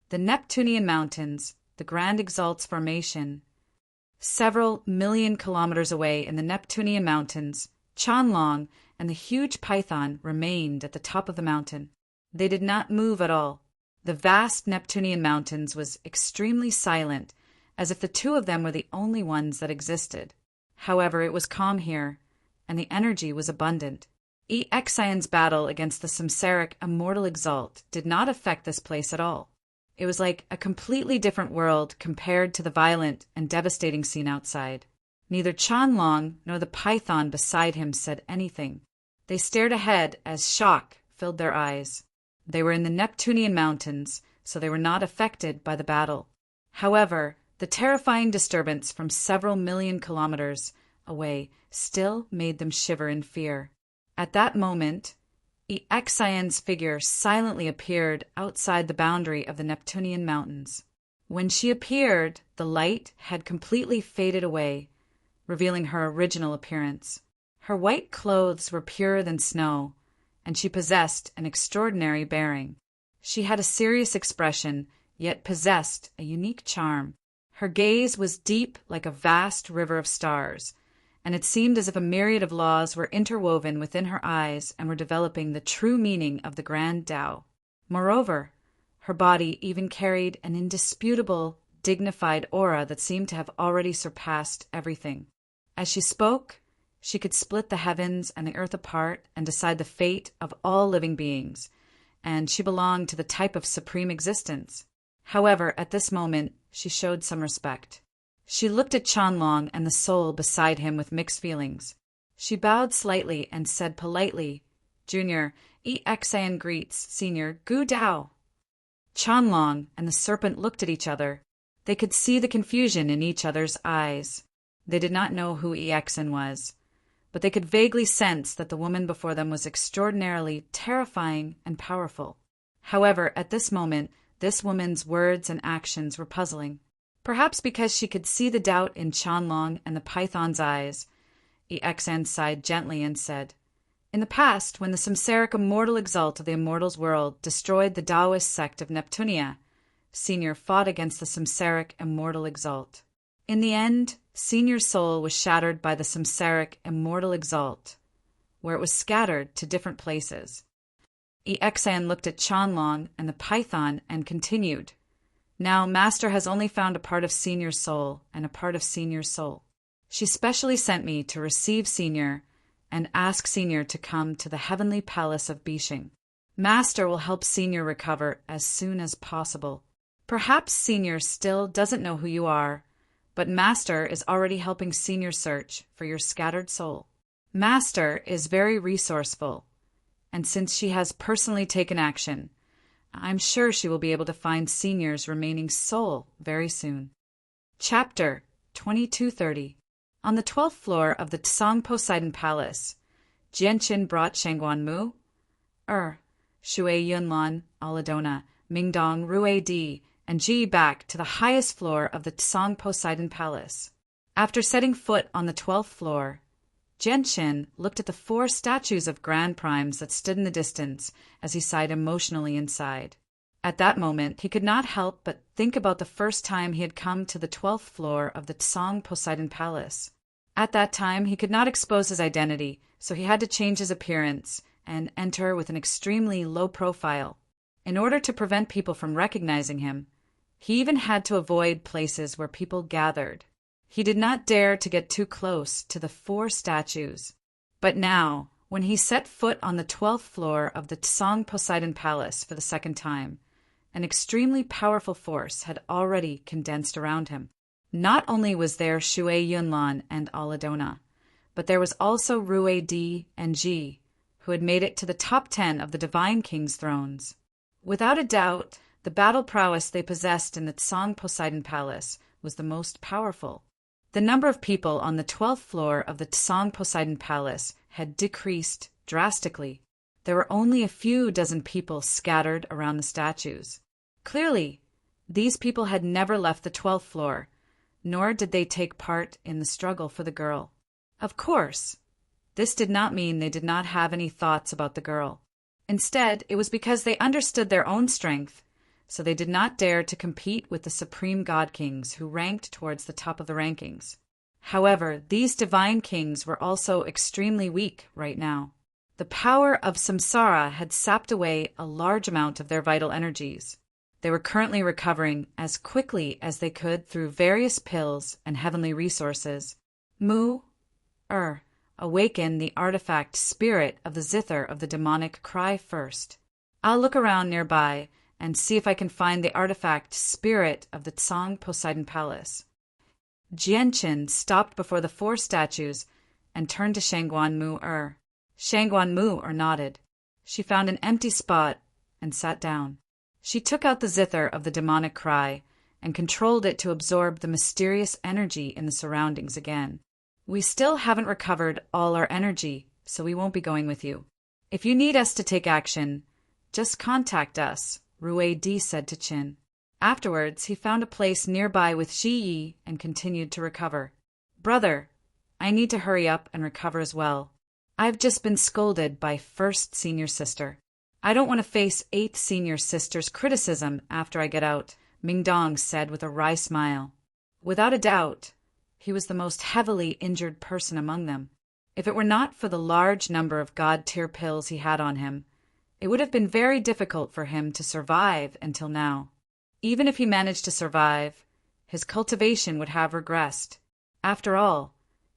The Neptunian mountains, the Grand Exalt's formation. Several million kilometers away in the Neptunian mountains, Chanlong and the huge python remained at the top of the mountain. They did not move at all. The vast Neptunian mountains was extremely silent, as if the two of them were the only ones that existed. However, it was calm here, and the energy was abundant. Exion's battle against the Samsaric Immortal Exalt did not affect this place at all. It was like a completely different world compared to the violent and devastating scene outside. Neither Chanlong nor the python beside him said anything. They stared ahead as shock filled their eyes. They were in the Neptunian mountains, so they were not affected by the battle. However, the terrifying disturbance from several million kilometers away still made them shiver in fear. At that moment, Exion's figure silently appeared outside the boundary of the Neptunian mountains. When she appeared, the light had completely faded away, revealing her original appearance. Her white clothes were purer than snow, and she possessed an extraordinary bearing. She had a serious expression, yet possessed a unique charm. Her gaze was deep like a vast river of stars, and it seemed as if a myriad of laws were interwoven within her eyes and were developing the true meaning of the Grand Tao. Moreover, her body even carried an indisputable, dignified aura that seemed to have already surpassed everything. As she spoke, she could split the heavens and the earth apart and decide the fate of all living beings, and she belonged to the type of supreme existence. However, at this moment, she showed some respect. She looked at Chanlong and the soul beside him with mixed feelings. She bowed slightly and said politely, "Junior, Exion greets Senior Gu Dao." Chanlong and the serpent looked at each other. They could see the confusion in each other's eyes. They did not know who Exion was, but they could vaguely sense that the woman before them was extraordinarily terrifying and powerful. However, at this moment, this woman's words and actions were puzzling. Perhaps because she could see the doubt in Chanlong and the python's eyes, Exion sighed gently and said, "In the past, when the Samsaric Immortal Exalt of the Immortals world destroyed the Taoist sect of Neptunia, Senior fought against the Samsaric Immortal Exalt. In the end, Senior's soul was shattered by the Samsaric Immortal Exalt, where it was scattered to different places." Exion looked at Chanlong and the python and continued, "Now, Master has only found a part of Senior's soul and a part of Senior's soul. She specially sent me to receive Senior and ask Senior to come to the heavenly palace of Bishing. Master will help Senior recover as soon as possible. Perhaps Senior still doesn't know who you are, but Master is already helping Senior search for your scattered soul. Master is very resourceful, and since she has personally taken action, I'm sure she will be able to find Senior's remaining soul very soon." Chapter 2230. On the 12th floor of the Tsang Poseidon Palace, Genshin brought Shangguan Mu, Shui Yunlan, Aladona, Mingdong, Rue Di, and Ji back to the highest floor of the Tsang Poseidon Palace. After setting foot on the 12th floor, Genshin looked at the 4 statues of Grand Primes that stood in the distance as he sighed emotionally inside. At that moment, he could not help but think about the first time he had come to the 12th floor of the Tsang Poseidon Palace. At that time, he could not expose his identity, so he had to change his appearance and enter with an extremely low profile. In order to prevent people from recognizing him, he even had to avoid places where people gathered. He did not dare to get too close to the 4 statues. But now, when he set foot on the 12th floor of the Tsang Poseidon Palace for the second time, an extremely powerful force had already condensed around him. Not only was there Shui Yunlan and Aladona, but there was also Rue Di and Ji, who had made it to the top 10 of the Divine King's thrones. Without a doubt, the battle prowess they possessed in the Tsang Poseidon Palace was the most powerful. The number of people on the 12th floor of the Tsang Poseidon Palace had decreased drastically. There were only a few dozen people scattered around the statues. Clearly, these people had never left the 12th floor, nor did they take part in the struggle for the girl. Of course, this did not mean they did not have any thoughts about the girl. Instead, it was because they understood their own strength, so they did not dare to compete with the supreme god kings who ranked towards the top of the rankings. However, these divine kings were also extremely weak right now. The power of samsara had sapped away a large amount of their vital energies. They were currently recovering as quickly as they could through various pills and heavenly resources. Awaken the artifact spirit of the zither of the demonic cry first. I'll look around nearby and see if I can find the artifact spirit of the Tsang Poseidon Palace. Jianqin stopped before the 4 statues and turned to Shangguan Mu-er. Shangguan Mu-er nodded. She found an empty spot and sat down. She took out the zither of the demonic cry and controlled it to absorb the mysterious energy in the surroundings again. We still haven't recovered all our energy, so we won't be going with you. If you need us to take action, just contact us, Rui Di said to Qin. Afterwards, he found a place nearby with Shi Yi and continued to recover. Brother, I need to hurry up and recover as well. I've just been scolded by first senior sister. I don't want to face 8th senior sister's criticism after I get out, Mingdong said with a wry smile. Without a doubt, he was the most heavily injured person among them. If it were not for the large number of god-tier pills he had on him, it would have been very difficult for him to survive until now. Even if he managed to survive, his cultivation would have regressed. After all,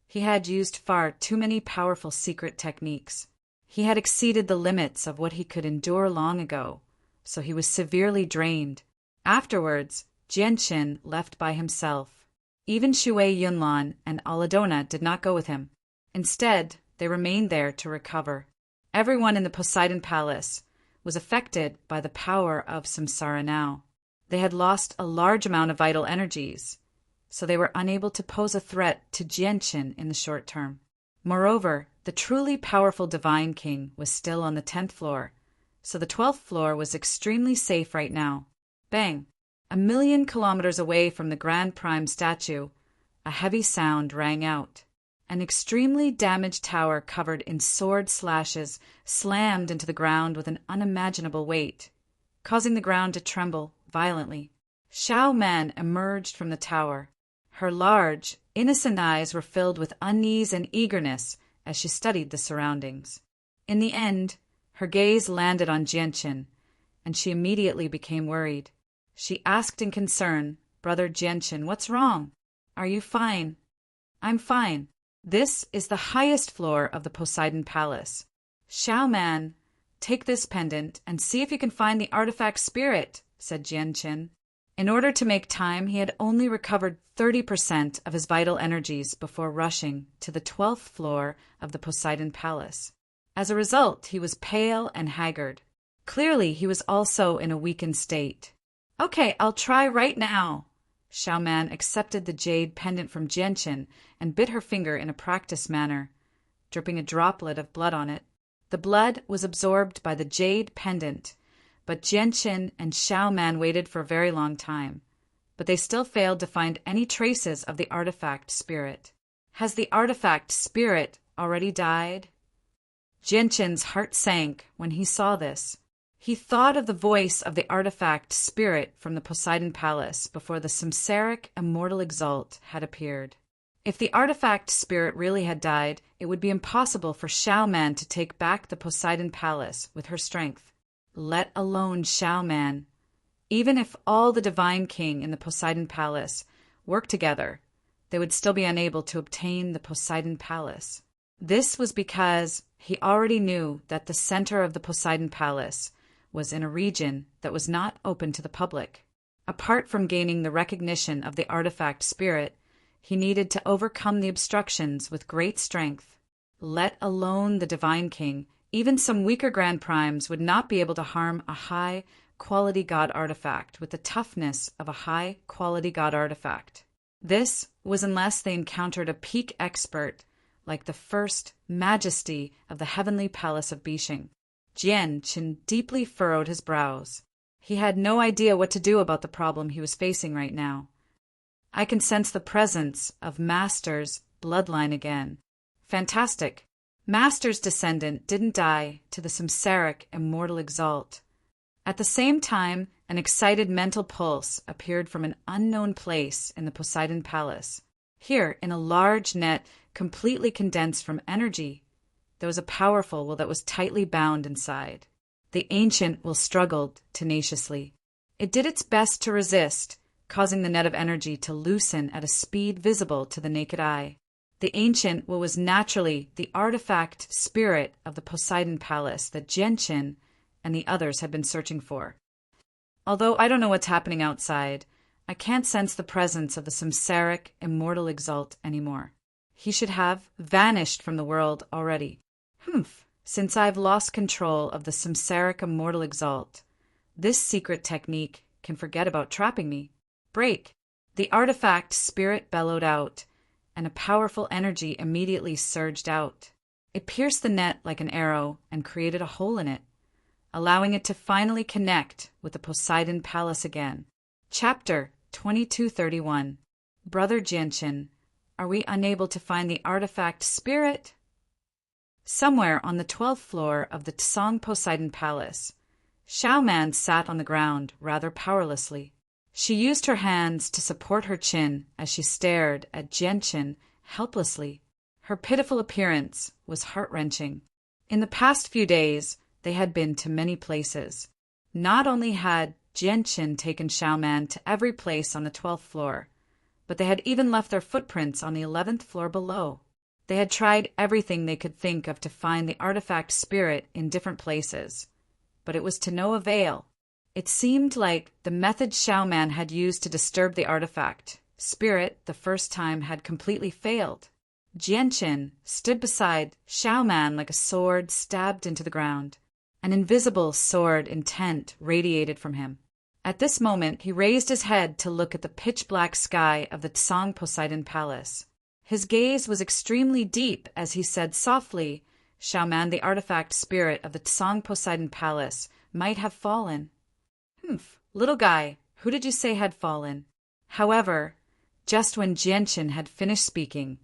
he had used far too many powerful secret techniques. He had exceeded the limits of what he could endure long ago, so he was severely drained. Afterwards, Jianqin left by himself. Even Shui Yunlan and Aladona did not go with him. Instead, they remained there to recover. Everyone in the Poseidon Palace was affected by the power of samsara now. They had lost a large amount of vital energies, so they were unable to pose a threat to Jianqin in the short term. Moreover, the truly powerful Divine King was still on the 10th floor, so the 12th floor was extremely safe right now. Bang! 1,000,000 kilometers away from the Grand Prime statue, a heavy sound rang out. An extremely damaged tower covered in sword slashes slammed into the ground with an unimaginable weight, causing the ground to tremble violently. Xiao Man emerged from the tower. Her large, innocent eyes were filled with unease and eagerness as she studied the surroundings. In the end, her gaze landed on Jianqin, and she immediately became worried. She asked in concern, Brother Jianqin, what's wrong? Are you fine? I'm fine. This is the highest floor of the Poseidon Palace. Xiao Man, take this pendant and see if you can find the artifact spirit, said Jianqin. In order to make time, he had only recovered 30% of his vital energies before rushing to the 12th floor of the Poseidon Palace. As a result, he was pale and haggard. Clearly, he was also in a weakened state. Okay, I'll try right now. Xiao Man accepted the jade pendant from Jianqin and bit her finger in a practiced manner, dripping a droplet of blood on it. The blood was absorbed by the jade pendant, but Jianqin and Xiao Man waited for a very long time, but they still failed to find any traces of the artifact spirit. Has the artifact spirit already died? Jianqin's heart sank when he saw this. He thought of the voice of the artifact spirit from the Poseidon Palace before the samsaric immortal exalt had appeared. If the artifact spirit really had died, it would be impossible for Xiao Man to take back the Poseidon Palace with her strength, let alone Xiao Man. Even if all the Divine King in the Poseidon Palace worked together, they would still be unable to obtain the Poseidon Palace. This was because he already knew that the center of the Poseidon Palace was in a region that was not open to the public. Apart from gaining the recognition of the artifact spirit, he needed to overcome the obstructions with great strength. Let alone the Divine King, even some weaker Grand Primes would not be able to harm a high-quality god artifact with the toughness of a high-quality god artifact. This was unless they encountered a peak expert like the first majesty of the heavenly palace of Bishing. Jianqin deeply furrowed his brows. He had no idea what to do about the problem he was facing right now. I can sense the presence of Master's bloodline again. Fantastic. Master's descendant didn't die to the samsaric immortal exalt. At the same time, an excited mental pulse appeared from an unknown place in the Poseidon Palace. Here, in a large net completely condensed from energy, there was a powerful will that was tightly bound inside. The ancient will struggled tenaciously. It did its best to resist, causing the net of energy to loosen at a speed visible to the naked eye. The ancient will was naturally the artifact spirit of the Poseidon Palace that Jianqin and the others had been searching for. Although I don't know what's happening outside, I can't sense the presence of the samsaric immortal exalt anymore. He should have vanished from the world already. Since I've lost control of the samsaric immortal exalt, this secret technique can forget about trapping me. Break! The artifact spirit bellowed out, and a powerful energy immediately surged out. It pierced the net like an arrow and created a hole in it, allowing it to finally connect with the Poseidon Palace again. Chapter 2231. Brother Jianqin, are we unable to find the artifact spirit? Somewhere on the 12th floor of the Tsang Poseidon Palace, Xiaoman sat on the ground rather powerlessly. She used her hands to support her chin as she stared at Jianqin helplessly. Her pitiful appearance was heart-wrenching. In the past few days, they had been to many places. Not only had Jianqin taken Xiaoman to every place on the 12th floor, but they had even left their footprints on the 11th floor below. They had tried everything they could think of to find the artifact spirit in different places, but it was to no avail. It seemed like the method Xiaoman had used to disturb the artifact spirit the first time had completely failed. Jianqin stood beside Xiaoman like a sword stabbed into the ground. An invisible sword intent radiated from him. At this moment, he raised his head to look at the pitch-black sky of the Tsang Poseidon Palace. His gaze was extremely deep as he said softly, Xiaoman, the artifact spirit of the Tsang Poseidon Palace, might have fallen. Little guy, who did you say had fallen? However, just when Jianqin had finished speaking,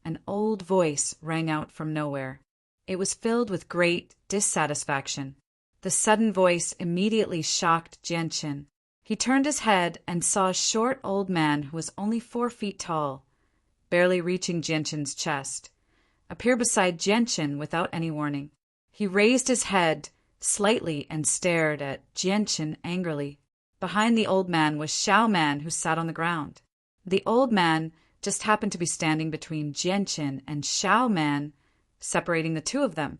an old voice rang out from nowhere. It was filled with great dissatisfaction. The sudden voice immediately shocked Jianqin. He turned his head and saw a short old man who was only 4 feet tall, barely reaching Jianqin's chest, appear beside Jianqin without any warning. He raised his head slightly and stared at Jianqin angrily. Behind the old man was Xiaoman, who sat on the ground. The old man just happened to be standing between Jianqin and Xiaoman, separating the two of them.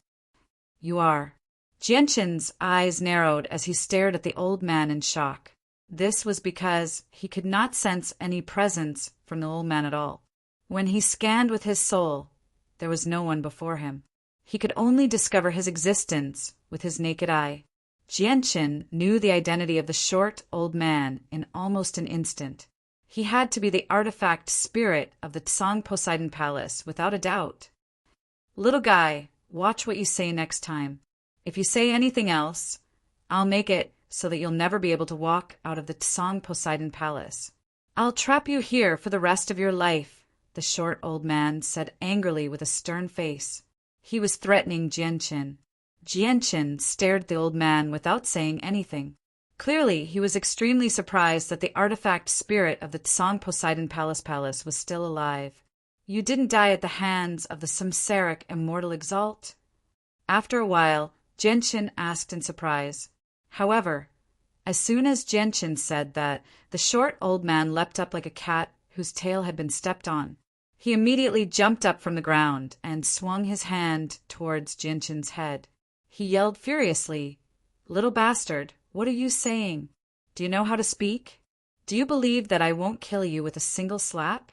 You are. Jianqin's eyes narrowed as he stared at the old man in shock. This was because he could not sense any presence from the old man at all. When he scanned with his soul, there was no one before him. He could only discover his existence with his naked eye. Jianqin knew the identity of the short old man in almost an instant. He had to be the artifact spirit of the Tsang Poseidon Palace, without a doubt. Little guy, watch what you say next time. If you say anything else, I'll make it so that you'll never be able to walk out of the Tsang Poseidon Palace. I'll trap you here for the rest of your life, the short old man said angrily with a stern face. He was threatening Jianqin. Jianqin stared at the old man without saying anything. Clearly, he was extremely surprised that the artifact spirit of the Tsang Poseidon Palace was still alive. You didn't die at the hands of the samsaric immortal exalt? After a while, Jianqin asked in surprise. However, as soon as Jianqin said that, the short old man leapt up like a cat whose tail had been stepped on. He immediately jumped up from the ground and swung his hand towards Jianqin's head. He yelled furiously, "Little bastard, what are you saying? Do you know how to speak? Do you believe that I won't kill you with a single slap?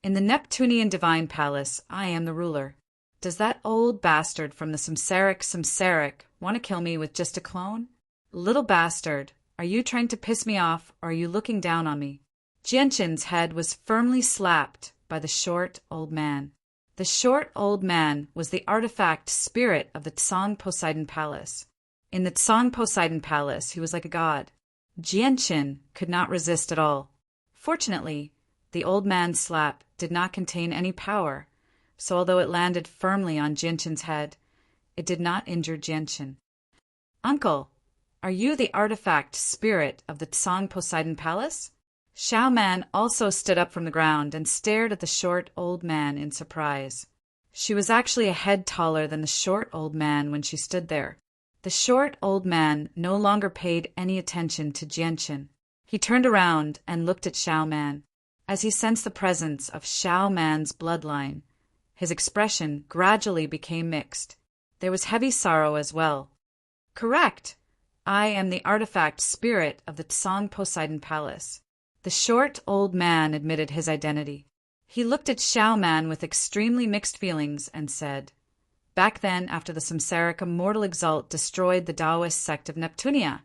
In the Neptunian Divine Palace, I am the ruler. Does that old bastard from the samsaric want to kill me with just a clone? Little bastard, are you trying to piss me off or are you looking down on me?" Gentian's head was firmly slapped by the short old man. The short old man was the artifact spirit of the Tsang Poseidon Palace. In the Tsang Poseidon Palace, he was like a god. Jianqin could not resist at all. Fortunately, the old man's slap did not contain any power, so although it landed firmly on Jianqin's head, it did not injure Jianqin. "Uncle, are you the artifact spirit of the Tsang Poseidon Palace?" Xiao Man also stood up from the ground and stared at the short old man in surprise. She was actually a head taller than the short old man when she stood there. The short old man no longer paid any attention to Jianqin. He turned around and looked at Xiao Man. As he sensed the presence of Xiao Man's bloodline, his expression gradually became mixed. There was heavy sorrow as well. "Correct. I am the artifact spirit of the Tsang Poseidon Palace." The short old man admitted his identity. He looked at Xiao Man with extremely mixed feelings and said, "Back then, after the Samsaric Immortal Exalt destroyed the Taoist sect of Neptunia,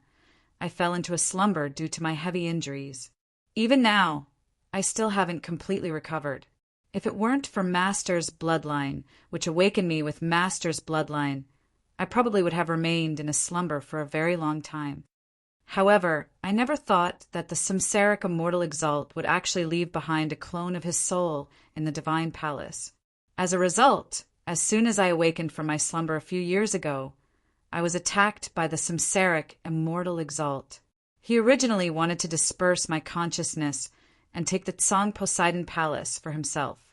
I fell into a slumber due to my heavy injuries. Even now, I still haven't completely recovered. If it weren't for Master's bloodline, which awakened me with Master's bloodline, I probably would have remained in a slumber for a very long time. However, I never thought that the Samsaric Immortal Exalt would actually leave behind a clone of his soul in the Divine Palace. As a result, as soon as I awakened from my slumber a few years ago, I was attacked by the Samsaric Immortal Exalt. He originally wanted to disperse my consciousness and take the Tsang Poseidon Palace for himself.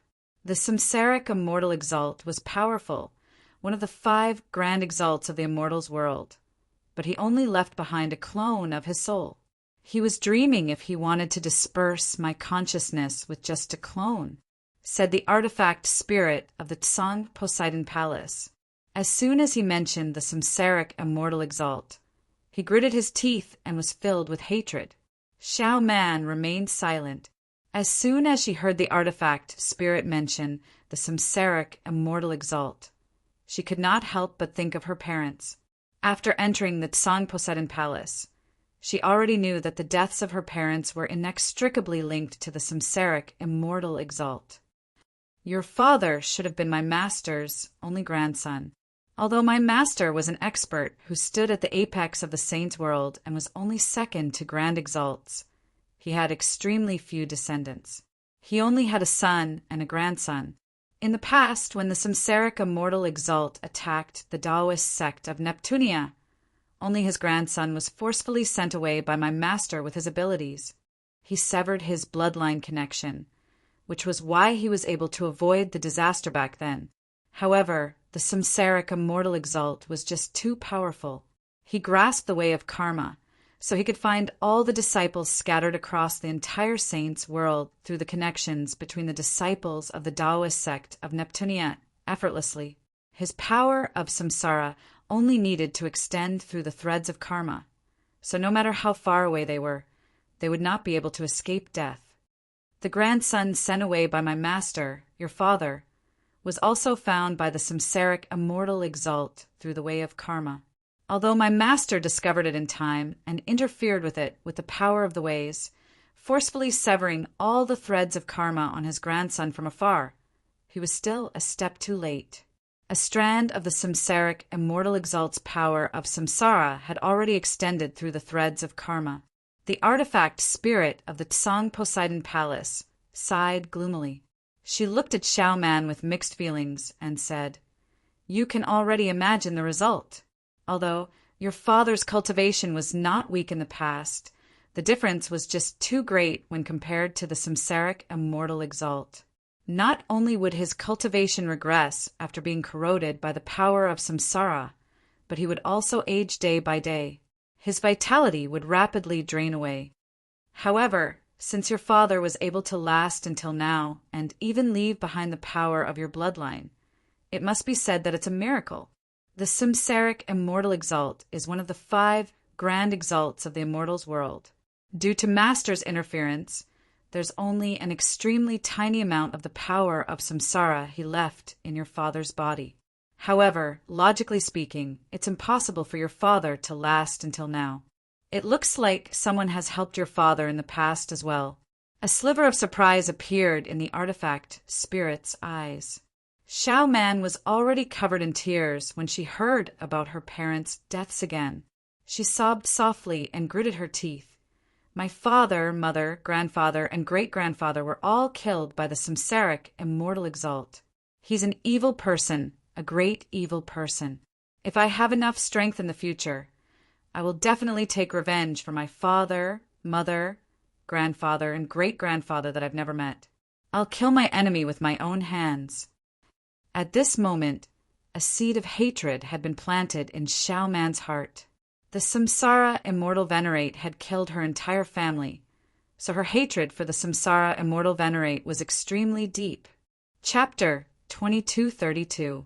The Samsaric Immortal Exalt was powerful, one of the 5 grand exalts of the Immortals world. But he only left behind a clone of his soul. He was dreaming if he wanted to disperse my consciousness with just a clone, said the artifact spirit of the Tsang Poseidon Palace. As soon as he mentioned the Samsaric Immortal Exalt, he gritted his teeth and was filled with hatred. Xiao Man remained silent. As soon as she heard the artifact spirit mention the Samsaric Immortal Exalt, she could not help but think of her parents. After entering the Tsang Poseidon Palace, she already knew that the deaths of her parents were inextricably linked to the Samsaric Immortal Exalt. "Your father should have been my master's only grandson. Although my master was an expert who stood at the apex of the saints' world and was only second to grand exalts, he had extremely few descendants. He only had a son and a grandson. In the past, when the Samsaric Immortal Exalt attacked the Taoist sect of Neptunia, only his grandson was forcefully sent away by my master with his abilities. He severed his bloodline connection, which was why he was able to avoid the disaster back then. However, the Samsaric Immortal Exalt was just too powerful. He grasped the way of karma, so he could find all the disciples scattered across the entire saints' world through the connections between the disciples of the Taoist sect of Neptunia effortlessly. His power of samsara only needed to extend through the threads of karma, so no matter how far away they would not be able to escape death. The grandson sent away by my master, your father, was also found by the Samsaric Immortal Exalt through the way of karma. Although my master discovered it in time and interfered with it with the power of the ways, forcefully severing all the threads of karma on his grandson from afar, he was still a step too late. A strand of the Samsaric Immortal Exalt's power of samsara had already extended through the threads of karma. The artifact spirit of the Tsang Poseidon Palace sighed gloomily. She looked at Xiao Man with mixed feelings and said, "You can already imagine the result. Although your father's cultivation was not weak in the past, the difference was just too great when compared to the Samsaric Immortal Exalt. Not only would his cultivation regress after being corroded by the power of samsara, but he would also age day by day. His vitality would rapidly drain away. However, since your father was able to last until now and even leave behind the power of your bloodline, it must be said that it's a miracle. The Samsaric Immortal Exalt is one of the 5 grand exalts of the Immortals world. Due to Master's interference, there's only an extremely tiny amount of the power of samsara he left in your father's body. However, logically speaking, it's impossible for your father to last until now. It looks like someone has helped your father in the past as well. A sliver of surprise appeared in the artifact spirit's eyes. Xiao Man was already covered in tears when she heard about her parents' deaths again. She sobbed softly and gritted her teeth. My father, mother, grandfather, and great-grandfather were all killed by the samsaric immortal exalt. He's an evil person, a great evil person. If I have enough strength in the future, I will definitely take revenge for my father, mother, grandfather, and great-grandfather that I've never met. I'll kill my enemy with my own hands. At this moment, a seed of hatred had been planted in Xiao Man's heart. The samsara immortal venerate had killed her entire family, so her hatred for the samsara immortal venerate was extremely deep. Chapter 2232.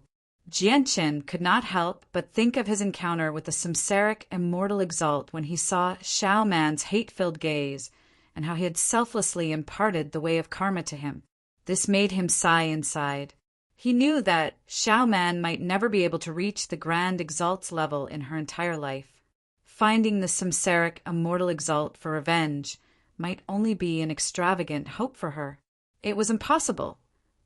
Jianchen could not help but think of his encounter with the samsaric immortal exalt when he saw Xiao Man's hate-filled gaze and how he had selflessly imparted the way of karma to him. This made him sigh inside. He knew that Xiao Man might never be able to reach the grand exalt's level in her entire life. Finding the samsaric immortal exalt for revenge might only be an extravagant hope for her. It was impossible,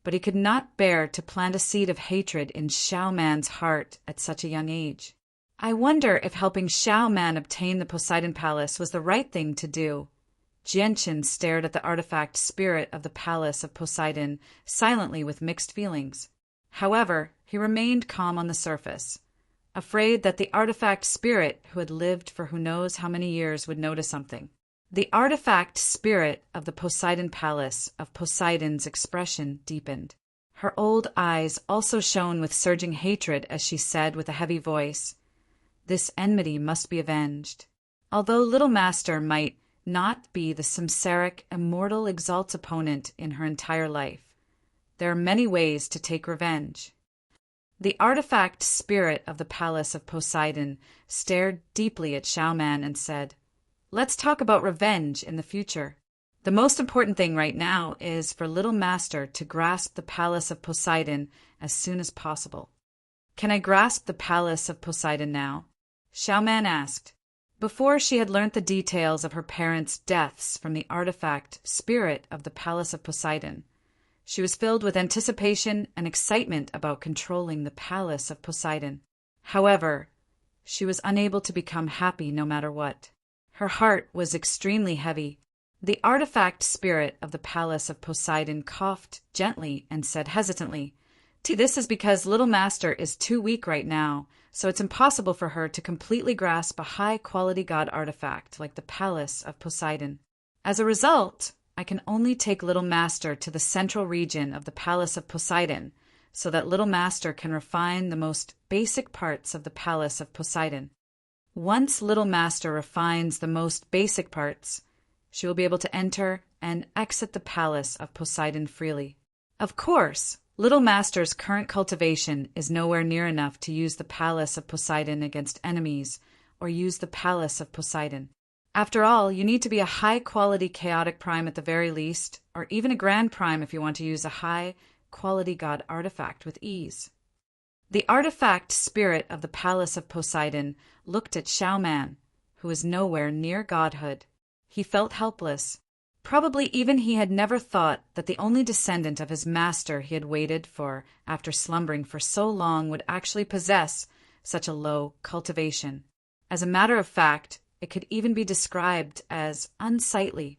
but he could not bear to plant a seed of hatred in Xiao Man's heart at such a young age. I wonder if helping Xiao Man obtain the Poseidon Palace was the right thing to do. Jianchen stared at the artifact spirit of the Palace of Poseidon silently with mixed feelings. However, he remained calm on the surface, afraid that the artifact spirit who had lived for who knows how many years would notice something. The artifact spirit of the Poseidon Palace of Poseidon's expression deepened. Her old eyes also shone with surging hatred as she said with a heavy voice, "This enmity must be avenged." Although Little Master might not be the samsaric immortal exalt's opponent in her entire life, there are many ways to take revenge. The artifact spirit of the Palace of Poseidon stared deeply at Xiao Man and said, "Let's talk about revenge in the future. The most important thing right now is for Little Master to grasp the Palace of Poseidon as soon as possible." "Can I grasp the Palace of Poseidon now?" Xiao Man asked. Before she had learnt the details of her parents' deaths from the artifact spirit of the Palace of Poseidon, she was filled with anticipation and excitement about controlling the Palace of Poseidon. However, she was unable to become happy no matter what. Her heart was extremely heavy. The artifact spirit of the Palace of Poseidon coughed gently and said hesitantly, "This is because Little Master is too weak right now, so it's impossible for her to completely grasp a high-quality god artifact like the Palace of Poseidon. As a result, I can only take Little Master to the central region of the Palace of Poseidon so that Little Master can refine the most basic parts of the Palace of Poseidon. Once Little Master refines the most basic parts, she will be able to enter and exit the Palace of Poseidon freely. Of course, Little Master's current cultivation is nowhere near enough to use the Palace of Poseidon against enemies or use the Palace of Poseidon. After all, you need to be a high-quality chaotic prime at the very least, or even a grand prime if you want to use a high-quality god artifact with ease." The artifact spirit of the Palace of Poseidon looked at Xiao Man, who was nowhere near godhood. He felt helpless. Probably even he had never thought that the only descendant of his master he had waited for after slumbering for so long would actually possess such a low cultivation. As a matter of fact, it could even be described as unsightly.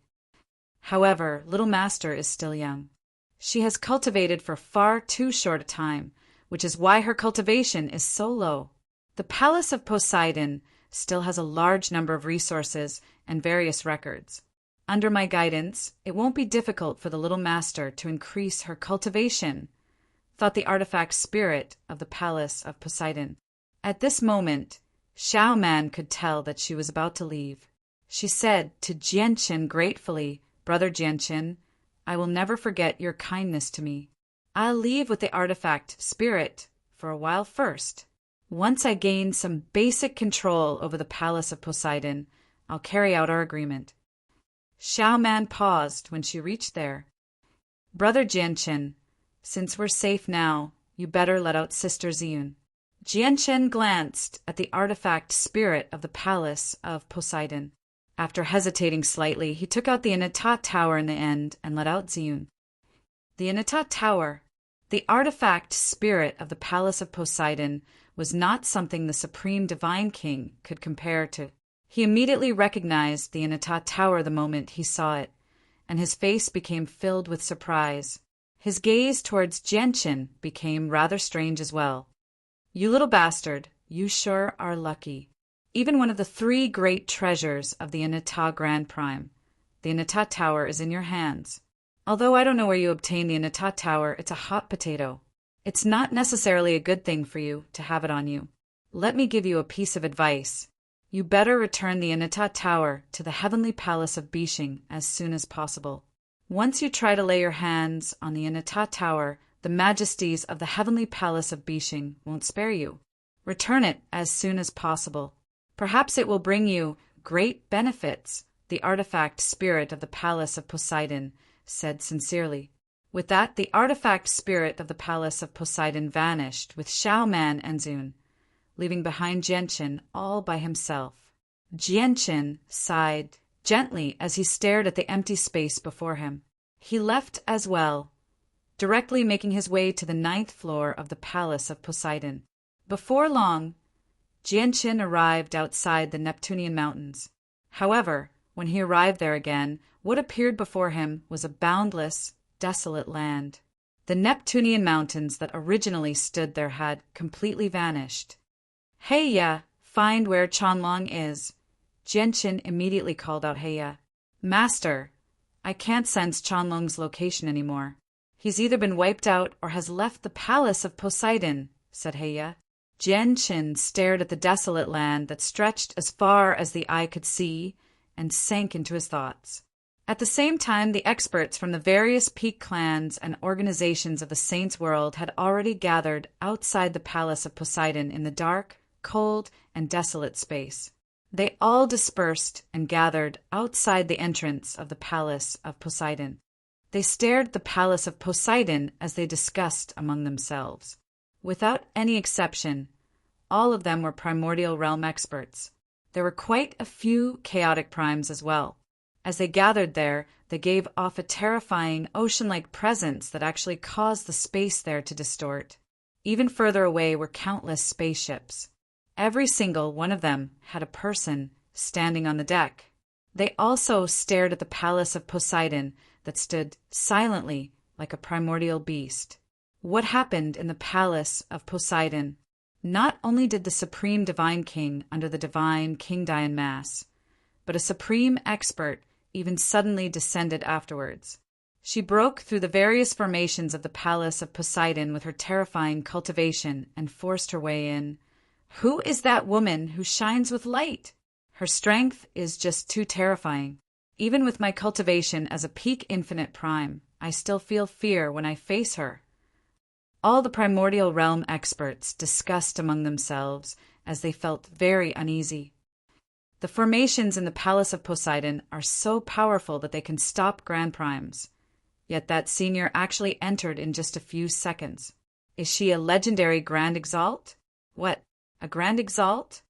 However, Little Master is still young. She has cultivated for far too short a time, which is why her cultivation is so low. The Palace of Poseidon still has a large number of resources and various records. Under my guidance, it won't be difficult for the Little Master to increase her cultivation, thought the artifact spirit of the Palace of Poseidon. At this moment, Xiao Man could tell that she was about to leave. She said to Jianchen gratefully, "Brother Jianchen, I will never forget your kindness to me. I'll leave with the artifact spirit for a while first. Once I gain some basic control over the Palace of Poseidon, I'll carry out our agreement." Xiao Man paused when she reached there. "Brother Jianchen, since we're safe now, you better let out Sister Ziyun." Jianchen glanced at the artifact spirit of the Palace of Poseidon. After hesitating slightly, he took out the Inata tower in the end and let out Ziyun. The Inata tower, the artifact spirit of the palace of Poseidon, was not something the supreme divine king could compare to. He immediately recognized the Inata tower the moment he saw it, and his face became filled with surprise. His gaze towards Genshin became rather strange as well. "You little bastard, you sure are lucky. Even one of the 3 great treasures of the Inata Grand Prime, the Inata Tower, is in your hands. Although I don't know where you obtained the Inata Tower, it's a hot potato. It's not necessarily a good thing for you to have it on you. Let me give you a piece of advice. You better return the Inata Tower to the heavenly palace of Bishing as soon as possible. Once you try to lay your hands on the Inata Tower, the majesties of the heavenly palace of Bishing won't spare you. Return it as soon as possible. Perhaps it will bring you great benefits," the artifact spirit of the palace of Poseidon said sincerely. With that, the artifact spirit of the palace of Poseidon vanished with Xiaoman and Zun, leaving behind Genshin all by himself. Genshin sighed gently as he stared at the empty space before him. He left as well, directly making his way to the 9th floor of the palace of Poseidon. Before long, Genshin arrived outside the Neptunian mountains. However, when he arrived there again, what appeared before him was a boundless, desolate land. The Neptunian mountains that originally stood there had completely vanished. "Heya, find where Chanlong is." Genshin immediately called out Heya. "Master, I can't sense Chanlong's location anymore. He's either been wiped out or has left the palace of Poseidon," said Heya. Genshin stared at the desolate land that stretched as far as the eye could see and sank into his thoughts. At the same time, the experts from the various peak clans and organizations of the Saints' World had already gathered outside the palace of Poseidon in the dark, cold, and desolate space. They all dispersed and gathered outside the entrance of the palace of Poseidon. They stared at the palace of Poseidon as they discussed among themselves. Without any exception, all of them were primordial realm experts. There were quite a few chaotic primes as well. As they gathered there, they gave off a terrifying ocean-like presence that actually caused the space there to distort. Even further away were countless spaceships. Every single one of them had a person standing on the deck. They also stared at the palace of Poseidon that stood silently like a primordial beast. What happened in the palace of Poseidon? Not only did the Supreme Divine King under the Divine King Dian Mass, but a Supreme Expert even suddenly descended afterwards. She broke through the various formations of the palace of Poseidon with her terrifying cultivation and forced her way in. "Who is that woman who shines with light? Her strength is just too terrifying. Even with my cultivation as a peak infinite prime, I still feel fear when I face her." All the primordial realm experts discussed among themselves as they felt very uneasy. The formations in the palace of Poseidon are so powerful that they can stop grand primes. Yet that senior actually entered in just a few seconds. Is she a legendary Grand Exalt? What, a Grand Exalt?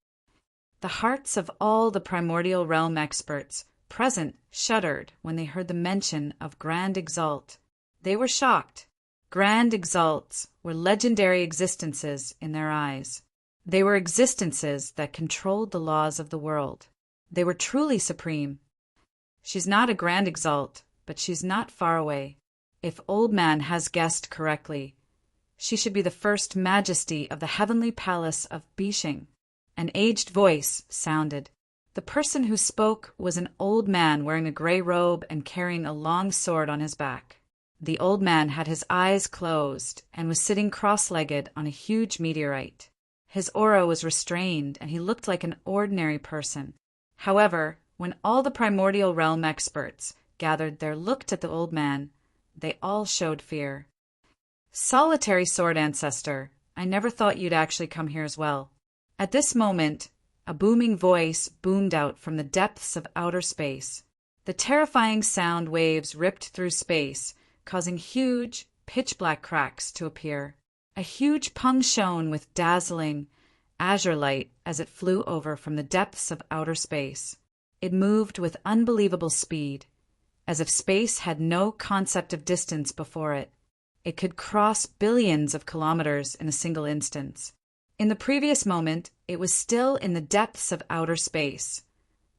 The hearts of all the primordial realm experts present shuddered when they heard the mention of Grand Exalt. They were shocked. Grand Exalts were legendary existences in their eyes. They were existences that controlled the laws of the world. They were truly supreme. She's not a Grand Exalt, but she's not far away. If Old Man has guessed correctly, she should be the first majesty of the heavenly palace of Bishing. An aged voice sounded. The person who spoke was an old man wearing a gray robe and carrying a long sword on his back. The old man had his eyes closed and was sitting cross-legged on a huge meteorite. His aura was restrained and he looked like an ordinary person. However, when all the primordial realm experts gathered there looked at the old man, they all showed fear. "Solitary Sword Ancestor, I never thought you'd actually come here as well." At this moment, a booming voice boomed out from the depths of outer space. The terrifying sound waves ripped through space, causing huge, pitch-black cracks to appear. A huge pung shone with dazzling azure light as it flew over from the depths of outer space. It moved with unbelievable speed, as if space had no concept of distance before it. It could cross billions of kilometers in a single instance. In the previous moment, it was still in the depths of outer space,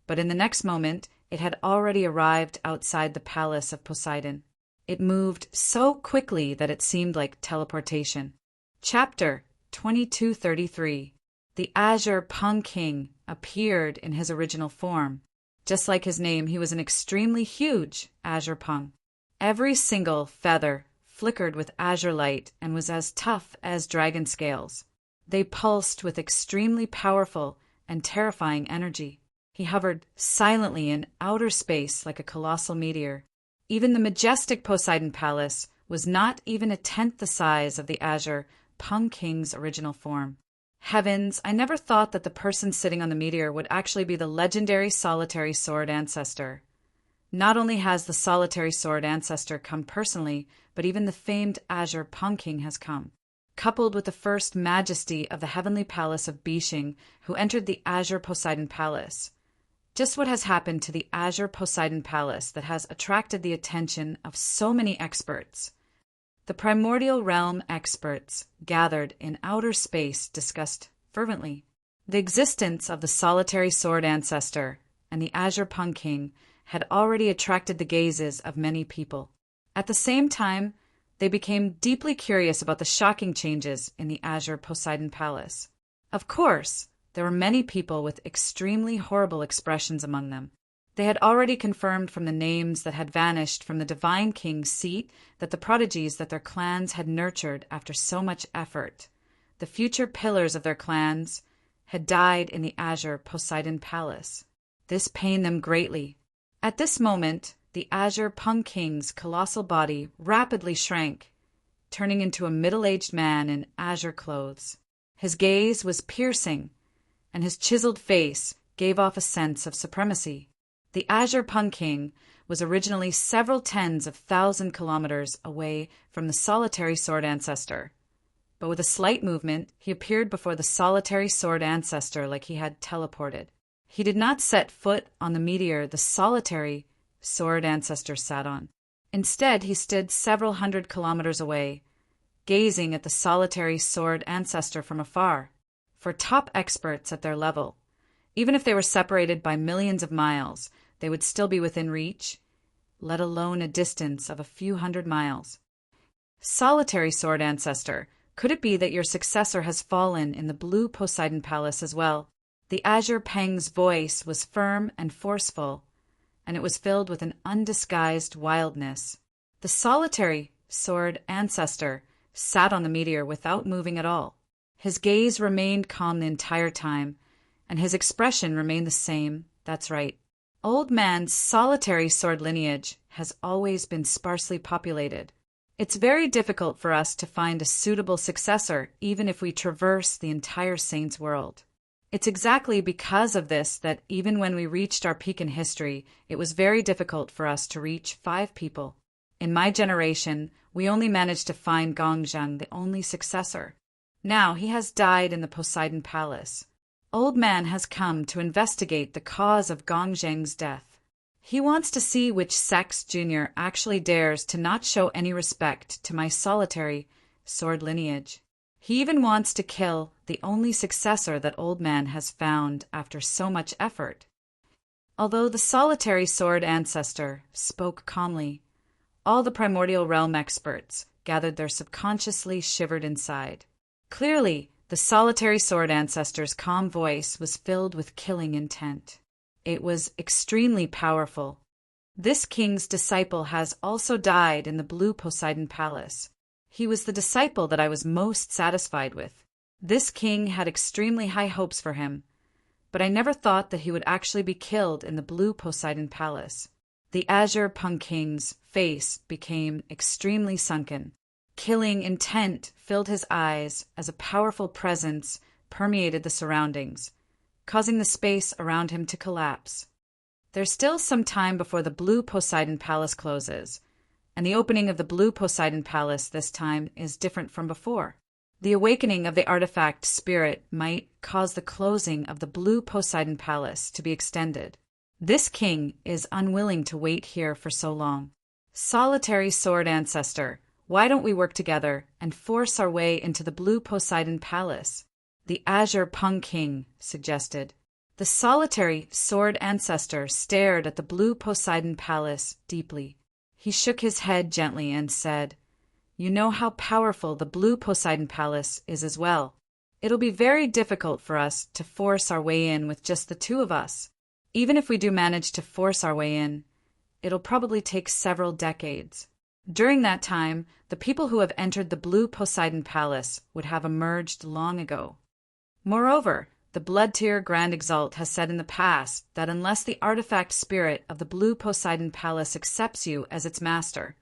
but in the next moment, it had already arrived outside the palace of Poseidon. It moved so quickly that it seemed like teleportation. Chapter 2233. The Azure Pung King appeared in his original form. Just like his name, he was an extremely huge azure pung. Every single feather flickered with azure light and was as tough as dragon scales. They pulsed with extremely powerful and terrifying energy. He hovered silently in outer space like a colossal meteor. Even the majestic Poseidon Palace was not even a tenth the size of the Azure Pung King's original form. Heavens, I never thought that the person sitting on the meteor would actually be the legendary solitary sword ancestor. Not only has the solitary sword ancestor come personally, but even the famed Azure Pung King has come, coupled with the first majesty of the heavenly palace of Bishing, who entered the Azure Poseidon Palace. Just what has happened to the Azure Poseidon Palace that has attracted the attention of so many experts? The primordial realm experts gathered in outer space discussed fervently the existence of the solitary sword ancestor, and the Azure Pung King had already attracted the gazes of many people. At the same time, they became deeply curious about the shocking changes in the Azure Poseidon Palace. Of course, there were many people with extremely horrible expressions among them. They had already confirmed from the names that had vanished from the Divine King's seat that the prodigies that their clans had nurtured after so much effort, the future pillars of their clans, had died in the Azure Poseidon Palace. This pained them greatly. At this moment, the Azure Pung King's colossal body rapidly shrank, turning into a middle-aged man in azure clothes. His gaze was piercing, and his chiseled face gave off a sense of supremacy. The Azure Pung King was originally several tens of thousand kilometers away from the solitary sword ancestor, but with a slight movement, he appeared before the solitary sword ancestor like he had teleported. He did not set foot on the meteor the solitary sword ancestor sat on. Instead, he stood several hundred kilometers away, gazing at the solitary sword ancestor from afar. For top experts at their level, even if they were separated by millions of miles, they would still be within reach, let alone a distance of a few hundred miles. Solitary sword ancestor, could it be that your successor has fallen in the blue Poseidon Palace as well? The Azure Pang's voice was firm and forceful, and it was filled with an undisguised wildness. The solitary sword ancestor sat on the meteor without moving at all. His gaze remained calm the entire time, and his expression remained the same. That's right. Old Man's solitary sword lineage has always been sparsely populated. It's very difficult for us to find a suitable successor, even if we traverse the entire Saints world. It's exactly because of this that even when we reached our peak in history, it was very difficult for us to reach 5 people. In my generation, we only managed to find Gongzheng, the only successor. Now he has died in the Poseidon Palace. Old Man has come to investigate the cause of Gongzheng's death. He wants to see which Sex Jr. actually dares to not show any respect to my solitary sword lineage. He even wants to kill the only successor that Old Man has found after so much effort. Although the solitary sword ancestor spoke calmly, all the primordial realm experts gathered their subconsciously shivered inside. Clearly, the solitary sword ancestor's calm voice was filled with killing intent. It was extremely powerful. This king's disciple has also died in the blue Poseidon Palace. He was the disciple that I was most satisfied with. This king had extremely high hopes for him, but I never thought that he would actually be killed in the blue Poseidon Palace. The Azure Pung King's face became extremely sunken. Killing intent filled his eyes as a powerful presence permeated the surroundings, causing the space around him to collapse. There's still some time before the blue Poseidon Palace closes, and the opening of the blue Poseidon Palace this time is different from before. The awakening of the artifact spirit might cause the closing of the blue Poseidon Palace to be extended. This king is unwilling to wait here for so long. Solitary sword ancestor, why don't we work together and force our way into the blue Poseidon palace? The Azure Pung King suggested. The solitary sword ancestor stared at the blue Poseidon palace deeply. He shook his head gently and said, "You know how powerful the blue Poseidon palace is as well. It'll be very difficult for us to force our way in with just the two of us. Even if we do manage to force our way in, it'll probably take several decades. During that time, the people who have entered the blue Poseidon palace would have emerged long ago. Moreover, the Blood Tier Grand Exalt has said in the past that unless the artifact spirit of the blue Poseidon palace accepts you as its master,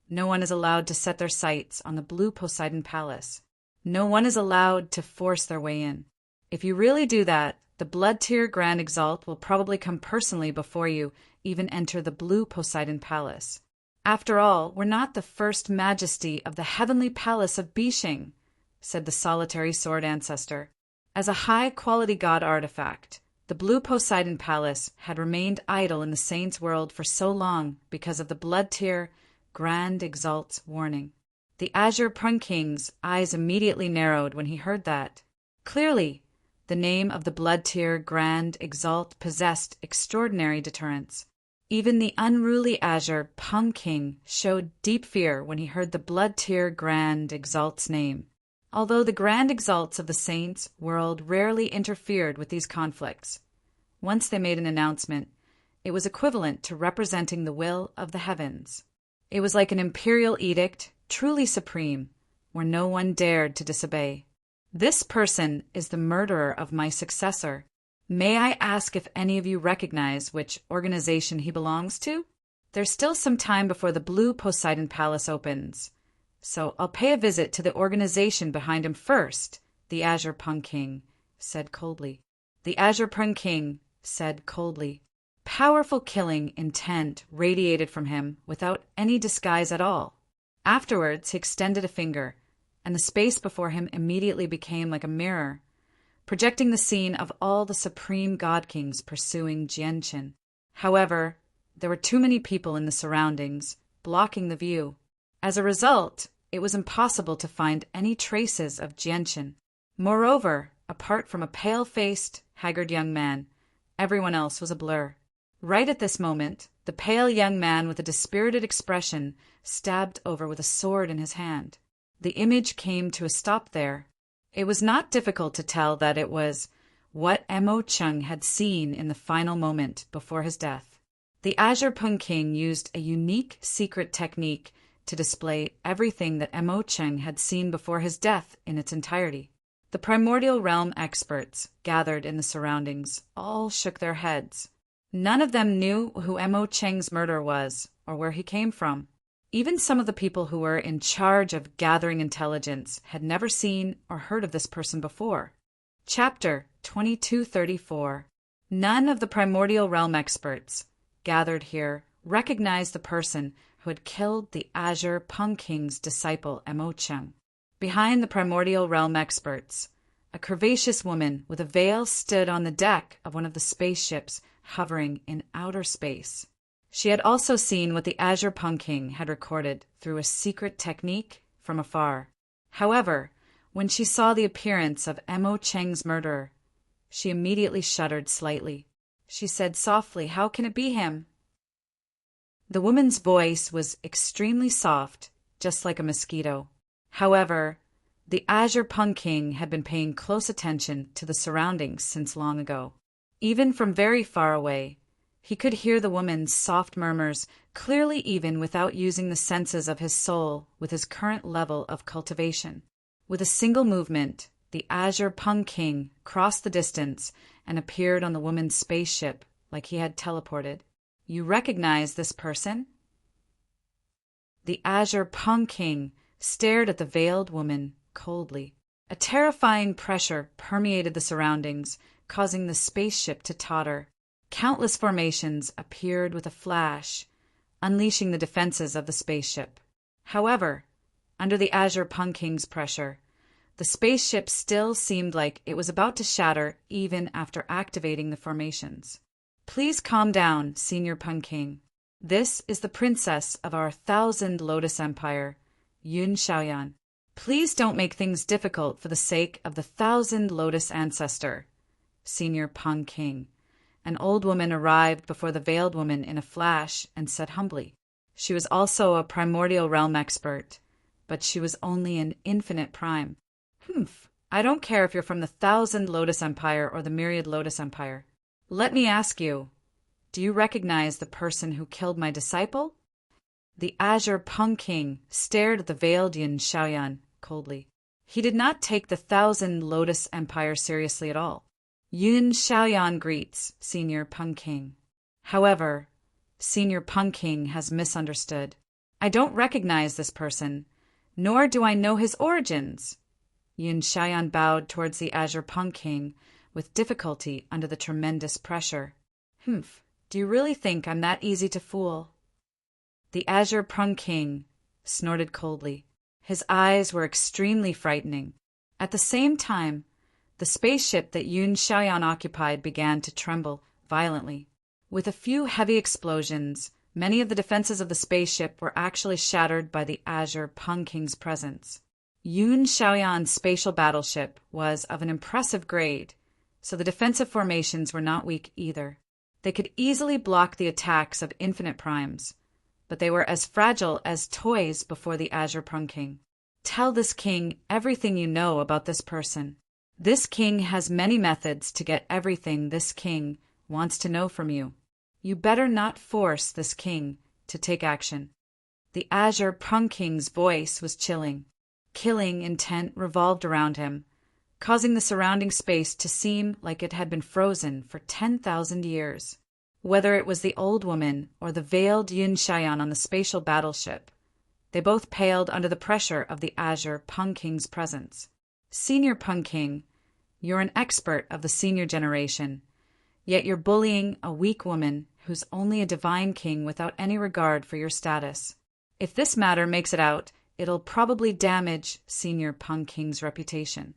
no one is allowed to set their sights on the blue Poseidon palace. No one is allowed to force their way in. If you really do that, the Blood Tier Grand Exalt will probably come personally before you even enter the blue Poseidon palace. After all, we're not the first majesty of the heavenly palace of Bishing," said the solitary sword ancestor. As a high-quality god artifact, the blue Poseidon palace had remained idle in the saints' world for so long because of the Blood Tier Grand Exalt's warning. The Azure Pung King's eyes immediately narrowed when he heard that. Clearly, the name of the Blood Tier Grand Exalt possessed extraordinary deterrence. Even the unruly Azure Pung King showed deep fear when he heard the Blood Tier Grand Exalt's name. Although the Grand Exalts of the Saints' world rarely interfered with these conflicts, once they made an announcement, it was equivalent to representing the will of the heavens. It was like an imperial edict, truly supreme, where no one dared to disobey. "This person is the murderer of my successor. May I ask if any of you recognize which organization he belongs to? There's still some time before the blue Poseidon Palace opens, so I'll pay a visit to the organization behind him first," the Azure Pung King said coldly. The Azure Pung King said coldly. Powerful killing intent radiated from him without any disguise at all. Afterwards, he extended a finger, and the space before him immediately became like a mirror, projecting the scene of all the supreme god kings pursuing Jianqin. However, there were too many people in the surroundings, blocking the view. As a result, it was impossible to find any traces of Jianqin. Moreover, apart from a pale-faced, haggard young man, everyone else was a blur. Right at this moment, the pale young man with a dispirited expression stabbed over with a sword in his hand. The image came to a stop there. It was not difficult to tell that it was what Mo Chung had seen in the final moment before his death. The Azure Pung King used a unique secret technique to display everything that Mo Chung had seen before his death in its entirety. The primordial realm experts gathered in the surroundings all shook their heads. None of them knew who Mo Cheng's murderer was or where he came from. Even some of the people who were in charge of gathering intelligence had never seen or heard of this person before. Chapter 2234. None of the primordial realm experts gathered here recognized the person who had killed the Azure Pung King's disciple Mo Cheng. Behind the primordial realm experts, a curvaceous woman with a veil stood on the deck of one of the spaceships hovering in outer space. She had also seen what the Azure Pung King had recorded through a secret technique from afar. However, when she saw the appearance of Mo Cheng's murderer, she immediately shuddered slightly. She said softly, "How can it be him?" The woman's voice was extremely soft, just like a mosquito. However, the Azure Pung King had been paying close attention to the surroundings since long ago. Even from very far away, he could hear the woman's soft murmurs clearly even without using the senses of his soul with his current level of cultivation. With a single movement, the Azure Pung King crossed the distance and appeared on the woman's spaceship like he had teleported. "You recognize this person?" The Azure Pung King stared at the veiled woman coldly. A terrifying pressure permeated the surroundings, causing the spaceship to totter. Countless formations appeared with a flash, unleashing the defenses of the spaceship. However, under the Azure Pung King's pressure, the spaceship still seemed like it was about to shatter even after activating the formations. Please calm down, Senior Pun King. This is the princess of our 1,000 Lotus Empire, Yun Xiaoyan. Please don't make things difficult for the sake of the 1,000 Lotus Ancestor, Senior Pun King. An old woman arrived before the veiled woman in a flash and said humbly. She was also a primordial realm expert, but she was only an infinite prime. I don't care if you're from the 1,000 Lotus Empire or the Myriad Lotus Empire. Let me ask you, do you recognize the person who killed my disciple? The Azure Pun King stared at the veiled Yun Xiaoyan coldly. He did not take the 1,000 Lotus Empire seriously at all. Yun Xiaoyan greets Senior Pun King. However, Senior Pun King has misunderstood. I don't recognize this person, nor do I know his origins. Yun Xiaoyan bowed towards the Azure Pun King with difficulty under the tremendous pressure. Do you really think I'm that easy to fool? The Azure Pun King snorted coldly. His eyes were extremely frightening. At the same time, the spaceship that Yun Xiaoyan occupied began to tremble violently. With a few heavy explosions, many of the defenses of the spaceship were actually shattered by the Azure Pun King's presence. Yun Xiaoyan's spatial battleship was of an impressive grade, so the defensive formations were not weak either. They could easily block the attacks of infinite primes, but they were as fragile as toys before the Azure Pun King. Tell this king everything you know about this person. This king has many methods to get everything this king wants to know from you. You better not force this king to take action. The Azure Pun King's voice was chilling. Killing intent revolved around him, causing the surrounding space to seem like it had been frozen for 10,000 years. Whether it was the old woman or the veiled Yun Xiaoyan on the spatial battleship, they both paled under the pressure of the Azure Pun King's presence. Senior Pun King, you're an expert of the senior generation, yet you're bullying a weak woman who's only a divine king without any regard for your status. If this matter makes it out, it'll probably damage Senior Pun King's reputation.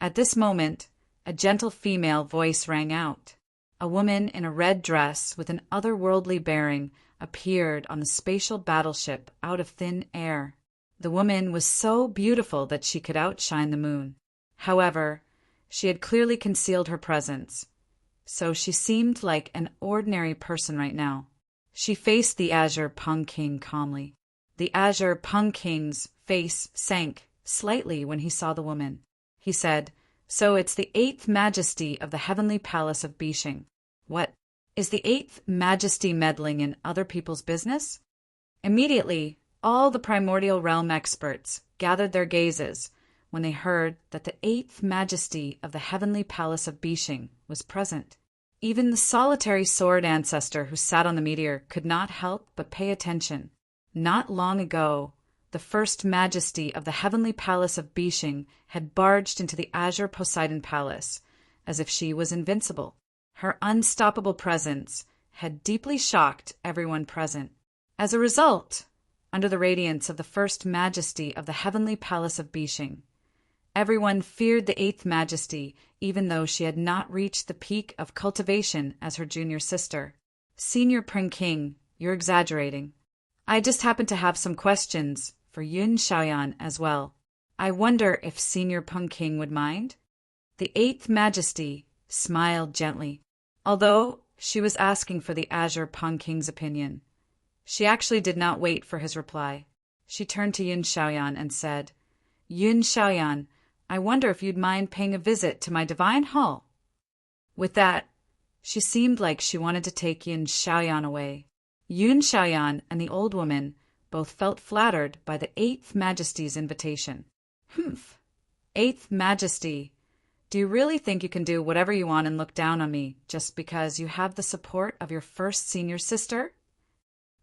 At this moment, a gentle female voice rang out. A woman in a red dress with an otherworldly bearing appeared on the spatial battleship out of thin air. The woman was so beautiful that she could outshine the moon. However, she had clearly concealed her presence, so she seemed like an ordinary person right now. She faced the Azure Pun King calmly. The Azure Pun King's face sank slightly when he saw the woman. He said, "So it's the 8th Majesty of the Heavenly Palace of Bishing. What? Is the 8th Majesty meddling in other people's business?" Immediately, all the primordial realm experts gathered their gazes when they heard that the 8th Majesty of the Heavenly Palace of Bishing was present. Even the solitary sword ancestor who sat on the meteor could not help but pay attention. Not long ago, the First Majesty of the Heavenly Palace of Bishing had barged into the Azure Poseidon Palace, as if she was invincible. Her unstoppable presence had deeply shocked everyone present. As a result, under the radiance of the First Majesty of the Heavenly Palace of Bishing, everyone feared the 8th Majesty, even though she had not reached the peak of cultivation as her junior sister. Senior Pun King, you're exaggerating. I just happen to have some questions for Yun Xiaoyan as well. I wonder if Senior Pun King would mind? The 8th Majesty smiled gently. Although she was asking for the Azure Pun King's opinion, she actually did not wait for his reply. She turned to Yun Xiaoyan and said, "Yun Xiaoyan, I wonder if you'd mind paying a visit to my divine hall." With that, she seemed like she wanted to take Yun Xiaoyan away. Yun Xiaoyan and the old woman both felt flattered by the 8th Majesty's invitation. 8th Majesty, do you really think you can do whatever you want and look down on me just because you have the support of your first senior sister?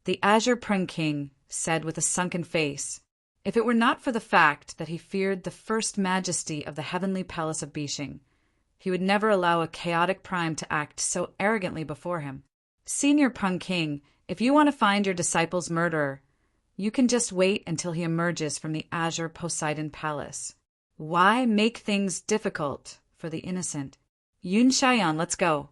The Azure Pun King said with a sunken face, if it were not for the fact that he feared the First Majesty of the Heavenly Palace of Bishing, he would never allow a chaotic prime to act so arrogantly before him. Senior Pun King, if you want to find your disciple's murderer, you can just wait until he emerges from the Azure Poseidon Palace. Why make things difficult for the innocent? Yun Xiaoyan, let's go.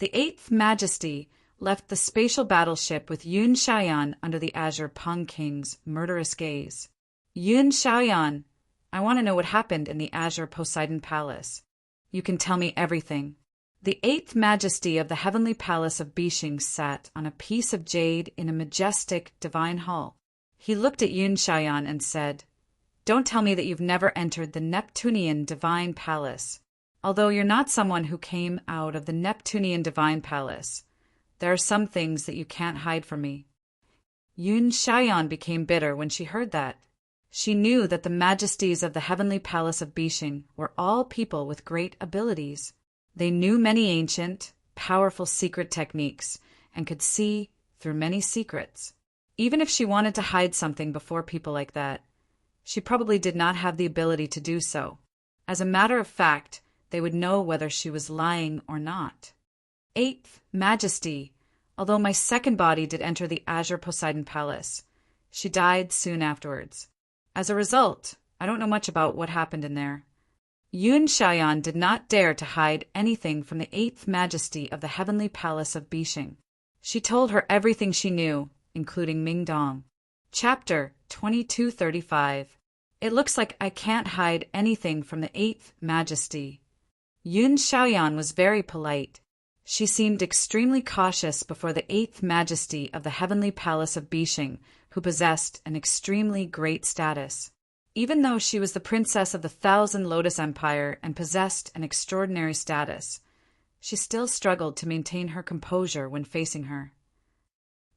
The Eighth Majesty left the spatial battleship with Yun Xiaoyan under the Azure Peng King's murderous gaze. Yun Xiaoyan, I want to know what happened in the Azure Poseidon Palace. You can tell me everything. The Eighth Majesty of the Heavenly Palace of Bishing sat on a piece of jade in a majestic divine hall. He looked at Yun Xiaoyan and said, "Don't tell me that you've never entered the Neptunian Divine Palace. Although you're not someone who came out of the Neptunian Divine Palace, there are some things that you can't hide from me." Yun Xiaoyan became bitter when she heard that. She knew that the majesties of the Heavenly Palace of Bishing were all people with great abilities. They knew many ancient, powerful secret techniques and could see through many secrets. Even if she wanted to hide something before people like that, she probably did not have the ability to do so. As a matter of fact, they would know whether she was lying or not. Eighth Majesty, although my second body did enter the Azure Poseidon Palace, she died soon afterwards. As a result, I don't know much about what happened in there. Yun Xiaoyan did not dare to hide anything from the Eighth Majesty of the Heavenly Palace of Bishing. She told her everything she knew, including Ming Dong. Chapter 2235. It looks like I can't hide anything from the Eighth Majesty. Yun Xiaoyan was very polite. She seemed extremely cautious before the Eighth Majesty of the Heavenly Palace of Bishing, who possessed an extremely great status. Even though she was the princess of the Thousand Lotus Empire and possessed an extraordinary status, she still struggled to maintain her composure when facing her.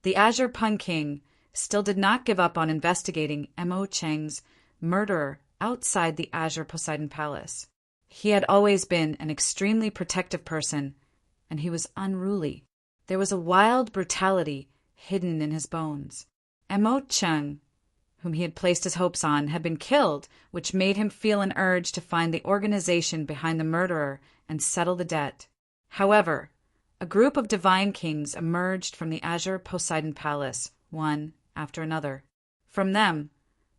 The Azure Peng King still did not give up on investigating Mo Cheng's murderer outside the Azure Poseidon Palace. He had always been an extremely protective person, and he was unruly. There was a wild brutality hidden in his bones. Mo Cheng, whom he had placed his hopes on, had been killed, which made him feel an urge to find the organization behind the murderer and settle the debt. However, a group of divine kings emerged from the Azure Poseidon Palace, one after another. From them,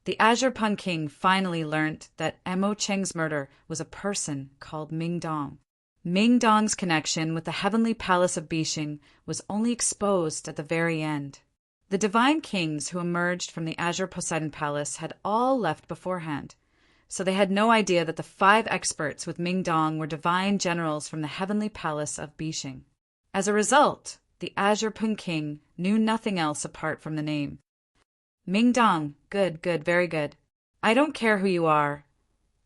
the Azure Peng King finally learnt that Mo Cheng's murder was a person called Ming Dong. Ming Dong's connection with the Heavenly Palace of Bishing was only exposed at the very end. The divine kings who emerged from the Azure Poseidon Palace had all left beforehand, so they had no idea that the 5 experts with Ming Dong were divine generals from the Heavenly Palace of Bishing. As a result, the Azure Peng King knew nothing else apart from the name. Ming Dong, good, very good. I don't care who you are.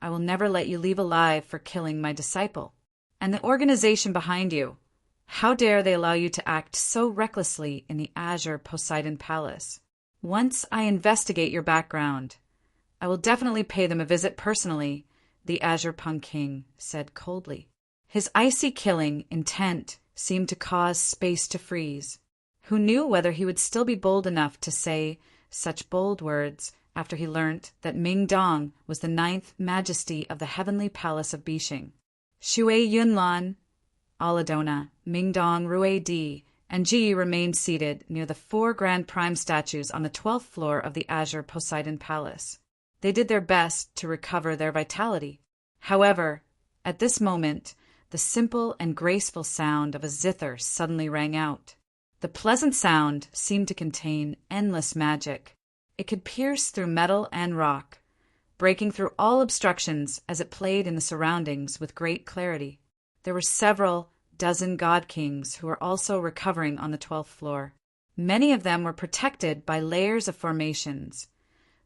I will never let you leave alive for killing my disciple. And the organization behind you, how dare they allow you to act so recklessly in the Azure Poseidon Palace? Once I investigate your background, I will definitely pay them a visit personally, the Azure Peng King said coldly. His icy killing intent seemed to cause space to freeze. Who knew whether he would still be bold enough to say such bold words after he learnt that Ming Dong was the 9th Majesty of the Heavenly Palace of Bishing? Shui Yunlan, Aladona, Ming Dong, Rui Di, and Ji remained seated near the 4 Grand Prime statues on the 12th floor of the Azure Poseidon Palace. They did their best to recover their vitality. However, at this moment, the simple and graceful sound of a zither suddenly rang out. The pleasant sound seemed to contain endless magic. It could pierce through metal and rock, breaking through all obstructions as it played in the surroundings with great clarity. There were several dozen god kings who were also recovering on the 12th floor. Many of them were protected by layers of formations,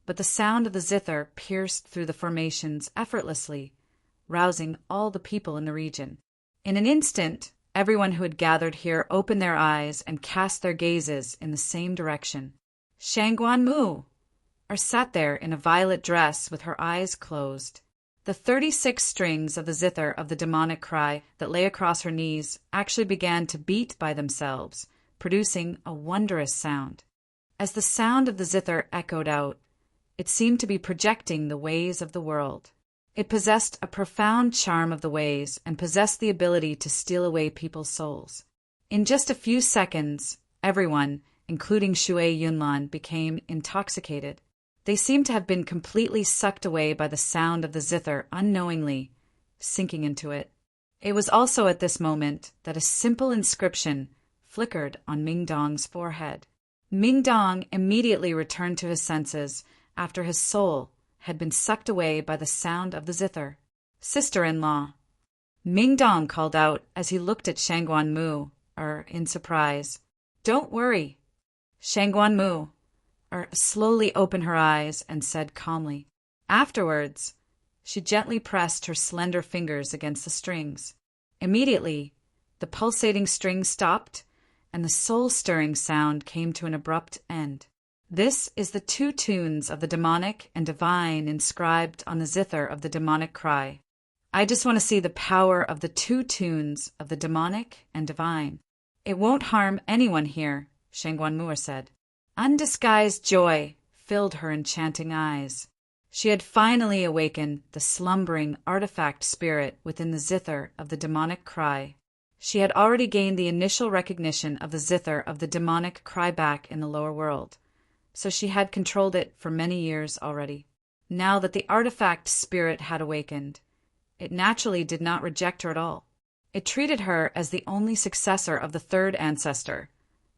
but the sound of the zither pierced through the formations effortlessly, rousing all the people in the region. In an instant, everyone who had gathered here opened their eyes and cast their gazes in the same direction. Shangguan Mu sat there in a violet dress with her eyes closed. The 36 strings of the zither of the demonic cry that lay across her knees actually began to beat by themselves, producing a wondrous sound. As the sound of the zither echoed out, it seemed to be projecting the ways of the world. It possessed a profound charm of the ways and possessed the ability to steal away people's souls. In just a few seconds, everyone, including Shui Yunlan, became intoxicated. They seemed to have been completely sucked away by the sound of the zither unknowingly, sinking into it. It was also at this moment that a simple inscription flickered on Ming Dong's forehead. Ming Dong immediately returned to his senses after his soul had been sucked away by the sound of the zither. Sister-in-law, Ming Dong called out as he looked at Shangguan Mu, in surprise. Don't worry. Shangguan Mu, slowly opened her eyes and said calmly. Afterwards, she gently pressed her slender fingers against the strings. Immediately, the pulsating strings stopped, and the soul-stirring sound came to an abrupt end. This is the two tunes of the demonic and divine inscribed on the zither of the demonic cry. I just want to see the power of the two tunes of the demonic and divine. It won't harm anyone here, Shangguan Mu said. Undisguised joy filled her enchanting eyes. She had finally awakened the slumbering artifact spirit within the zither of the demonic cry. She had already gained the initial recognition of the zither of the demonic cry back in the lower world, so she had controlled it for many years already. Now that the artifact spirit had awakened, it naturally did not reject her at all. It treated her as the only successor of the third ancestor,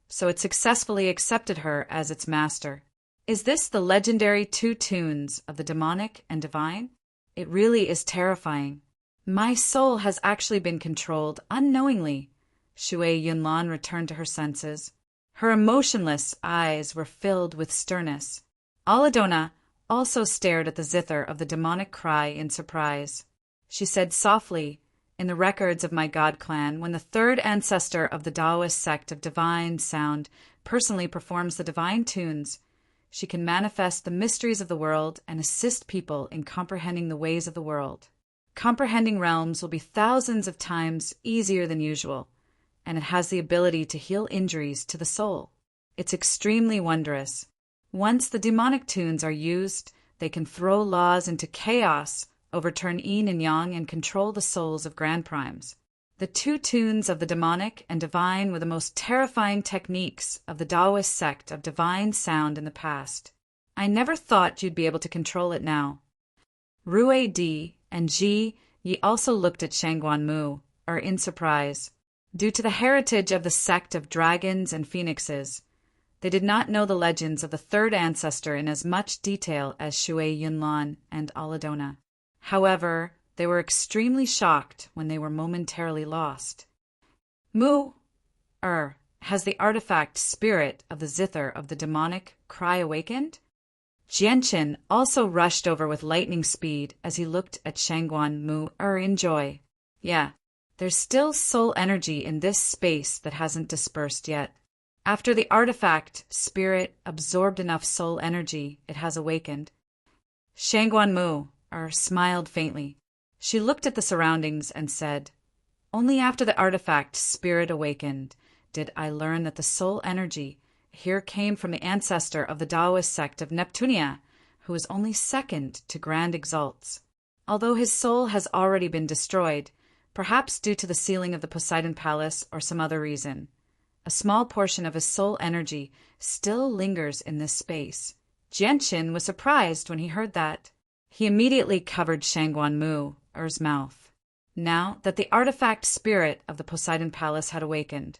so it successfully accepted her as its master. Is this the legendary two tunes of the demonic and divine? It really is terrifying. My soul has actually been controlled unknowingly. Shui Yunlan returned to her senses. Her emotionless eyes were filled with sternness. Aladona also stared at the zither of the demonic cry in surprise. She said softly, in the records of my god clan, when the third ancestor of the Taoist sect of divine sound personally performs the divine tunes, she can manifest the mysteries of the world and assist people in comprehending the ways of the world. Comprehending realms will be thousands of times easier than usual, and it has the ability to heal injuries to the soul. It's extremely wondrous. Once the demonic tunes are used, they can throw laws into chaos, overturn yin and yang, and control the souls of grand primes. The two tunes of the demonic and divine were the most terrifying techniques of the Taoist sect of divine sound in the past. I never thought you'd be able to control it now. Rue Di and Ji Yi also looked at Shangguan Mu, in surprise. Due to the heritage of the sect of dragons and phoenixes, they did not know the legends of the third ancestor in as much detail as Shui Yunlan and Aladona. However, they were extremely shocked when they were momentarily lost. Mu, has the artifact spirit of the zither of the demonic cry awakened? Jianchen also rushed over with lightning speed as he looked at Shangguan Mu, in joy. Yeah, there's still soul energy in this space that hasn't dispersed yet. After the artifact spirit absorbed enough soul energy, it has awakened. Shangguan Mu, smiled faintly. She looked at the surroundings and said, Only after the artifact spirit awakened did I learn that the soul energy here came from the ancestor of the Taoist sect of Neptunia, who is only second to Grand Exalts. Although his soul has already been destroyed, perhaps due to the sealing of the Poseidon Palace or some other reason, a small portion of his soul energy still lingers in this space. Jianchen was surprised when he heard that. He immediately covered Shangguan Mu's mouth. Now that the artifact spirit of the Poseidon Palace had awakened,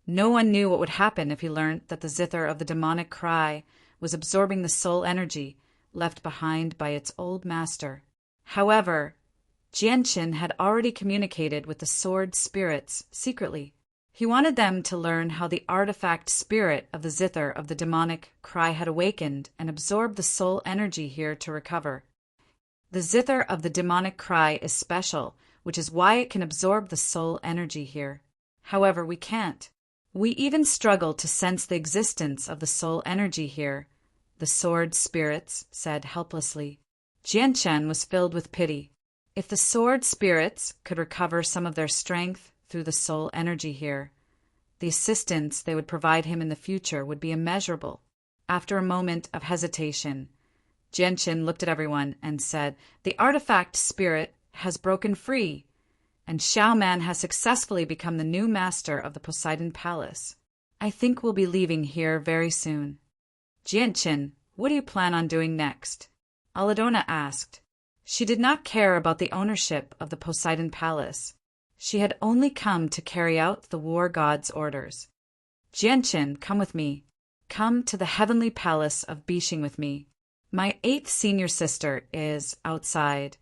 no one knew what would happen if he learned that the zither of the demonic cry was absorbing the soul energy left behind by its old master. However, Jianchen had already communicated with the sword spirits secretly. He wanted them to learn how the artifact spirit of the zither of the demonic cry had awakened and absorbed the soul energy here to recover. The zither of the demonic cry is special, which is why it can absorb the soul energy here. However, we can't. We even struggle to sense the existence of the soul energy here, the sword spirits said helplessly. Jianchen was filled with pity. If the sword spirits could recover some of their strength through the soul energy here, the assistance they would provide him in the future would be immeasurable. After a moment of hesitation, Jianchen looked at everyone and said, The artifact spirit has broken free, and Xiaoman has successfully become the new master of the Poseidon Palace. I think we'll be leaving here very soon. Jianchen, what do you plan on doing next? Aladona asked. She did not care about the ownership of the Poseidon Palace. She had only come to carry out the war god's orders. Jianqin, come with me. Come to the heavenly palace of Bixing with me. My 8th senior sister is outside,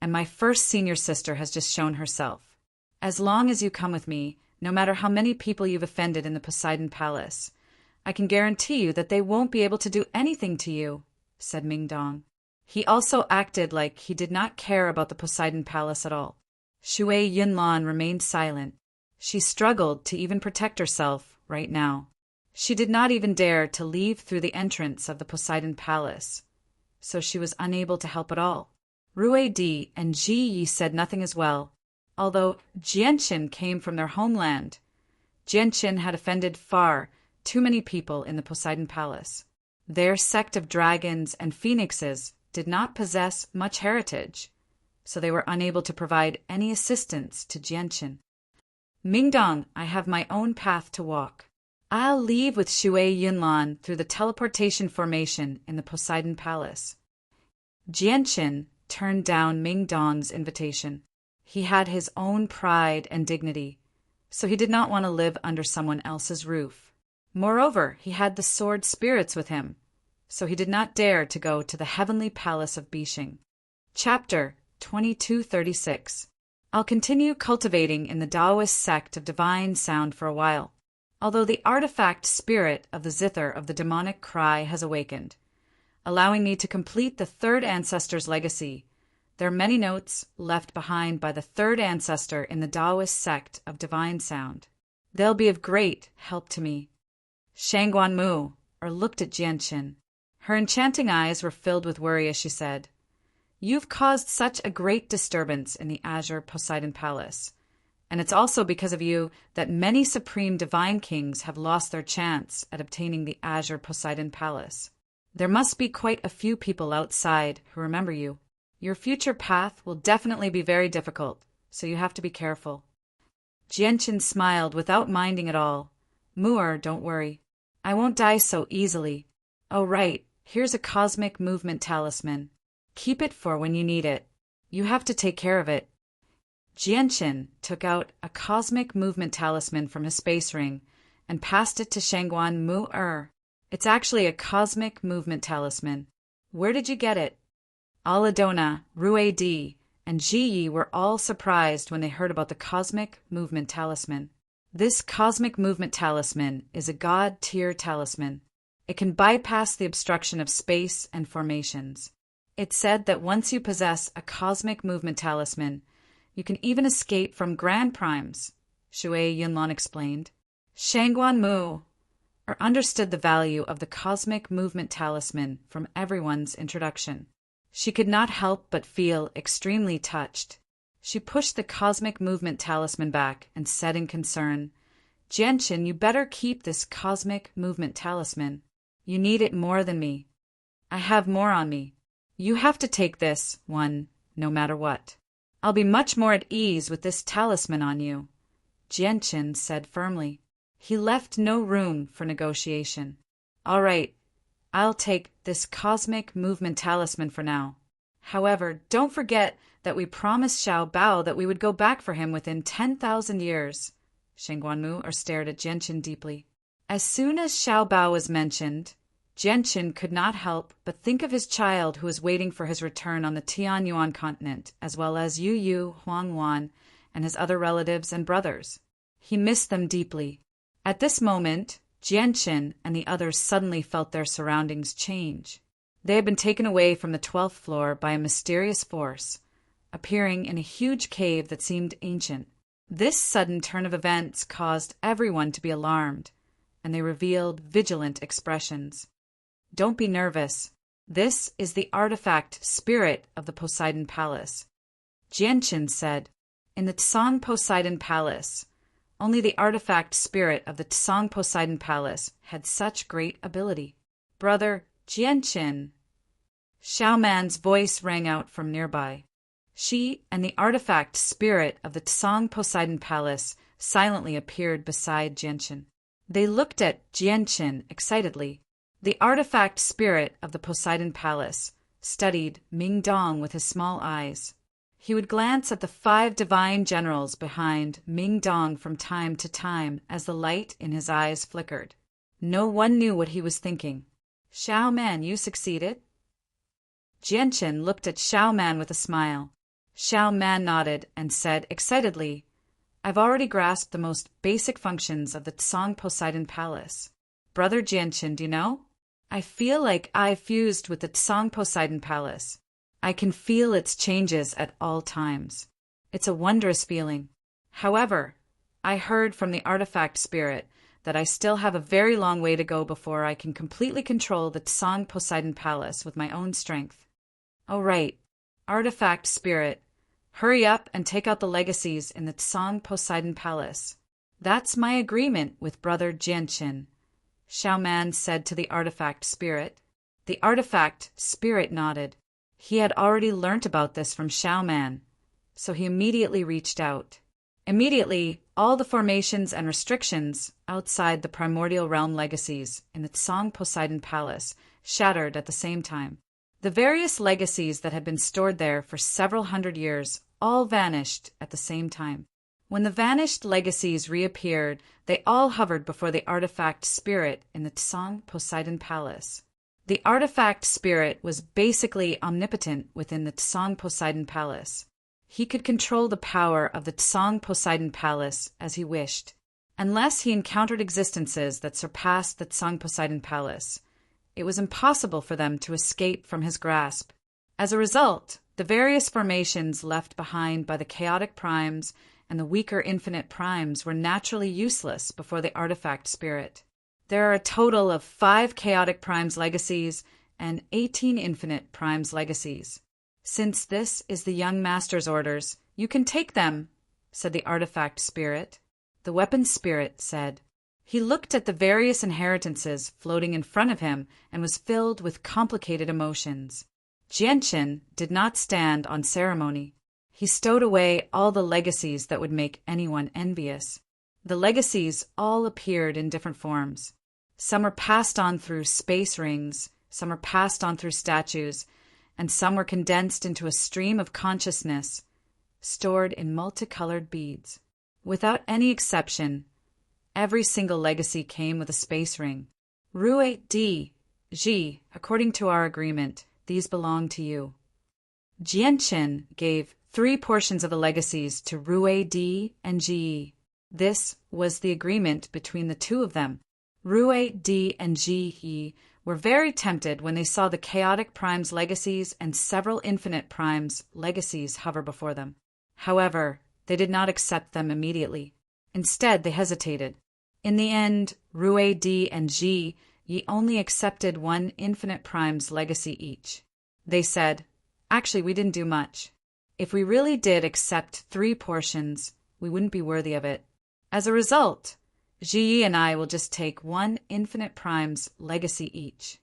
and my 1st senior sister has just shown herself. As long as you come with me, no matter how many people you've offended in the Poseidon Palace, I can guarantee you that they won't be able to do anything to you, said Mingdong. He also acted like he did not care about the Poseidon Palace at all. Shui Yunlan remained silent. She struggled to even protect herself right now. She did not even dare to leave through the entrance of the Poseidon Palace, so she was unable to help at all. Rui Di and Ji Yi said nothing as well, although Jianqin came from their homeland. Jianqin had offended far too many people in the Poseidon Palace. Their sect of dragons and phoenixes did not possess much heritage, so they were unable to provide any assistance to Jianqin. Mingdong, I have my own path to walk. I'll leave with Shui Yunlan through the teleportation formation in the Poseidon Palace. Jianqin turned down Mingdong's invitation. He had his own pride and dignity, so he did not want to live under someone else's roof. Moreover, he had the sword spirits with him, so he did not dare to go to the heavenly palace of Bixing. Chapter 2236. I'll continue cultivating in the Taoist sect of divine sound for a while, although the artifact spirit of the zither of the demonic cry has awakened, allowing me to complete the 3rd ancestor's legacy. There are many notes left behind by the 3rd ancestor in the Taoist sect of divine sound. They'll be of great help to me. Shangguan Mu looked at Jianqin. Her enchanting eyes were filled with worry as she said, You've caused such a great disturbance in the Azure Poseidon Palace, and it's also because of you that many supreme divine kings have lost their chance at obtaining the Azure Poseidon Palace. There must be quite a few people outside who remember you. Your future path will definitely be very difficult, so you have to be careful. Jianqin smiled without minding at all. Mu'er, don't worry. I won't die so easily. Oh right, here's a cosmic movement talisman. Keep it for when you need it. You have to take care of it. Jianqin took out a cosmic movement talisman from his space ring and passed it to Shangguan Mu. It's actually a cosmic movement talisman. Where did you get it? Aladona, Rui Di, and Ji Yi were all surprised when they heard about the cosmic movement talisman. This cosmic movement talisman is a god-tier talisman. It can bypass the obstruction of space and formations. It's said that once you possess a cosmic movement talisman, you can even escape from grand primes, Shui Yunlan explained. Shangguan Mu understood the value of the cosmic movement talisman from everyone's introduction. She could not help but feel extremely touched. She pushed the cosmic movement talisman back and said in concern, Jianqin, you better keep this cosmic movement talisman. You need it more than me. I have more on me. You have to take this one, no matter what. I'll be much more at ease with this talisman on you, Jianqin said firmly. He left no room for negotiation. All right, I'll take this cosmic movement talisman for now. However, don't forget that we promised Xiao Bao that we would go back for him within 10,000 years. Shangguan Mu stared at Jianqin deeply. As soon as Xiao Bao was mentioned, Jianqin could not help but think of his child who was waiting for his return on the Tianyuan continent, as well as Yu Yu, Huang Wan, and his other relatives and brothers. He missed them deeply. At this moment, Jianqin and the others suddenly felt their surroundings change. They had been taken away from the 12th floor by a mysterious force, appearing in a huge cave that seemed ancient. This sudden turn of events caused everyone to be alarmed, and they revealed vigilant expressions. Don't be nervous. This is the artifact spirit of the Poseidon Palace. Jianqin said, In the Tsang Poseidon Palace, only the artifact spirit of the Tsang Poseidon Palace had such great ability. Brother Jianqin. Xiaoman's voice rang out from nearby. She and the artifact spirit of the Tsang Poseidon Palace silently appeared beside Jianqin. They looked at Jianqin excitedly. The artifact spirit of the Poseidon Palace studied Mingdong with his small eyes. He would glance at the 5 divine generals behind Ming Dong from time to time as the light in his eyes flickered. No one knew what he was thinking. "Xiao Man, you succeeded?" Jianchen looked at Xiao Man with a smile. Xiao Man nodded and said excitedly, "I've already grasped the most basic functions of the Tsang Poseidon Palace. Brother Jianchen, do you know? I feel like I've fused with the Tsang Poseidon Palace. I can feel its changes at all times. It's a wondrous feeling. However, I heard from the artifact spirit that I still have a very long way to go before I can completely control the Tsang Poseidon Palace with my own strength." "Oh right, artifact spirit, hurry up and take out the legacies in the Tsang Poseidon Palace. That's my agreement with Brother Jianchen," Xiao Man said to the artifact spirit. The artifact spirit nodded. He had already learnt about this from Xiao Man, so he immediately reached out. Immediately, all the formations and restrictions outside the primordial realm legacies in the Tsang Poseidon Palace shattered at the same time. The various legacies that had been stored there for several hundred years all vanished at the same time. When the vanished legacies reappeared, they all hovered before the artifact spirit in the Tsang Poseidon Palace. The artifact spirit was basically omnipotent within the Tsang Poseidon Palace. He could control the power of the Tsang Poseidon Palace as he wished. Unless he encountered existences that surpassed the Tsang Poseidon Palace, it was impossible for them to escape from his grasp. As a result, the various formations left behind by the chaotic primes and the weaker infinite primes were naturally useless before the artifact spirit. There are a total of 5 chaotic primes legacies and 18 infinite primes legacies. "Since this is the young master's orders, you can take them," said the artifact spirit. The weapon spirit said. He looked at the various inheritances floating in front of him and was filled with complicated emotions. Jianchen did not stand on ceremony. He stowed away all the legacies that would make anyone envious. The legacies all appeared in different forms. Some were passed on through space rings, some were passed on through statues, and some were condensed into a stream of consciousness, stored in multicolored beads. Without any exception, every single legacy came with a space ring. "Rue D. Ji, according to our agreement, these belong to you." Jianchen gave 3 portions of the legacies to Rue D and Ji. This was the agreement between the two of them. Rue D and Ji were very tempted when they saw the chaotic primes legacies and several infinite primes legacies hover before them. However, they did not accept them immediately. Instead, they hesitated. In the end, Rue D and Ji only accepted 1 infinite primes legacy each. They said, "Actually, we didn't do much. If we really did accept 3 portions, we wouldn't be worthy of it. As a result, Ji and I will just take 1 infinite primes legacy each."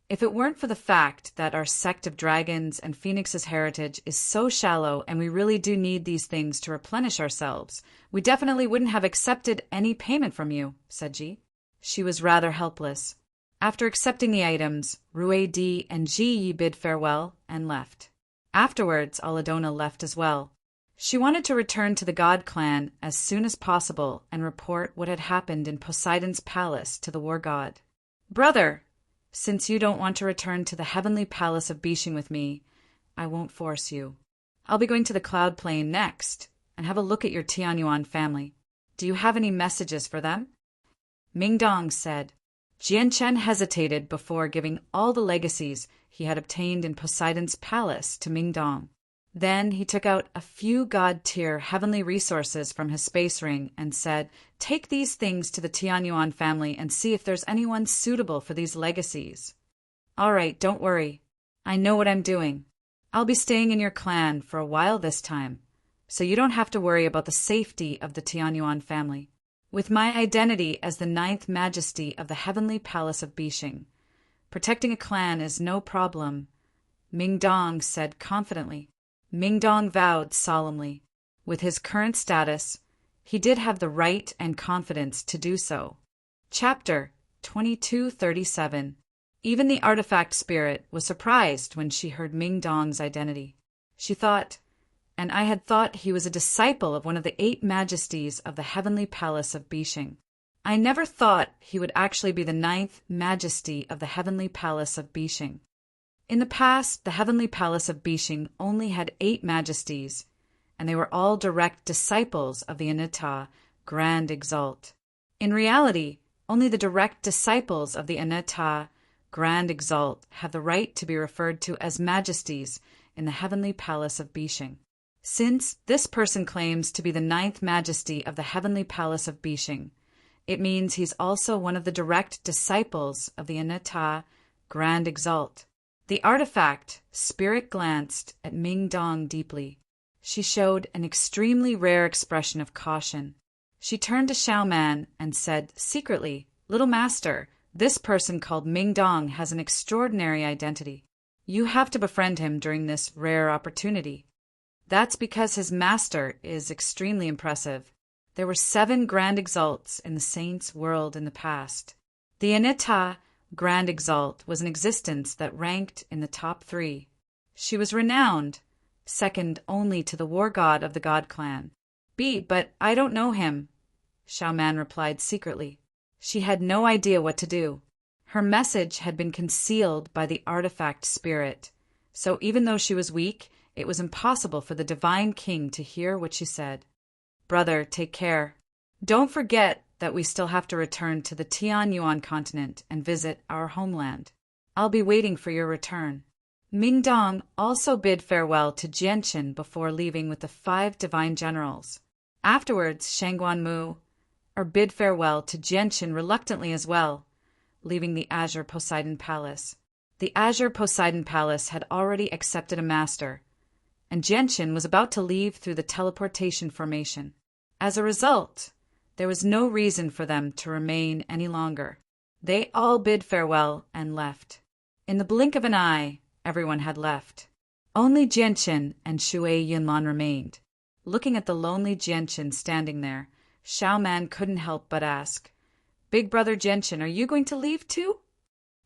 If it weren't for the fact that our sect of dragons and Phoenix's heritage is so shallow and we really do need these things to replenish ourselves, we definitely wouldn't have accepted any payment from you, said Ji. She was rather helpless. After accepting the items, Rue D and Ji bid farewell and left. Afterwards, Aladona left as well. She wanted to return to the God clan as soon as possible and report what had happened in Poseidon's palace to the war god. "Brother, since you don't want to return to the heavenly palace of Bishing with me, I won't force you. I'll be going to the Cloud Plain next and have a look at your Tianyuan family. Do you have any messages for them?" Mingdong said. Jianchen hesitated before giving all the legacies he had obtained in Poseidon's palace to Mingdong. Then he took out a few god-tier heavenly resources from his space ring and said, "Take these things to the Tianyuan family and see if there's anyone suitable for these legacies." "All right, don't worry. I know what I'm doing. I'll be staying in your clan for a while this time, so you don't have to worry about the safety of the Tianyuan family. With my identity as the 9th Majesty of the Heavenly Palace of Bishing, protecting a clan is no problem," Mingdong said confidently. Mingdong vowed solemnly. With his current status, he did have the right and confidence to do so. Chapter 2237. Even the artifact spirit was surprised when she heard Mingdong's identity. She thought, and I had thought he was a disciple of one of the 8 majesties of the heavenly palace of Bishing. I never thought he would actually be the 9th majesty of the heavenly palace of Bishing. In the past, the heavenly palace of Bishing only had 8 majesties, and they were all direct disciples of the Anita, Grand Exalt. In reality, only the direct disciples of the Anita, Grand Exalt, have the right to be referred to as majesties in the heavenly palace of Bishing. Since this person claims to be the 9th majesty of the heavenly palace of Bishing, it means he's also one of the direct disciples of the Anita, Grand Exalt. The artifact spirit glanced at Ming Dong deeply. She showed an extremely rare expression of caution. She turned to Xiao Man and said secretly, "Little master, this person called Ming Dong has an extraordinary identity. You have to befriend him during this rare opportunity. That's because his master is extremely impressive. There were 7 Grand Exalts in the Saints' world in the past. The Anita Grand Exalt was an existence that ranked in the top 3. She was renowned, second only to the war god of the God clan. But I don't know him," Xiao Man replied secretly. She had no idea what to do. Her message had been concealed by the artifact spirit, so even though she was weak, it was impossible for the Divine King to hear what she said. "Brother, take care. Don't forget that we still have to return to the Tianyuan continent and visit our homeland. I'll be waiting for your return." Ming Dong also bid farewell to Jianqin before leaving with the 5 divine generals. Afterwards, Shangguan Mu bid farewell to Jianqin reluctantly as well, leaving the Azure Poseidon Palace. The Azure Poseidon Palace had already accepted a master, and Jianqin was about to leave through the teleportation formation. As a result, there was no reason for them to remain any longer. They all bid farewell and left. In the blink of an eye, everyone had left. Only Jianqin and Shui Yunlan remained. Looking at the lonely Jianqin standing there, Xiao Man couldn't help but ask, "Big brother Jianqin, are you going to leave too?"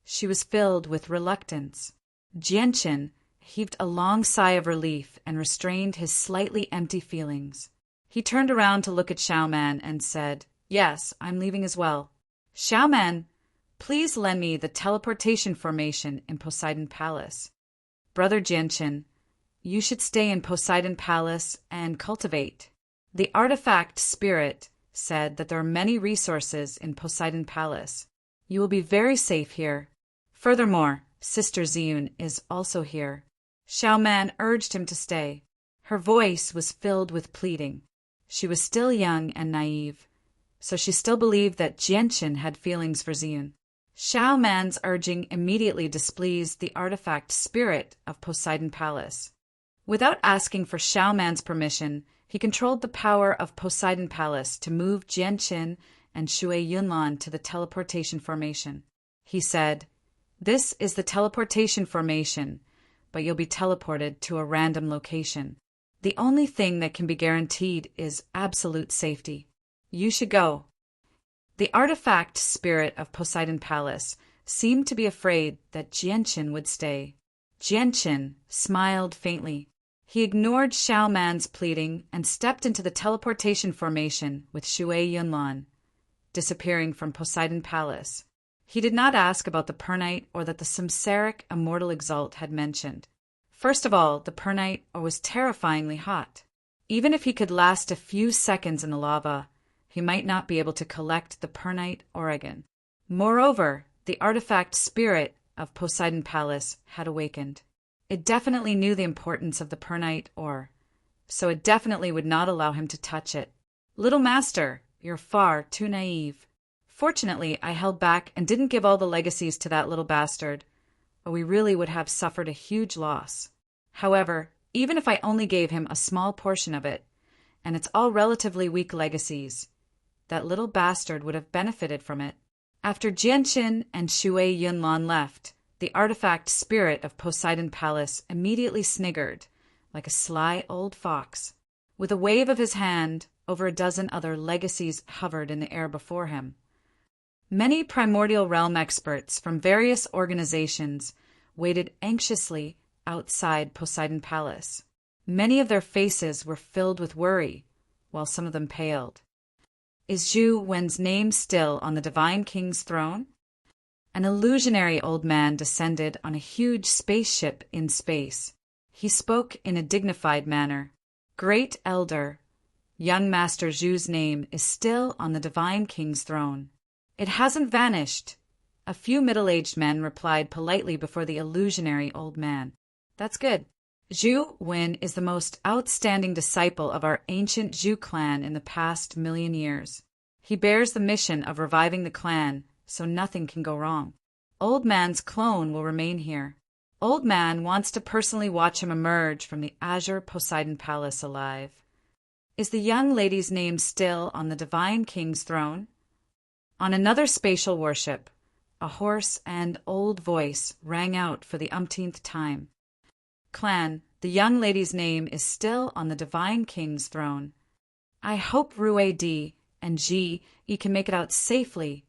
She was filled with reluctance. Jianqin heaved a long sigh of relief and restrained his slightly empty feelings. He turned around to look at Xiao Man and said, "Yes, I'm leaving as well. Xiao Man, please lend me the teleportation formation in Poseidon Palace. Brother Jianqin, you should stay in Poseidon Palace and cultivate." The artifact spirit said that there are many resources in Poseidon Palace. You will be very safe here. Furthermore, Sister Ziyun is also here. Xiao Man urged him to stay. Her voice was filled with pleading. She was still young and naive, so she still believed that Jianqin had feelings for Ziyun. Xiao Man's urging immediately displeased the artifact spirit of Poseidon Palace. Without asking for Xiao Man's permission, he controlled the power of Poseidon Palace to move Jianqin and Shui Yunlan to the teleportation formation. He said, "This is the teleportation formation, but you'll be teleported to a random location. The only thing that can be guaranteed is absolute safety. You should go." The artifact spirit of Poseidon Palace seemed to be afraid that Jianqin would stay. Jianqin smiled faintly. He ignored Xiao Man's pleading and stepped into the teleportation formation with Shui Yunlan, disappearing from Poseidon Palace. He did not ask about the Pernite or that the Samsaric Immortal Exalt had mentioned. First of all, the Pernite was terrifyingly hot. Even if he could last a few seconds in the lava, he might not be able to collect the Pernite ore again. Moreover, the artifact spirit of Poseidon Palace had awakened. It definitely knew the importance of the Pernite ore, so it definitely would not allow him to touch it. "Little master, you're far too naive. Fortunately, I held back and didn't give all the legacies to that little bastard, or we really would have suffered a huge loss. However, even if I only gave him a small portion of it, and it's all relatively weak legacies, that little bastard would have benefited from it." After Jianqin and Shui Yunlan left, the artifact spirit of Poseidon Palace immediately sniggered, like a sly old fox. With a wave of his hand, over a dozen other legacies hovered in the air before him. Many primordial realm experts from various organizations waited anxiously outside Poseidon Palace. Many of their faces were filled with worry, while some of them paled. Is Zhu Wen's name still on the Divine King's throne? An illusionary old man descended on a huge spaceship in space. He spoke in a dignified manner. Great Elder, young Master Zhu's name is still on the Divine King's throne. It hasn't vanished. A few middle-aged men replied politely before the illusionary old man. That's good. Zhu Wen is the most outstanding disciple of our ancient Zhu clan in the past 1,000,000 years. He bears the mission of reviving the clan, so nothing can go wrong. Old Man's clone will remain here. Old Man wants to personally watch him emerge from the Azure Poseidon Palace alive. Is the young lady's name still on the Divine King's throne? On another spatial worship, a hoarse and old voice rang out for the umpteenth time. Clan, the young lady's name is still on the Divine King's throne. I hope Rue D and Ji can make it out safely.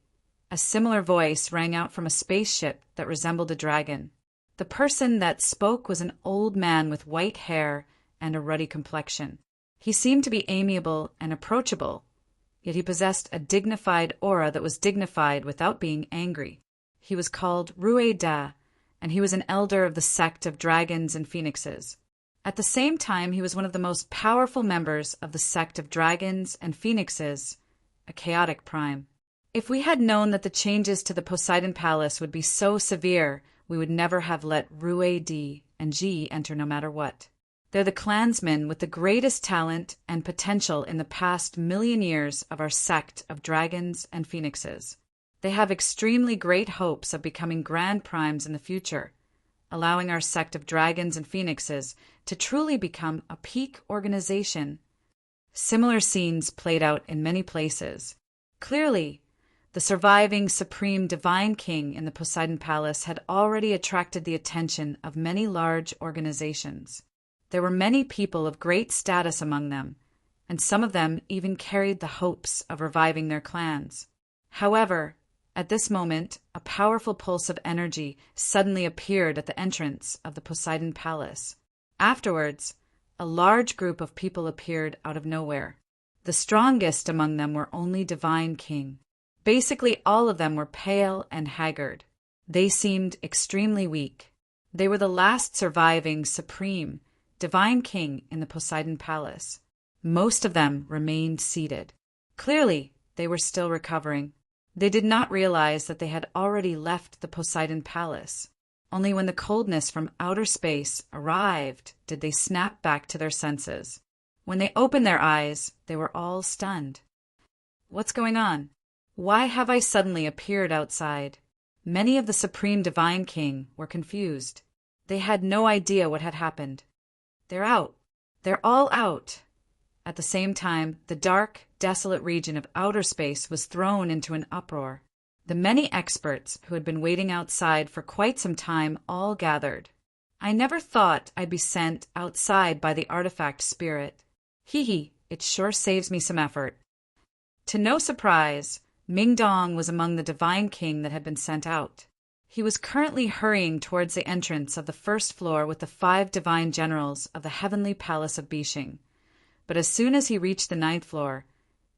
A similar voice rang out from a spaceship that resembled a dragon. The person that spoke was an old man with white hair and a ruddy complexion. He seemed to be amiable and approachable, yet he possessed a dignified aura that was dignified without being angry. He was called Rue Da, and he was an elder of the sect of dragons and phoenixes. At the same time, he was one of the most powerful members of the sect of dragons and phoenixes, a chaotic prime. If we had known that the changes to the Poseidon Palace would be so severe, we would never have let Rue D and Ji enter no matter what. They're the clansmen with the greatest talent and potential in the past 1,000,000 years of our sect of dragons and phoenixes. They have extremely great hopes of becoming grand primes in the future, allowing our sect of dragons and phoenixes to truly become a peak organization. Similar scenes played out in many places. Clearly, the surviving supreme divine king in the Poseidon Palace had already attracted the attention of many large organizations. There were many people of great status among them, and some of them even carried the hopes of reviving their clans. However, at this moment, a powerful pulse of energy suddenly appeared at the entrance of the Poseidon Palace. Afterwards, a large group of people appeared out of nowhere. The strongest among them were only Divine King. Basically, all of them were pale and haggard. They seemed extremely weak. They were the last surviving supreme Divine King in the Poseidon Palace. Most of them remained seated. Clearly, they were still recovering. They did not realize that they had already left the Poseidon Palace. Only when the coldness from outer space arrived did they snap back to their senses. When they opened their eyes, they were all stunned. What's going on? Why have I suddenly appeared outside? Many of the Supreme Divine King were confused. They had no idea what had happened. They're out. They're all out. At the same time, the dark, desolate region of outer space was thrown into an uproar. The many experts who had been waiting outside for quite some time all gathered. I never thought I'd be sent outside by the artifact spirit. Hee, it sure saves me some effort. To no surprise, Ming Dong was among the Divine King that had been sent out. He was currently hurrying towards the entrance of the first floor with the 5 divine generals of the heavenly palace of Bishing. But as soon as he reached the 9th floor,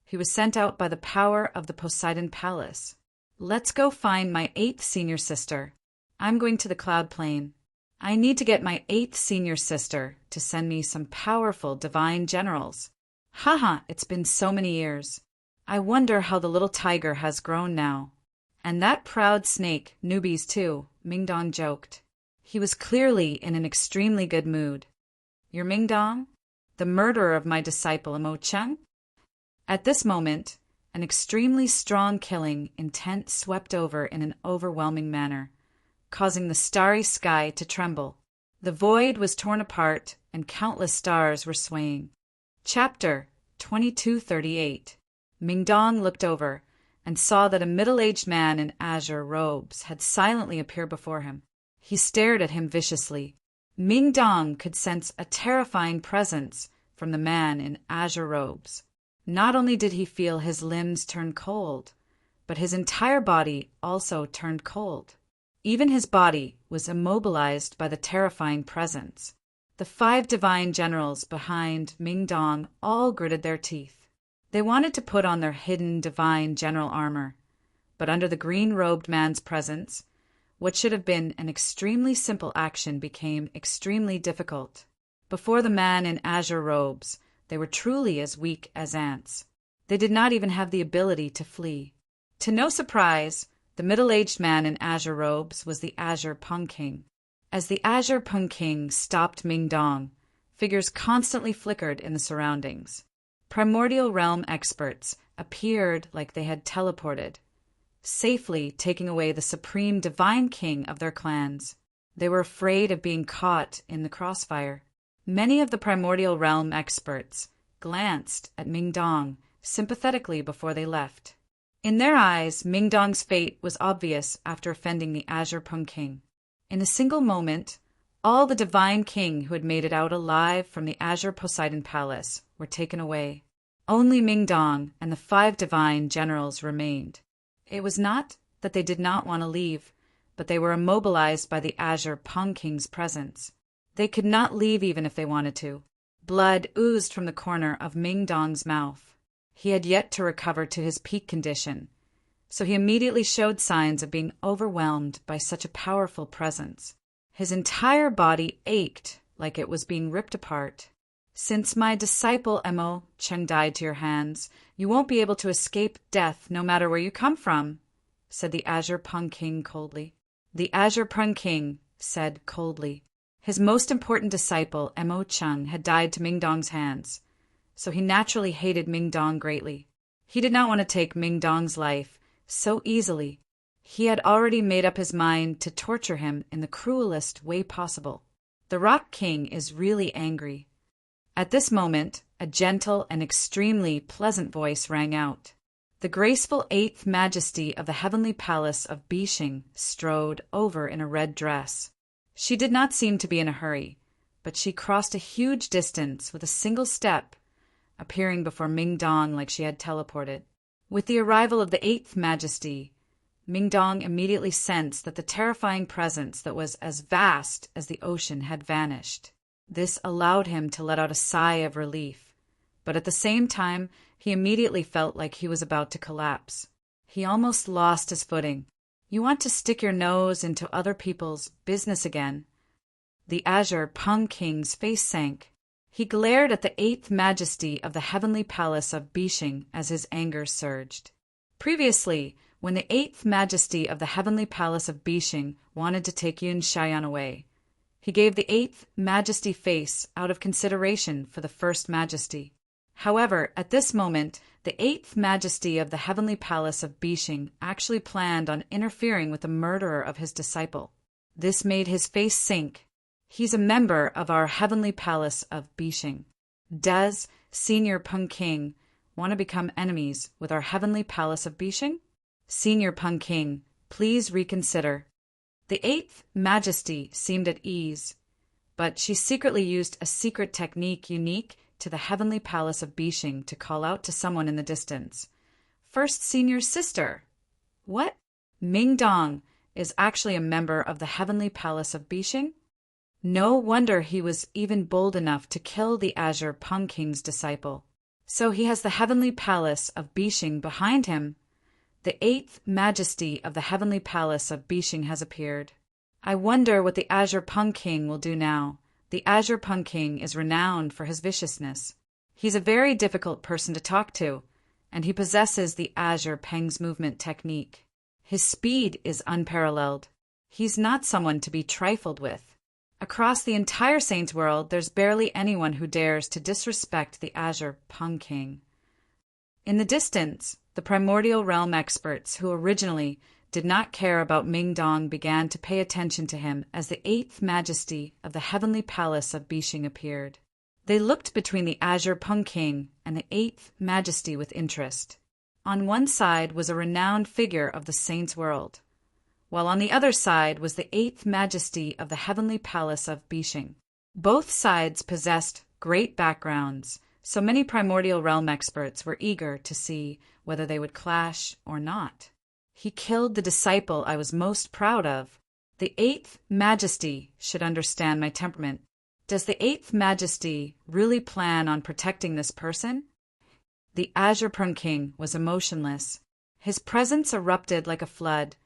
he was sent out by the power of the Poseidon Palace. Let's go find my 8th senior sister. I'm going to the cloud plane. I need to get my 8th senior sister to send me some powerful divine generals. Haha, it's been so many years. I wonder how the little tiger has grown now. And that proud snake, newbies too, Ming Dong joked. He was clearly in an extremely good mood. You're Ming Dong? The murderer of my disciple Mo Cheng? At this moment, an extremely strong killing intent swept over in an overwhelming manner, causing the starry sky to tremble. The void was torn apart and countless stars were swaying. Chapter 2238. Ming Dong looked over and saw that a middle-aged man in azure robes had silently appeared before him. He stared at him viciously. Ming Dong could sense a terrifying presence from the man in azure robes. Not only did he feel his limbs turn cold, but his entire body also turned cold. Even his body was immobilized by the terrifying presence. The 5 divine generals behind Ming-Dong all gritted their teeth. They wanted to put on their hidden divine general armor, but under the green-robed man's presence, what should have been an extremely simple action became extremely difficult. Before the man in azure robes, they were truly as weak as ants. They did not even have the ability to flee. To no surprise, the middle-aged man in azure robes was the Azure Pung King. As the Azure Pung King stopped Ming-Dong, figures constantly flickered in the surroundings. Primordial realm experts appeared like they had teleported, safely taking away the supreme divine king of their clans. They were afraid of being caught in the crossfire. Many of the primordial realm experts glanced at Ming-Dong sympathetically before they left. In their eyes, Ming-Dong's fate was obvious after offending the Azure Pung King. In a single moment, all the divine king who had made it out alive from the Azure Poseidon Palace were taken away. Only Ming-Dong and the 5 divine generals remained. It was not that they did not want to leave, but they were immobilized by the Azure Pung King's presence. They could not leave even if they wanted to. Blood oozed from the corner of Ming-Dong's mouth. He had yet to recover to his peak condition, so he immediately showed signs of being overwhelmed by such a powerful presence. His entire body ached like it was being ripped apart. "Since my disciple Mo Cheng died to your hands, you won't be able to escape death no matter where you come from," said the Azure Pung King coldly. The Azure Pung King said coldly. His most important disciple, Mo Cheng, had died to Ming-Dong's hands, so he naturally hated Ming-Dong greatly. He did not want to take Ming-Dong's life so easily. He had already made up his mind to torture him in the cruelest way possible. The Rock King is really angry. At this moment, a gentle and extremely pleasant voice rang out. The graceful 8th Majesty of the Heavenly Palace of Bishing strode over in a red dress. She did not seem to be in a hurry, but she crossed a huge distance with a single step, appearing before Ming-Dong like she had teleported. With the arrival of the 8th Majesty, Ming-Dong immediately sensed that the terrifying presence that was as vast as the ocean had vanished. This allowed him to let out a sigh of relief, but at the same time, he immediately felt like he was about to collapse. He almost lost his footing. "You want to stick your nose into other people's business again?" The Azure Pung King's face sank. He glared at the 8th Majesty of the Heavenly Palace of Bishing as his anger surged. Previously, when the 8th Majesty of the Heavenly Palace of Bishing wanted to take Yun Xiaoyan away, he gave the 8th Majesty face out of consideration for the 1st Majesty. However, at this moment, the 8th Majesty of the Heavenly Palace of Bishing actually planned on interfering with the murderer of his disciple. This made his face sink. "He's a member of our Heavenly Palace of Bishing. Does Senior Pung King want to become enemies with our Heavenly Palace of Bishing? Senior Pung King, please reconsider." The 8th Majesty seemed at ease, but she secretly used a secret technique unique to the Heavenly Palace of Bishing to call out to someone in the distance. "First Senior's sister." What? Ming-Dong is actually a member of the Heavenly Palace of Bishing? No wonder he was even bold enough to kill the Azure Pung King's disciple. So he has the Heavenly Palace of Bishing behind him. The 8th Majesty of the Heavenly Palace of Bishing has appeared. I wonder what the Azure Pung King will do now. The Azure Pung King is renowned for his viciousness. He's a very difficult person to talk to, and he possesses the Azure Peng's movement technique. His speed is unparalleled. He's not someone to be trifled with. Across the entire Saints world, there's barely anyone who dares to disrespect the Azure Pung King. In the distance, the primordial realm experts who originally did not care about Ming-Dong began to pay attention to him as the 8th Majesty of the Heavenly Palace of Bishing appeared. They looked between the Azure Pung King and the 8th Majesty with interest. On one side was a renowned figure of the Saints world, while on the other side was the 8th Majesty of the Heavenly Palace of Bishing. Both sides possessed great backgrounds, so many primordial realm experts were eager to see whether they would clash or not. He killed the disciple I was most proud of. The 8th Majesty should understand my temperament. Does the Eighth Majesty really plan on protecting this person? The Azure Prung King was emotionless. His presence erupted like a flood,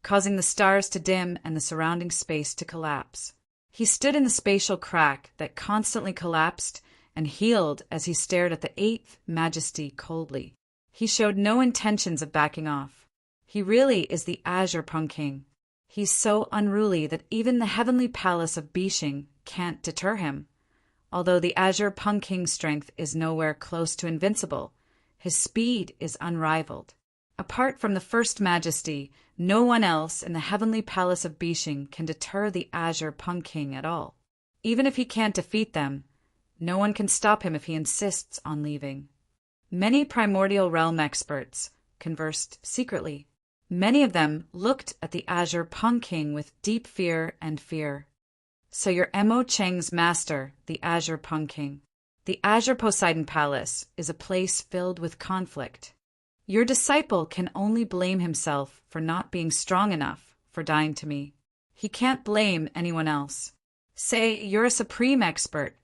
causing the stars to dim and the surrounding space to collapse. He stood in the spatial crack that constantly collapsed and healed as he stared at the Eighth Majesty coldly. He showed no intentions of backing off. He really is the Azure Prung King. He's so unruly that even the heavenly palace of Bishing can't deter him. Although the Azure Prung King's strength is nowhere close to invincible, his speed is unrivaled. Apart from the First Majesty, no one else in the heavenly palace of Bishing can deter the Azure Prung King at all. Even if he can't defeat them, no one can stop him if he insists on leaving. Many primordial realm experts conversed secretly. Many of them looked at the Azure Prung King with deep fear and fear. So you're Mo Cheng's master, the Azure Prung King. The Azure Poseidon Palace is a place filled with conflict. Your disciple can only blame himself for not being strong enough for dying to me. He can't blame anyone else. Say you're a supreme expert,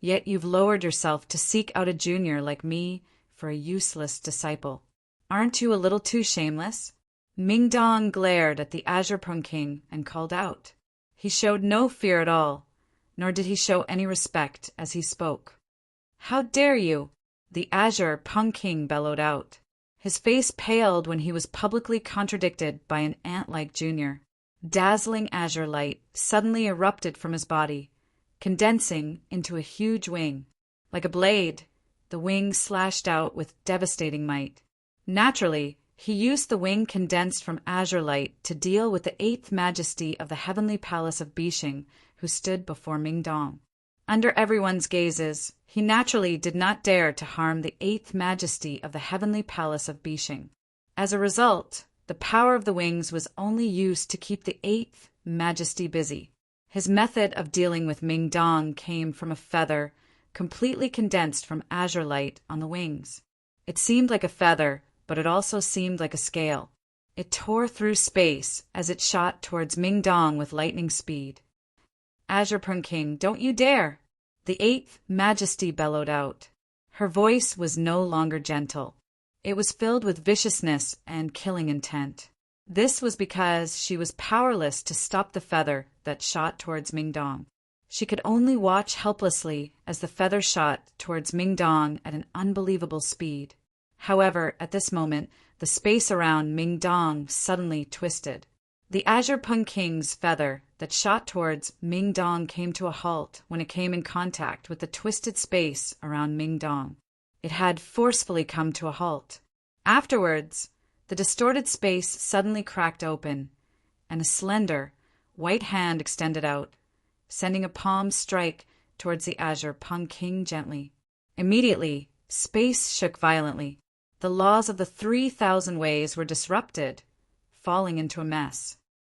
yet you've lowered yourself to seek out a junior like me for a useless disciple. Aren't you a little too shameless? Mingdong glared at the Azure Prung King and called out. He showed no fear at all, nor did he show any respect as he spoke. How dare you? The Azure Prung King bellowed out. His face paled when he was publicly contradicted by an ant-like junior. Dazzling azure light suddenly erupted from his body, condensing into a huge wing. Like a blade, the wing slashed out with devastating might. Naturally, he used the wing condensed from azure light to deal with the Eighth Majesty of the heavenly palace of Bishing, who stood before Mingdong. Under everyone's gazes, he naturally did not dare to harm the Eighth Majesty of the heavenly palace of Bishing. As a result, the power of the wings was only used to keep the Eighth Majesty busy. His method of dealing with Mingdong came from a feather, completely condensed from azure light on the wings. It seemed like a feather, but it also seemed like a scale. It tore through space as it shot towards Mingdong with lightning speed. Azure Prung King, don't you dare! The Eighth Majesty bellowed out. Her voice was no longer gentle. It was filled with viciousness and killing intent. This was because she was powerless to stop the feather that shot towards Mingdong. She could only watch helplessly as the feather shot towards Mingdong at an unbelievable speed. However, at this moment, the space around Mingdong suddenly twisted. The Azure Prung King's feather that shot towards Mingdong came to a halt when it came in contact with the twisted space around Mingdong. It had forcefully come to a halt. Afterwards, the distorted space suddenly cracked open, and a slender, white hand extended out, sending a palm strike towards the Azure Prung King gently. Immediately, space shook violently. The laws of the 3,000 ways were disrupted, falling into a mess.